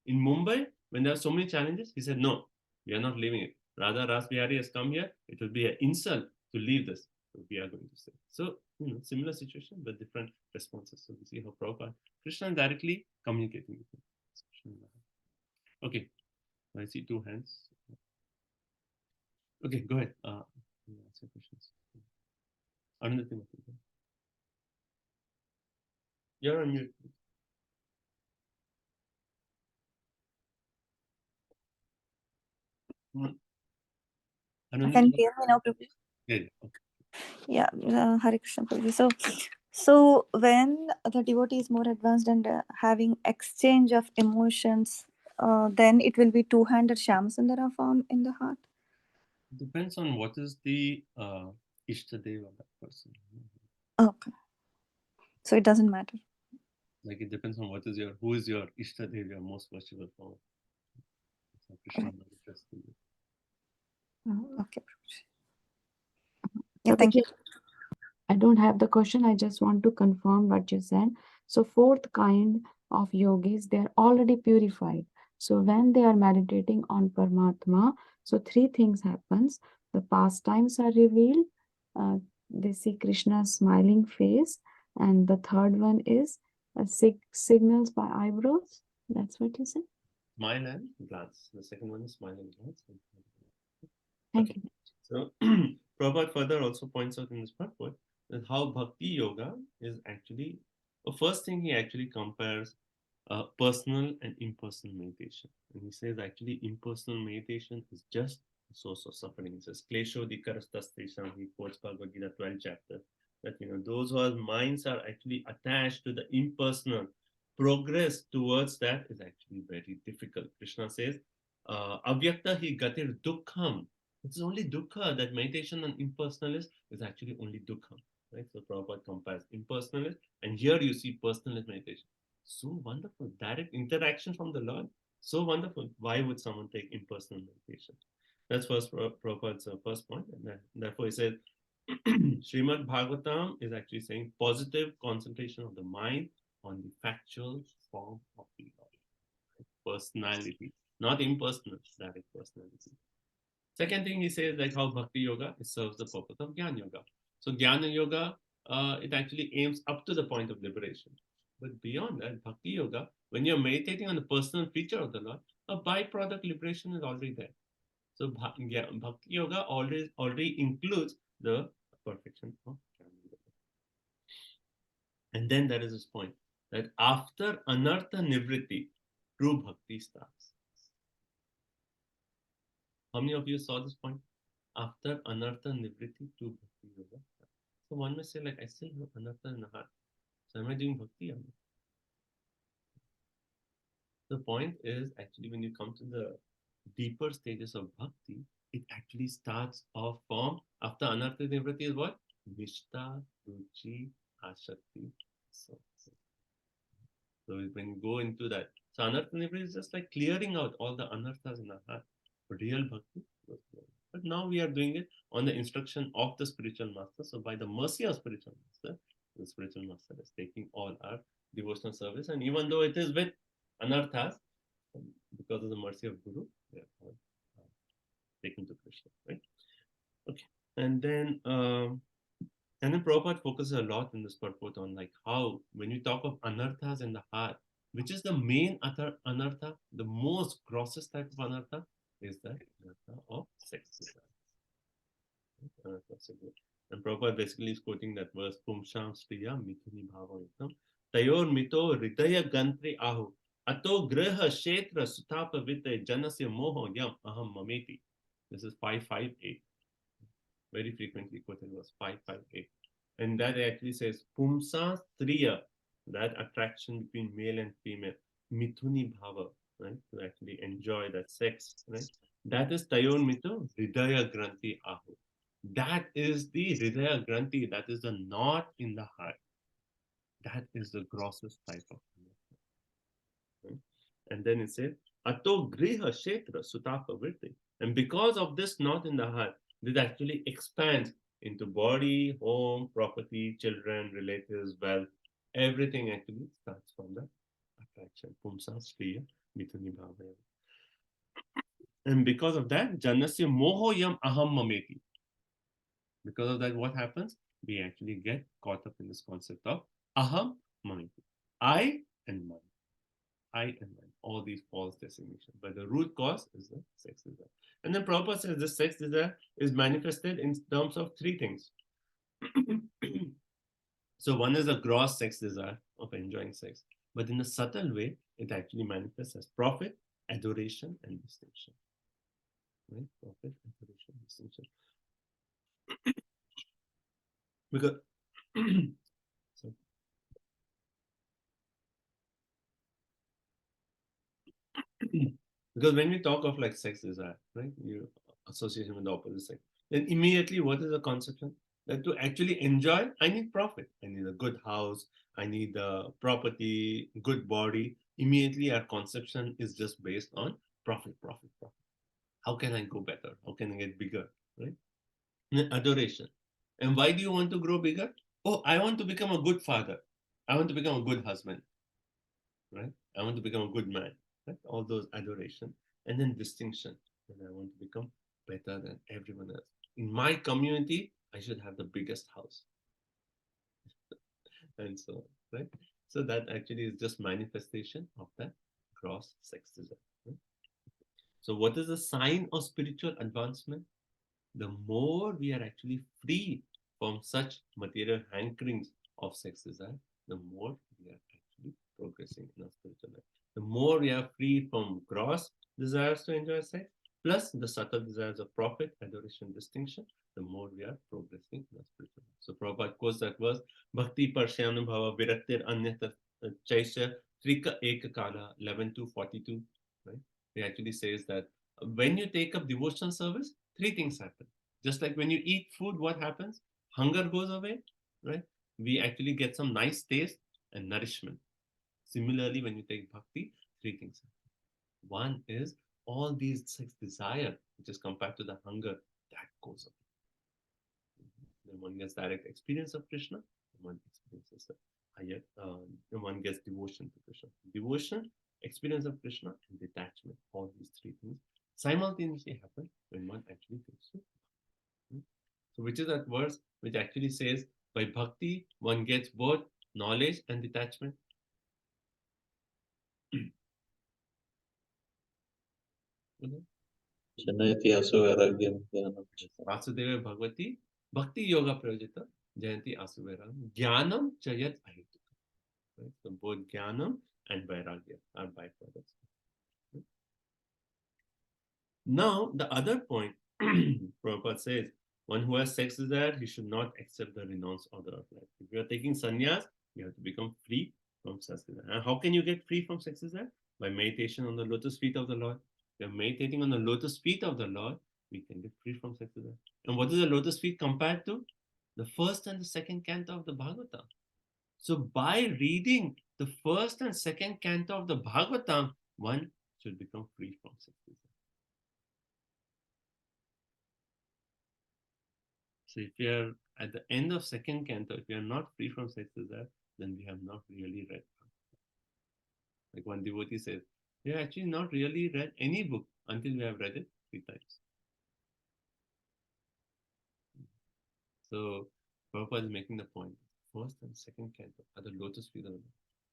Speaker 1: In Mumbai, when there are so many challenges, he said, no, we are not leaving it. Radha Ras Bihari has come here. It will be an insult to leave this. So we are going to stay. So, similar situation, but different responses. So we see how Prabhupada, Krishna is directly communicating with him. Okay, I see two hands. Okay, go ahead. Ask your questions. Arundhati, you're on mute.
Speaker 14: Can you hear me now, Prabhuji?
Speaker 1: Yeah, okay.
Speaker 14: Yeah, Hare Krishna, Prabhuji. So when the devotee is more advanced and having exchange of emotions, then it will be two-handed Shyamasundara form in the heart.
Speaker 1: Depends on what is the Ishtadev of that person.
Speaker 14: Okay. So it doesn't matter.
Speaker 1: Like it depends on who is your Ishtadev, your most worshipful form. So Krishna
Speaker 14: okay. Yeah, thank you.
Speaker 4: I don't have the question. I just want to confirm what you said. So fourth kind of yogis, they are already purified. So when they are meditating on Paramatma, so three things happens. The pastimes are revealed. They see Krishna's smiling face. And the third one is signals by eyebrows. That's what you said.
Speaker 1: Smile and glance. The second one is smile and glance.
Speaker 4: Thank you.
Speaker 1: So Prabhupada further also points out in this purport that how Bhakti Yoga is actually, first thing, he actually compares personal and impersonal meditation. And he says actually impersonal meditation is just a source of suffering. He says, Kleshodikarastasteşam, he quotes Bhagavad Gita 12th chapter, that those whose minds are actually attached to the impersonal, progress towards that is actually very difficult. Krishna says, Avyakta hi gatir dukkham. It's only dukkha, that meditation on impersonalist is actually only dukkha. Right? So Prabhupada compares impersonalist, and here you see personalist meditation. So wonderful, direct interaction from the Lord. So wonderful. Why would someone take impersonal meditation? That's first Prabhupada's first point. And therefore he said, Srimad Bhagavatam is actually saying positive concentration of the mind on the factual form of the Lord. Personality, not impersonal, direct personality. Second thing he says, like how Bhakti Yoga, it serves the purpose of Jnana Yoga. So Jnana Yoga, it actually aims up to the point of liberation. But beyond that, Bhakti Yoga, when you're meditating on the personal feature of the Lord, a byproduct liberation is already there. So Bhakti Yoga already includes the perfection of Jnana Yoga. And then there is this point that after Anartha Nivritti, true Bhakti starts. How many of you saw this point? After Anartha Nivritti, true Bhakti Yoga. So one may say, like, I still have Anartha in the heart. So am I doing Bhakti or not? The point is actually when you come to the deeper stages of Bhakti, it actually starts off from, after Anartha Nivritti is what? Nishta, Ruchi, Ashakti. So when you go into that, so Anartha Nivritti is just like clearing out all the anarthas in our heart. Real Bhakti. But now we are doing it on the instruction of the spiritual master. So by the mercy of spiritual master, the spiritual master is taking all our devotional service. And even though it is with anarthas, because of the mercy of Guru, they are all taken to Krishna, right? Okay. And then Prabhupada focuses a lot in this purport on like how, when you talk of anarthas in the heart, which is the main anartha, the most grossest type of anartha, is the anartha of sex desire. And Prabhupada basically is quoting that verse, Pumsham Striya Mithuni Bhavavitam Tayor Mito Ridaya Gantri Ahu Ato Graha Kshetra Sutapa Vite Janasya Moho Yam Aham Mameti. This is 558. Very frequently quoted verse 558. And that actually says Pumsa Striya, that attraction between male and female, Mithuni Bhava, right? To actually enjoy that sex, right? That is Tayon Mito Hridaya Granthi Ahu. That is the Hridaya Granthi, that is the knot in the heart. That is the grossest type of right? And then it says, Ato Griha Kshetra Sutapa Vritti. And because of this knot in the heart, this actually expands into body, home, property, children, relatives, wealth. Everything actually starts from the attraction. Pumsa Striya Mithuni Bhavaya. And because of that, Janasya Moho Yam Aham Mameti. Because of that, what happens? We actually get caught up in this concept of Aham Mameti. I and mine. I and mine. All these false designations. But the root cause is the sex desire. And then Prabhupada says the sex desire is manifested in terms of three things. So one is a gross sex desire of enjoying sex. But in a subtle way, it actually manifests as profit, adoration, and distinction. Right? Profit, adoration, distinction. Because so, because when we talk of like sex desire, right, you association with the opposite sex, then immediately what is the conception? That to actually enjoy, I need profit. I need a good house. I need the property, good body. Immediately our conception is just based on profit, profit, profit. How can I go better? How can I get bigger? Right? And adoration. And why do you want to grow bigger? Oh, I want to become a good father. I want to become a good husband. Right? I want to become a good man. Right? All those adoration. And then distinction. And I want to become better than everyone else. In my community, I should have the biggest house. And so on, right? So that actually is just manifestation of that gross sex desire. Right? So what is the sign of spiritual advancement? The more we are actually free from such material hankerings of sex desire, the more we progressing in our spiritual life. The more we are free from gross desires to enjoy sex, plus the subtle desires of profit, adoration, distinction, the more we are progressing in our spiritual life. So Prabhupada quotes that verse, Bhakti Parshyanu Bhava Viraktir Anyata Chaisya Trika Ekakala 11 to 42. Right? He actually says that when you take up devotional service, three things happen. Just like when you eat food, what happens? Hunger goes away, right? We actually get some nice taste and nourishment. Similarly, when you take bhakti, three things happen. One is all these sex desire, which is compared to the hunger, that goes away. Then one gets direct experience of Krishna, and one experiences higher, one gets devotion to Krishna. Devotion, experience of Krishna, and detachment. All these three things simultaneously happen when one actually goes to. So which is that verse which actually says, by bhakti, one gets both knowledge and detachment. Vasudeva Bhagavati Bhakti Yoga Prajita Jayanti Asuvera Jnanam Chayat Ahitukam. Right? So both Jnanam and Vairagya are byproducts. Right? Now the other point, Prabhupada says, one who has sex desire, he should not accept the renounce order of life. If you are taking sannyas, you have to become free from sex desire. And how can you get free from sex desire? By meditation on the lotus feet of the Lord. If you're meditating on the lotus feet of the Lord, we can get free from sex desire. And what is the lotus feet compared to? The first and the second canto of the Bhagavatam. So by reading the first and second canto of the Bhagavatam, one should become free from sex desire. So if you are at the end of second canto, if you are not free from sex desire, then we have not really read. Like one devotee says, we have actually not really read any book until we have read it 3 times. So Prabhupada is making the point, first and second canto are the lotus feet of the Lord.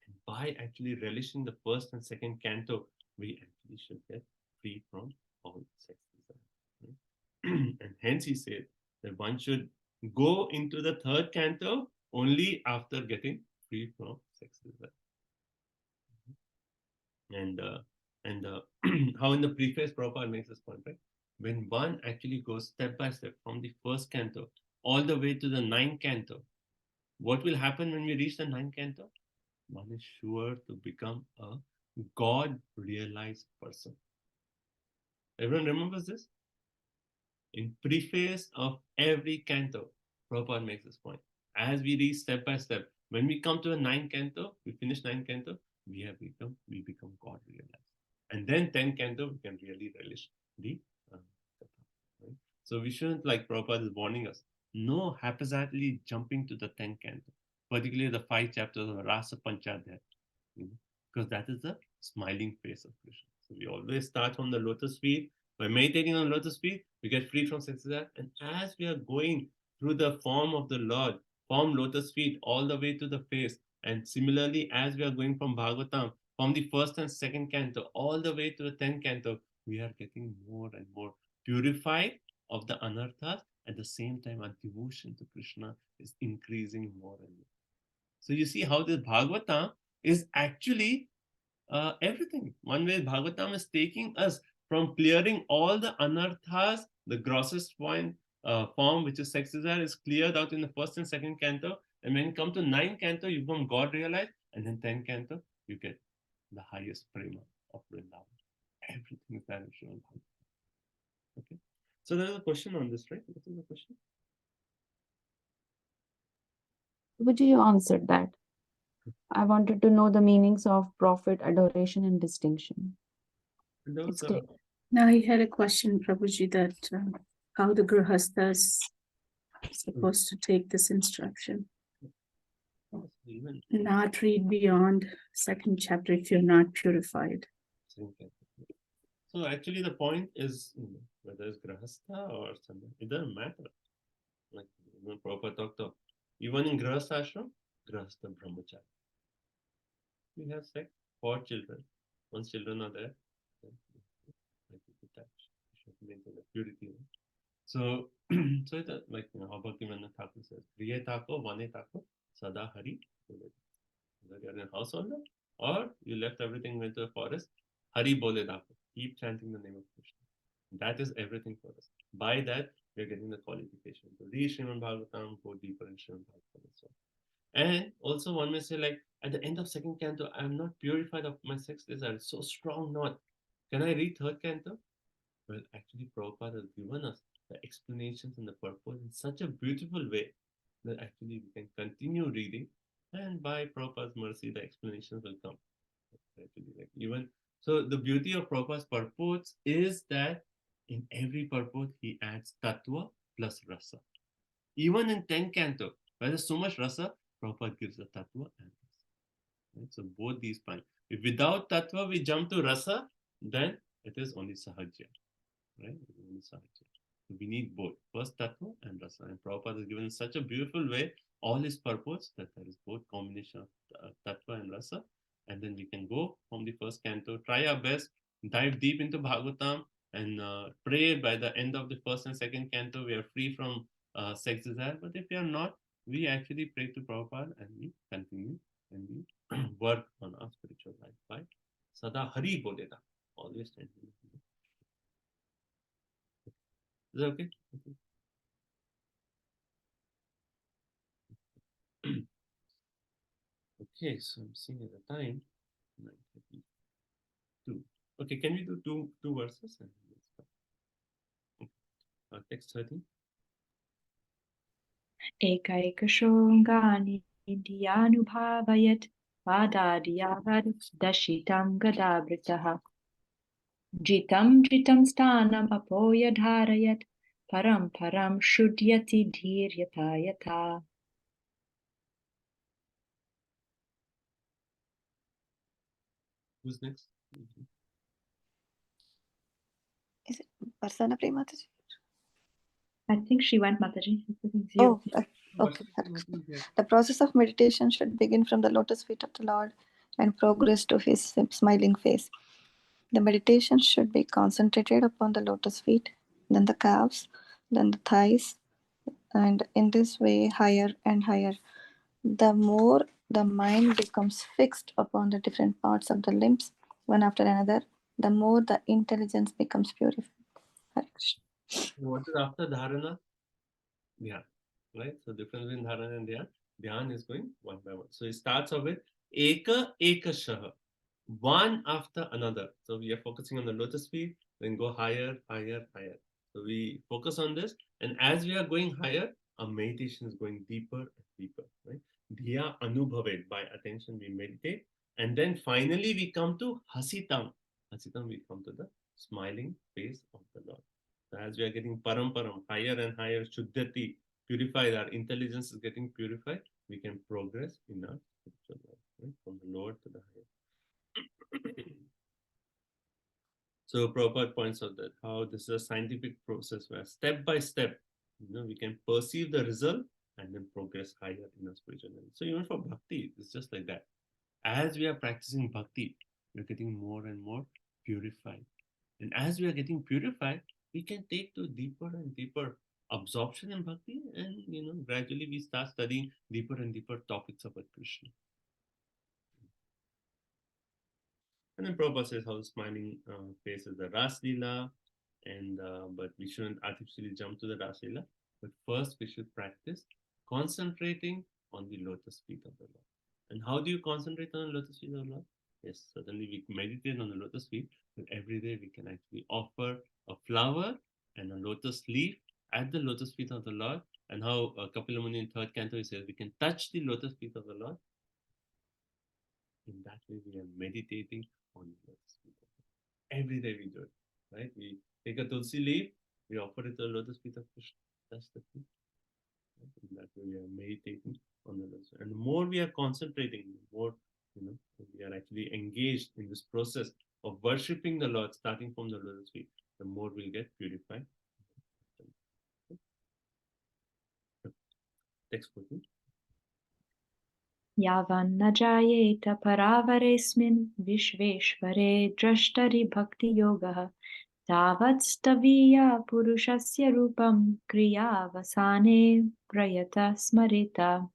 Speaker 1: And by actually relishing the first and second canto, we actually should get free from all sex desire. Right? And hence he said that one should go into the third canto only after getting free from sex desire. And how in the preface Prabhupada makes this point, right? When one actually goes step by step from the first canto all the way to the 9th canto, what will happen when we reach the 9th canto? One is sure to become a God-realized person. Everyone remembers this? In preface of every canto, Prabhupada makes this point. As we reach step by step, when we come to the 9th canto, we finish 9th canto, we become God realized. And then 10th canto, we can really relish the right? So we shouldn't, like Prabhupada is warning us, no haphazardly jumping to the 10th canto, particularly the 5 chapters of Rasa Panchadhyaya, because that is the smiling face of Krishna. So we always start from the lotus feet. By meditating on lotus feet, we get free from sex desire. And as we are going through the form of the Lord, from lotus feet all the way to the face, and similarly, as we are going from Bhagavatam, from the first and second canto all the way to the 10th canto, we are getting more and more purified of the anarthas. At the same time, our devotion to Krishna is increasing more and more. So you see how this Bhagavatam is actually everything. One way Bhagavatam is taking us from clearing all the anarthas, the grossest form, which is sex desire, is cleared out in the first and second canto. And when you come to 9th canto, you become God realized. And then 10th canto, you get the highest prema of Vrindavan. Everything is there in Srimad Bhagavatam. Okay. So there is a question on this, right? What is the question?
Speaker 4: Would you answered that? I wanted to know the meanings of profit, adoration, and distinction. It's clear.
Speaker 3: Now I had a question, Prabhuji, that how the grihasthas are supposed to take this instruction. Not read beyond 2nd chapter if you're not purified.
Speaker 1: So actually the point is, whether it's grihastha or something, it doesn't matter. Like when Prabhupada talked of, even in grihastha ashram, grihastha brahmachari. We have sex for children. Once children are there, maintain the purity. So, so it's like how Bhaktivinoda Thakur says, Priye Thakur, Vane Thakur, Sada Hari. Whether you're in a householder or you left everything, went to the forest, Hari Bole Dako. Keep chanting the name of Krishna. That is everything for us. By that, we're getting the qualification. So read Srimad Bhagavatam, go deeper in Srimad Bhagavatam as well. And also one may say, like, at the end of second canto, I'm not purified of my sex desire. So strong not. Can I read third canto? Well, actually, Prabhupada has given us the explanations and the purpose in such a beautiful way that actually we can continue reading, and by Prabhupada's mercy, the explanations will come. Actually, like even so, the beauty of Prabhupada's purports is that in every purport he adds tattva plus rasa. Even in 10th canto, where there's so much rasa, Prabhupada gives the tattva and rasa. Right? So both these fine. If without tattva we jump to rasa, then it is only sahajya. Right? Only sahajya. So we need both. First tattva and rasa. And Prabhupada is given in such a beautiful way all his purports that there is both combination of tattva and rasa. And then we can go from the first canto, try our best, dive deep into Bhagavatam, and pray by the end of the first and second canto we are free from sex desire. But if we are not, we actually pray to Prabhupada and we continue and we work on our spiritual life by Sada Hari Bodeda. Always continue. Is that okay? Okay, so I'm seeing at the time 9:32. Okay, can we do two verses? And text 13.
Speaker 5: Ekaikashongani Indyanubhavayat Vadadiyavad Dashitam Gadabritaha Jitam Stanam Apoya Dharayat Param Shudyati Dhiryatayata.
Speaker 1: Who's next?
Speaker 14: Is it Varsana Priya Mataji?
Speaker 5: I think she went, Mataji.
Speaker 14: Oh, okay. The process of meditation should begin from the lotus feet of the Lord and progress to his smiling face. The meditation should be concentrated upon the lotus feet, then the calves, then the thighs, and in this way higher and higher. The more the mind becomes fixed upon the different parts of the limbs, one after another, the more the intelligence becomes purified.
Speaker 1: What is after dharana? Dhyan, right? So difference between dharana and dhyan. Dhyan is going one by one. So it starts off with eka ekashaha, one after another. So we are focusing on the lotus feet, then go higher, higher, higher. So we focus on this, and as we are going higher, our meditation is going deeper and deeper, right? Dhiya anubhavet, by attention we meditate, and then finally we come to hasitam. Hasitam, we come to the smiling face of the Lord. So as we are getting param, higher and higher, shuddhati, purified, our intelligence is getting purified, we can progress in our spiritual life, right? From the lower to the higher. So Prabhupada points out that how this is a scientific process where step by step, we can perceive the result and then progress higher in our spiritual life. So even for bhakti, it's just like that. As we are practicing bhakti, we're getting more and more purified. And as we are getting purified, we can take to deeper and deeper absorption in bhakti, and gradually we start studying deeper and deeper topics about Krishna. And then Prabhupada says how the smiling face is the Ras Leela, and but we shouldn't artificially jump to the Ras Leela. But first we should practice concentrating on the lotus feet of the Lord. And how do you concentrate on the lotus feet of the Lord? Yes, certainly we meditate on the lotus feet, but every day we can actually offer a flower and a lotus leaf at the lotus feet of the Lord. And how Kapila Muni in 3rd canto he says we can touch the lotus feet of the Lord. In that way we are meditating on the lotus feet. Every day we do it, right? We take a tulsi leaf, we offer it to the lotus feet of Krishna. That's the feet. Right? In that way we are meditating on the lotus. And the more we are concentrating, the more we are actually engaged in this process of worshipping the Lord, starting from the lotus feet, the more we'll get purified. Text 14.
Speaker 5: Yavanna jayeta paravaresmin vishveshvare drashtari bhakti yogaha tavat staviya purushasya rupam kriya vasane prayata smarita.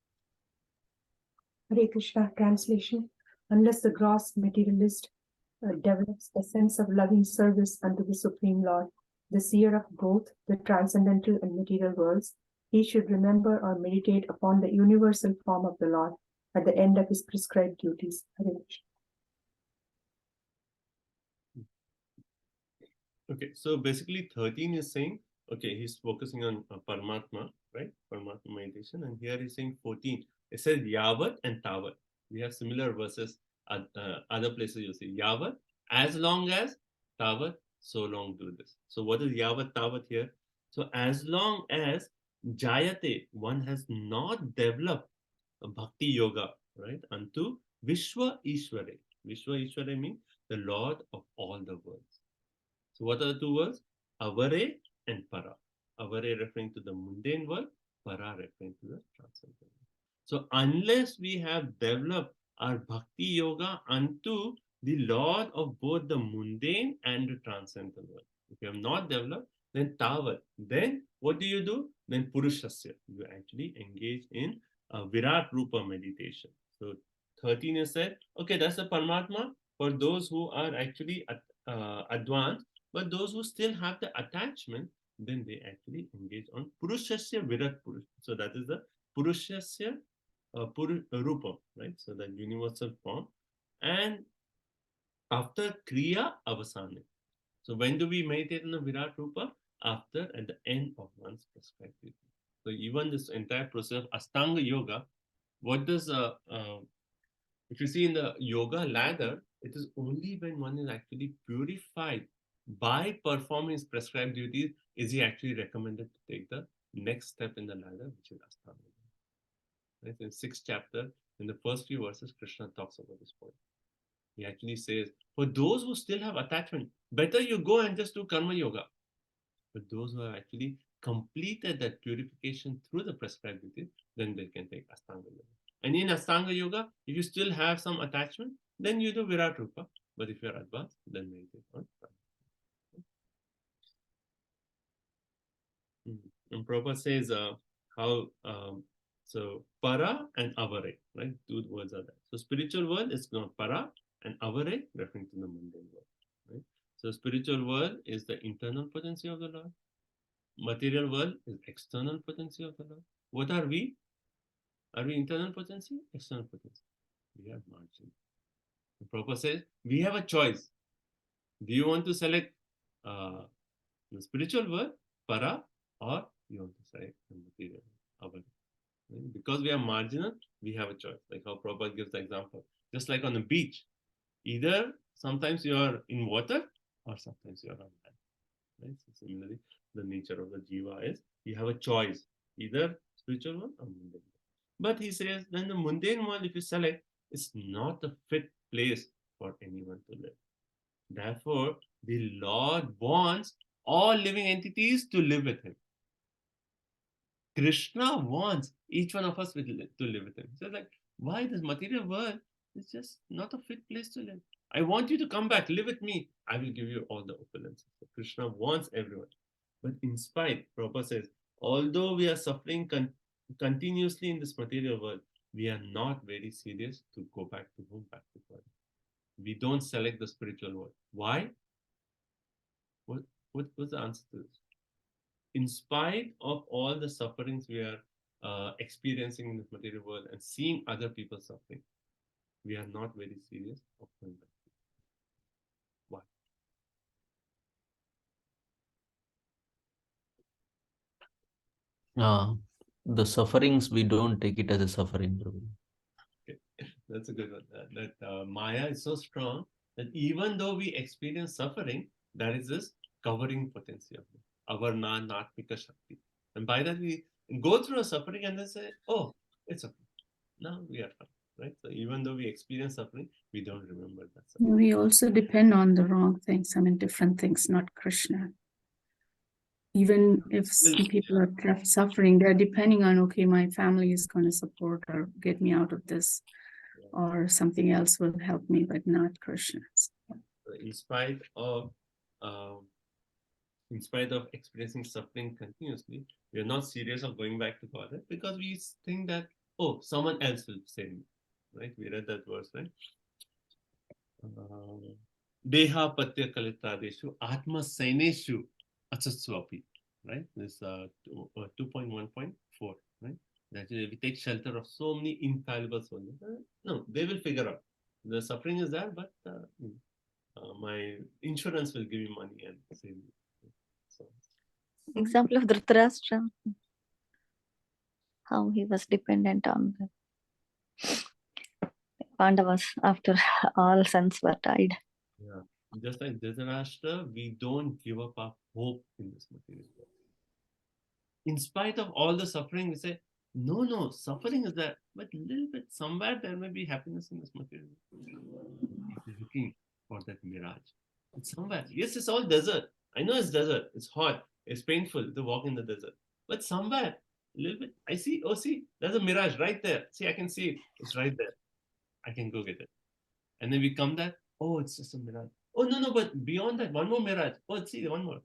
Speaker 12: Hare Krishna translation. Unless the gross materialist develops a sense of loving service unto the Supreme Lord, the seer of both the transcendental and material worlds, he should remember or meditate upon the universal form of the Lord at the end of his prescribed duties. Hare Krishna.
Speaker 1: Okay, so basically 13 is saying, okay, he's focusing on Paramatma, right? Paramatma meditation. And here he's saying 14. It says Yavat and Tavat. We have similar verses at other places. You'll see Yavat, as long as, Tavat, so long do this. So what is Yavat, Tavat here? So as long as Jayate, one has not developed a Bhakti Yoga, right? Unto Vishwa Ishware. Vishwa Ishware means the Lord of all the worlds. So what are the two words? Avare and Para. Avare referring to the mundane world, Para referring to the transcendental world. So unless we have developed our Bhakti Yoga unto the Lord of both the mundane and the transcendental world, if you have not developed, then Tavat. Then what do? Then Purushasya. You actually engage in Virat Rupa meditation. So 13 is said, okay, that's the Paramatma for those who are actually advanced. But those who still have the attachment, then they actually engage on Purushasya Virat Purush. So that is the Purushasya Rupa, right? So the universal form. And after Kriya Avasane. So when do we meditate on the Virat Rupa? After, at the end of one's prescribed duty. So even this entire process of Astanga Yoga, what does, if you see in the yoga ladder, it is only when one is actually purified by performing his prescribed duties is he actually recommended to take the next step in the ladder, which is Astanga. Right? In 6th chapter, in the first few verses, Krishna talks about this point. He actually says, for those who still have attachment, better you go and just do Karma Yoga. But those who have actually completed that purification through the prescribed duties, then they can take Astanga Yoga. And in Astanga Yoga, if you still have some attachment, then you do Virat Rupa. But if you're advanced, then meditate on Karma. And Prabhupada says so Para and Avare, right? Two words are there. So spiritual world is not Para, and Avare referring to the mundane world, right? So spiritual world is the internal potency of the Lord. Material world is external potency of the Lord. What are we? Are we internal potency? External potency. We have margin. The Prabhupada says we have a choice. Do you want to select the spiritual world, Para, or you want to select the material, Avare? Because we are marginal, we have a choice. Like how Prabhupada gives the example. Just like on the beach, either sometimes you are in water or sometimes you are on land. Right? So similarly, the nature of the jiva is you have a choice, either spiritual one or mundane one. But he says, then the mundane one, if you select, is not a fit place for anyone to live. Therefore, the Lord wants all living entities to live with him. Krishna wants each one of us to live with him. So like, why this material world is just not a fit place to live? I want you to come back, live with me. I will give you all the opulences. So Krishna wants everyone. But in spite, Prabhupada says, although we are suffering continuously in this material world, we are not very serious to go back to home, back to God. We don't select the spiritual world. Why? What's the answer to this? In spite of all the sufferings we are experiencing in this material world and seeing other people suffering, we are not very serious of going back. Why?
Speaker 6: The sufferings, we don't take it as a suffering.
Speaker 1: Okay. That's a good one. That Maya is so strong that even though we experience suffering, there is this covering potency of it. Avarna Natmika Shakti. And by that we go through a suffering and then say, oh, it's okay. Now we are fine. Right? So even though we experience suffering, we don't remember that suffering.
Speaker 3: We also depend on the wrong things, different things, not Krishna. Even if some people are suffering, they're depending on, okay, my family is going to support or get me out of this, or something else will help me, but not Krishna.
Speaker 1: In spite of experiencing suffering continuously, we are not serious of going back to God because we think that, oh, someone else will save me. Right? We read that verse, right? Deha Patya Kalitradeshu Atma Saineshu Atsaswapi. Right? This 2.1.4. Right? That we take shelter of so many infallible souls. No, they will figure out. The suffering is there, but my insurance will give you money and save you. So,
Speaker 14: Example of Dhritarashtra, how he was dependent on the Pandavas after all sons were died.
Speaker 1: yeah, just like Dhritarashtra, we don't give up our hope in this material world. In spite of all the suffering, we say, no, suffering is there, but a little bit, somewhere there may be happiness in this material world. He's looking for that mirage. It's somewhere. Yes, it's all desert. I know it's desert. It's hot. It's painful to walk in the desert. But somewhere, a little bit, I see, there's a mirage right there. See, I can see it. It's right there. I can go get it. And then we come there. Oh, it's just a mirage. Oh, no, but beyond that, one more mirage. Oh, see, one more.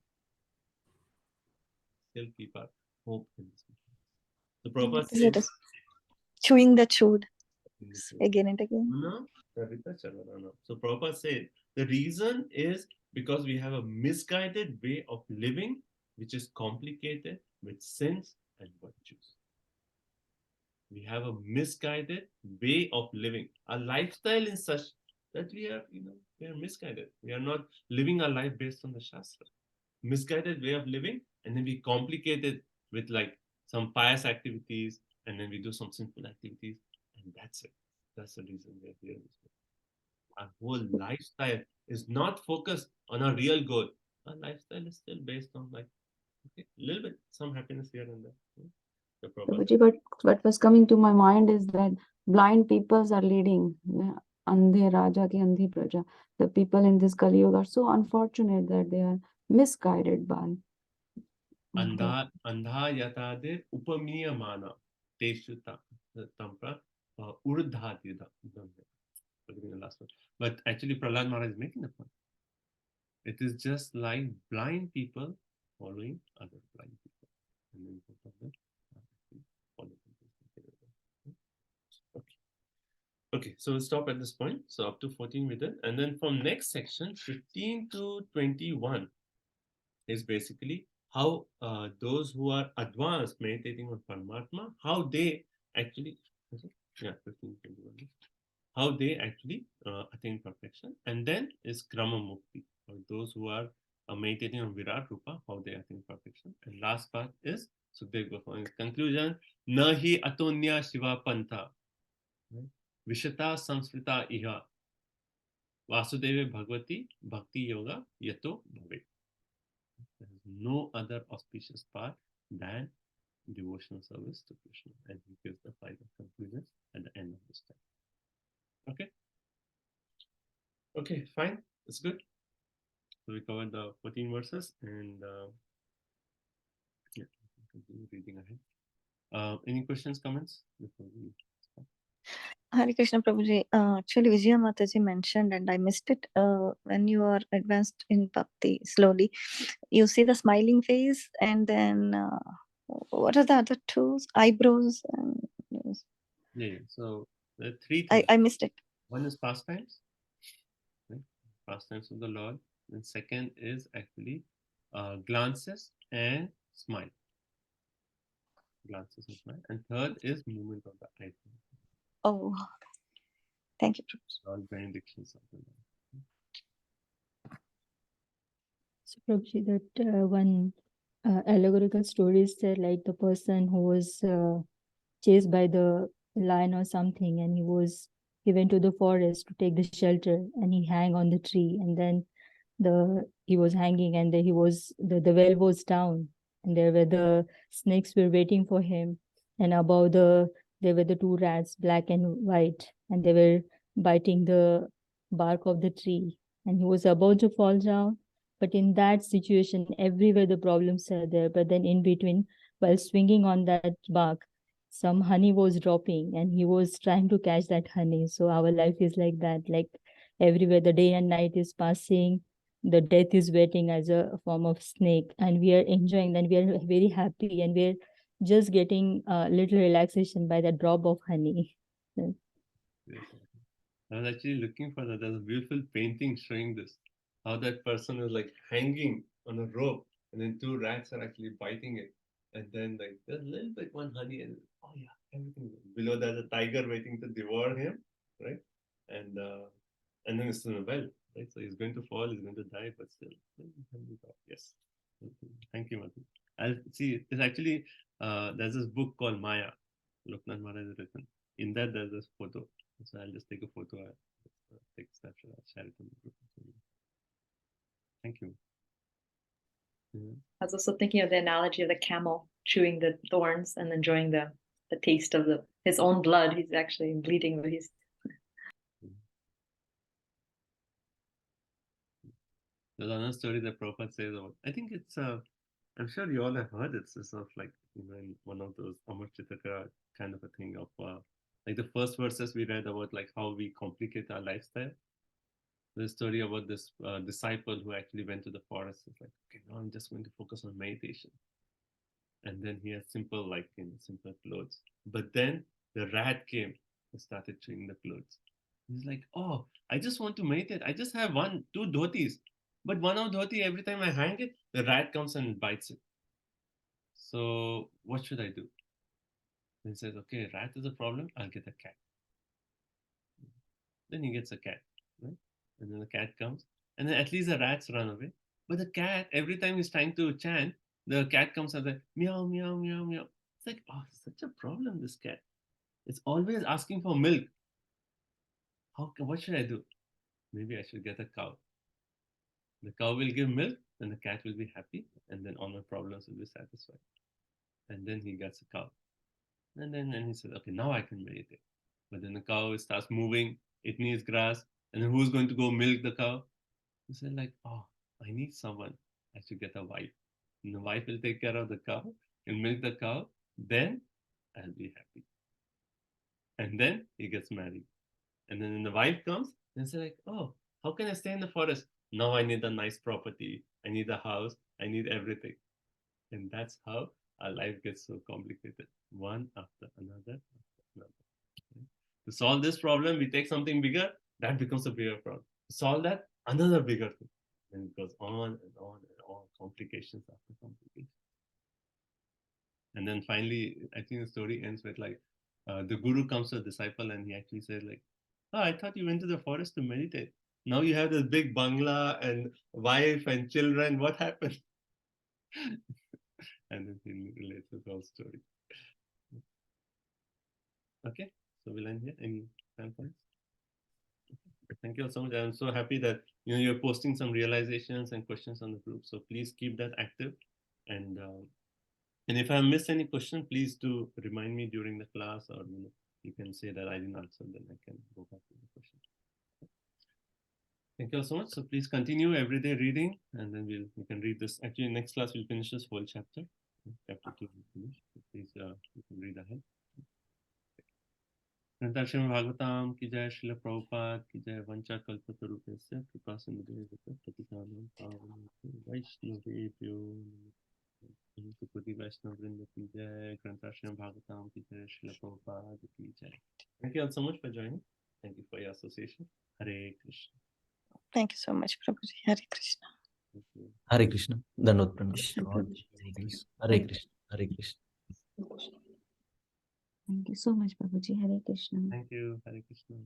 Speaker 1: Still keep our hope in this. The Prabhupada says,
Speaker 14: chewing the chewed again and again.
Speaker 1: No. So Prabhupada said, the reason is because we have a misguided way of living, which is complicated with sins and virtues. We have a misguided way of living. Our lifestyle is such that we are misguided. We are not living our life based on the Shastra. Misguided way of living, and then we complicate it with like some pious activities, and then we do some sinful activities, and that's it. That's the reason we are here. Our whole lifestyle is not focused on our real goal. Our lifestyle is still based on like a little bit, some happiness here and there.
Speaker 4: Prabhuji, but what was coming to my mind is that blind peoples are leading. Andhe Raja ki Andhi Praja. The people in this Kali Yuga are so unfortunate that they are misguided by.
Speaker 1: Andha yatadir upamiyamana teshu tampra urdhati. The last one. But actually, Prahlad Maharaj is making the point. It is just like blind people following other blind people. And then both of them follow them. Okay, so we'll stop at this point. So up to 14 we did. And then from next section, 15 to 21 is basically how those who are advanced meditating on Paramatma, how they actually, 15 to 21. How they actually attain perfection, and then is Krama Mukti, for those who are meditating on Virat Rupa, how they attain perfection. And last part is Sukdev Goswami's conclusion, Nahi Atonya Shiva Pantha, Vishata Samskrita Iha, Vasudeva Bhagavati Bhakti Yoga Yato Bhave. There is no other auspicious path than devotional service to Krishna. And he gives the final conclusions at the end of this time. Okay, fine. It's good. So we covered the 14 verses and continue reading ahead. Any questions, comments before we start?
Speaker 14: Hare Krishna Prabhuji. Actually, Vijaya Mataji mentioned, and I missed it. When you are advanced in bhakti slowly, you see the smiling face, and then what are the other two? Eyebrows and.
Speaker 1: Yeah. So there are three things.
Speaker 14: I missed it.
Speaker 1: One is pastimes, right? Pastimes of the Lord. And second is actually glances and smile. Glances and smile. And third is movement of the eyes.
Speaker 14: Oh, thank you, Prabhuji.
Speaker 1: All benedictions of the Lord.
Speaker 10: So, Prabhuji, that one allegorical story is there, like the person who was chased by the lion or something, and he went to the forest to take the shelter, and he hung on the tree, and then he was hanging, and the well was down, and there were the snakes were waiting for him, and above there were the two rats, black and white, and they were biting the bark of the tree, and he was about to fall down. But in that situation, everywhere the problems are there, but then in between, while swinging on that bark, some honey was dropping, and he was trying to catch that honey. So our life is like that, like everywhere the day and night is passing, the death is waiting as a form of snake, and we are enjoying, and we are very happy, and we're just getting a little relaxation by the drop of honey.
Speaker 1: I was actually looking for that. There's a beautiful painting showing this. How that person is like hanging on a rope, and then two rats are actually biting it. And then like there's a little bit one honey, and oh yeah, everything below there's a tiger waiting to devour him, right? And then it's in a well, right? So he's going to fall, he's going to die, but still, yes. Thank you, Madhu. I'll see. It's actually there's this book called Maya. Loknath Maharaj has written. In that, there's this photo. So I'll just take a photo. Take a snapshot. I'll share it on the group. Thank you.
Speaker 5: I was also thinking of the analogy of the camel chewing the thorns and enjoying the taste of his own blood. He's actually bleeding, but he's.
Speaker 1: There's another story that Prabhupada says about. I think it's. I'm sure you all have heard it. It's sort of like in one of those Amar Chitakara kind of a thing of like the first verses we read about like how we complicate our lifestyle. The story about this disciple who actually went to the forest. It's like, okay, now I'm just going to focus on meditation. And then he had simple clothes. But then the rat came and started chewing the clothes. He's like, oh, I just want to meditate. I just have 2 dhotis. But one of dhoti, every time I hang it, the rat comes and bites it. So what should I do? He says, okay, rat is a problem. I'll get a cat. Then he gets a cat, right? And then the cat comes, and then at least the rats run away. But the cat, every time he's trying to chant, the cat comes and says, meow, meow, meow, meow. It's like, oh, such a problem, this cat. It's always asking for milk. What should I do? Maybe I should get a cow. The cow will give milk, and the cat will be happy, and then all my problems will be satisfied. And then he gets a cow. And then he said, okay, now I can meditate. But then the cow starts moving, it needs grass, and then who's going to go milk the cow? He said like, oh, I need someone. I should get a wife. And the wife will take care of the cow and milk the cow. Then I'll be happy. And then he gets married. And then when the wife comes, and say like, oh, how can I stay in the forest? Now I need a nice property. I need a house. I need everything. And that's how our life gets so complicated. One after another. To solve this problem, we take something bigger. That becomes a bigger problem. To solve that, another bigger thing. And it goes on and on and on. Complications after complications. And then finally, I think the story ends with like, the guru comes to a disciple and he actually says like, oh, I thought you went to the forest to meditate. Now you have this big bangla and wife and children. What happened? And then he relates the whole story. Okay, so we'll end here. Any time points? Thank you so much. I'm so happy that you're posting some realizations and questions on the group. So please keep that active. And if I missed any question, please do remind me during the class, or you can say that I didn't answer, then I can go back to the question. Thank you all so much. So please continue everyday reading, and then we can read this. Actually, next class we'll finish this whole chapter. Chapter 2 will finish. So please you can read ahead. Grantashram Bhagavatam ki jai, Srila Prabhupada ki jai, Vancha Kalpatarupesya Kripa Sindhuvesya Patitanam Pavanam Vaishnavebhyo Sukoti Vaishnava Vrinda ki jai, Grantashram Bhagavatam ki jai, Srila Prabhupada ki jai. Thank you all so much for joining. Thank you for your association. Hare Krishna.
Speaker 14: Thank you so much, Prabhuji. Hare Krishna.
Speaker 6: Hare Krishna. Dandavat pranam. Hare Krishna. Hare Krishna.
Speaker 4: Thank you so much, Prabhuji. Hare Krishna.
Speaker 1: Thank you. Hare Krishna.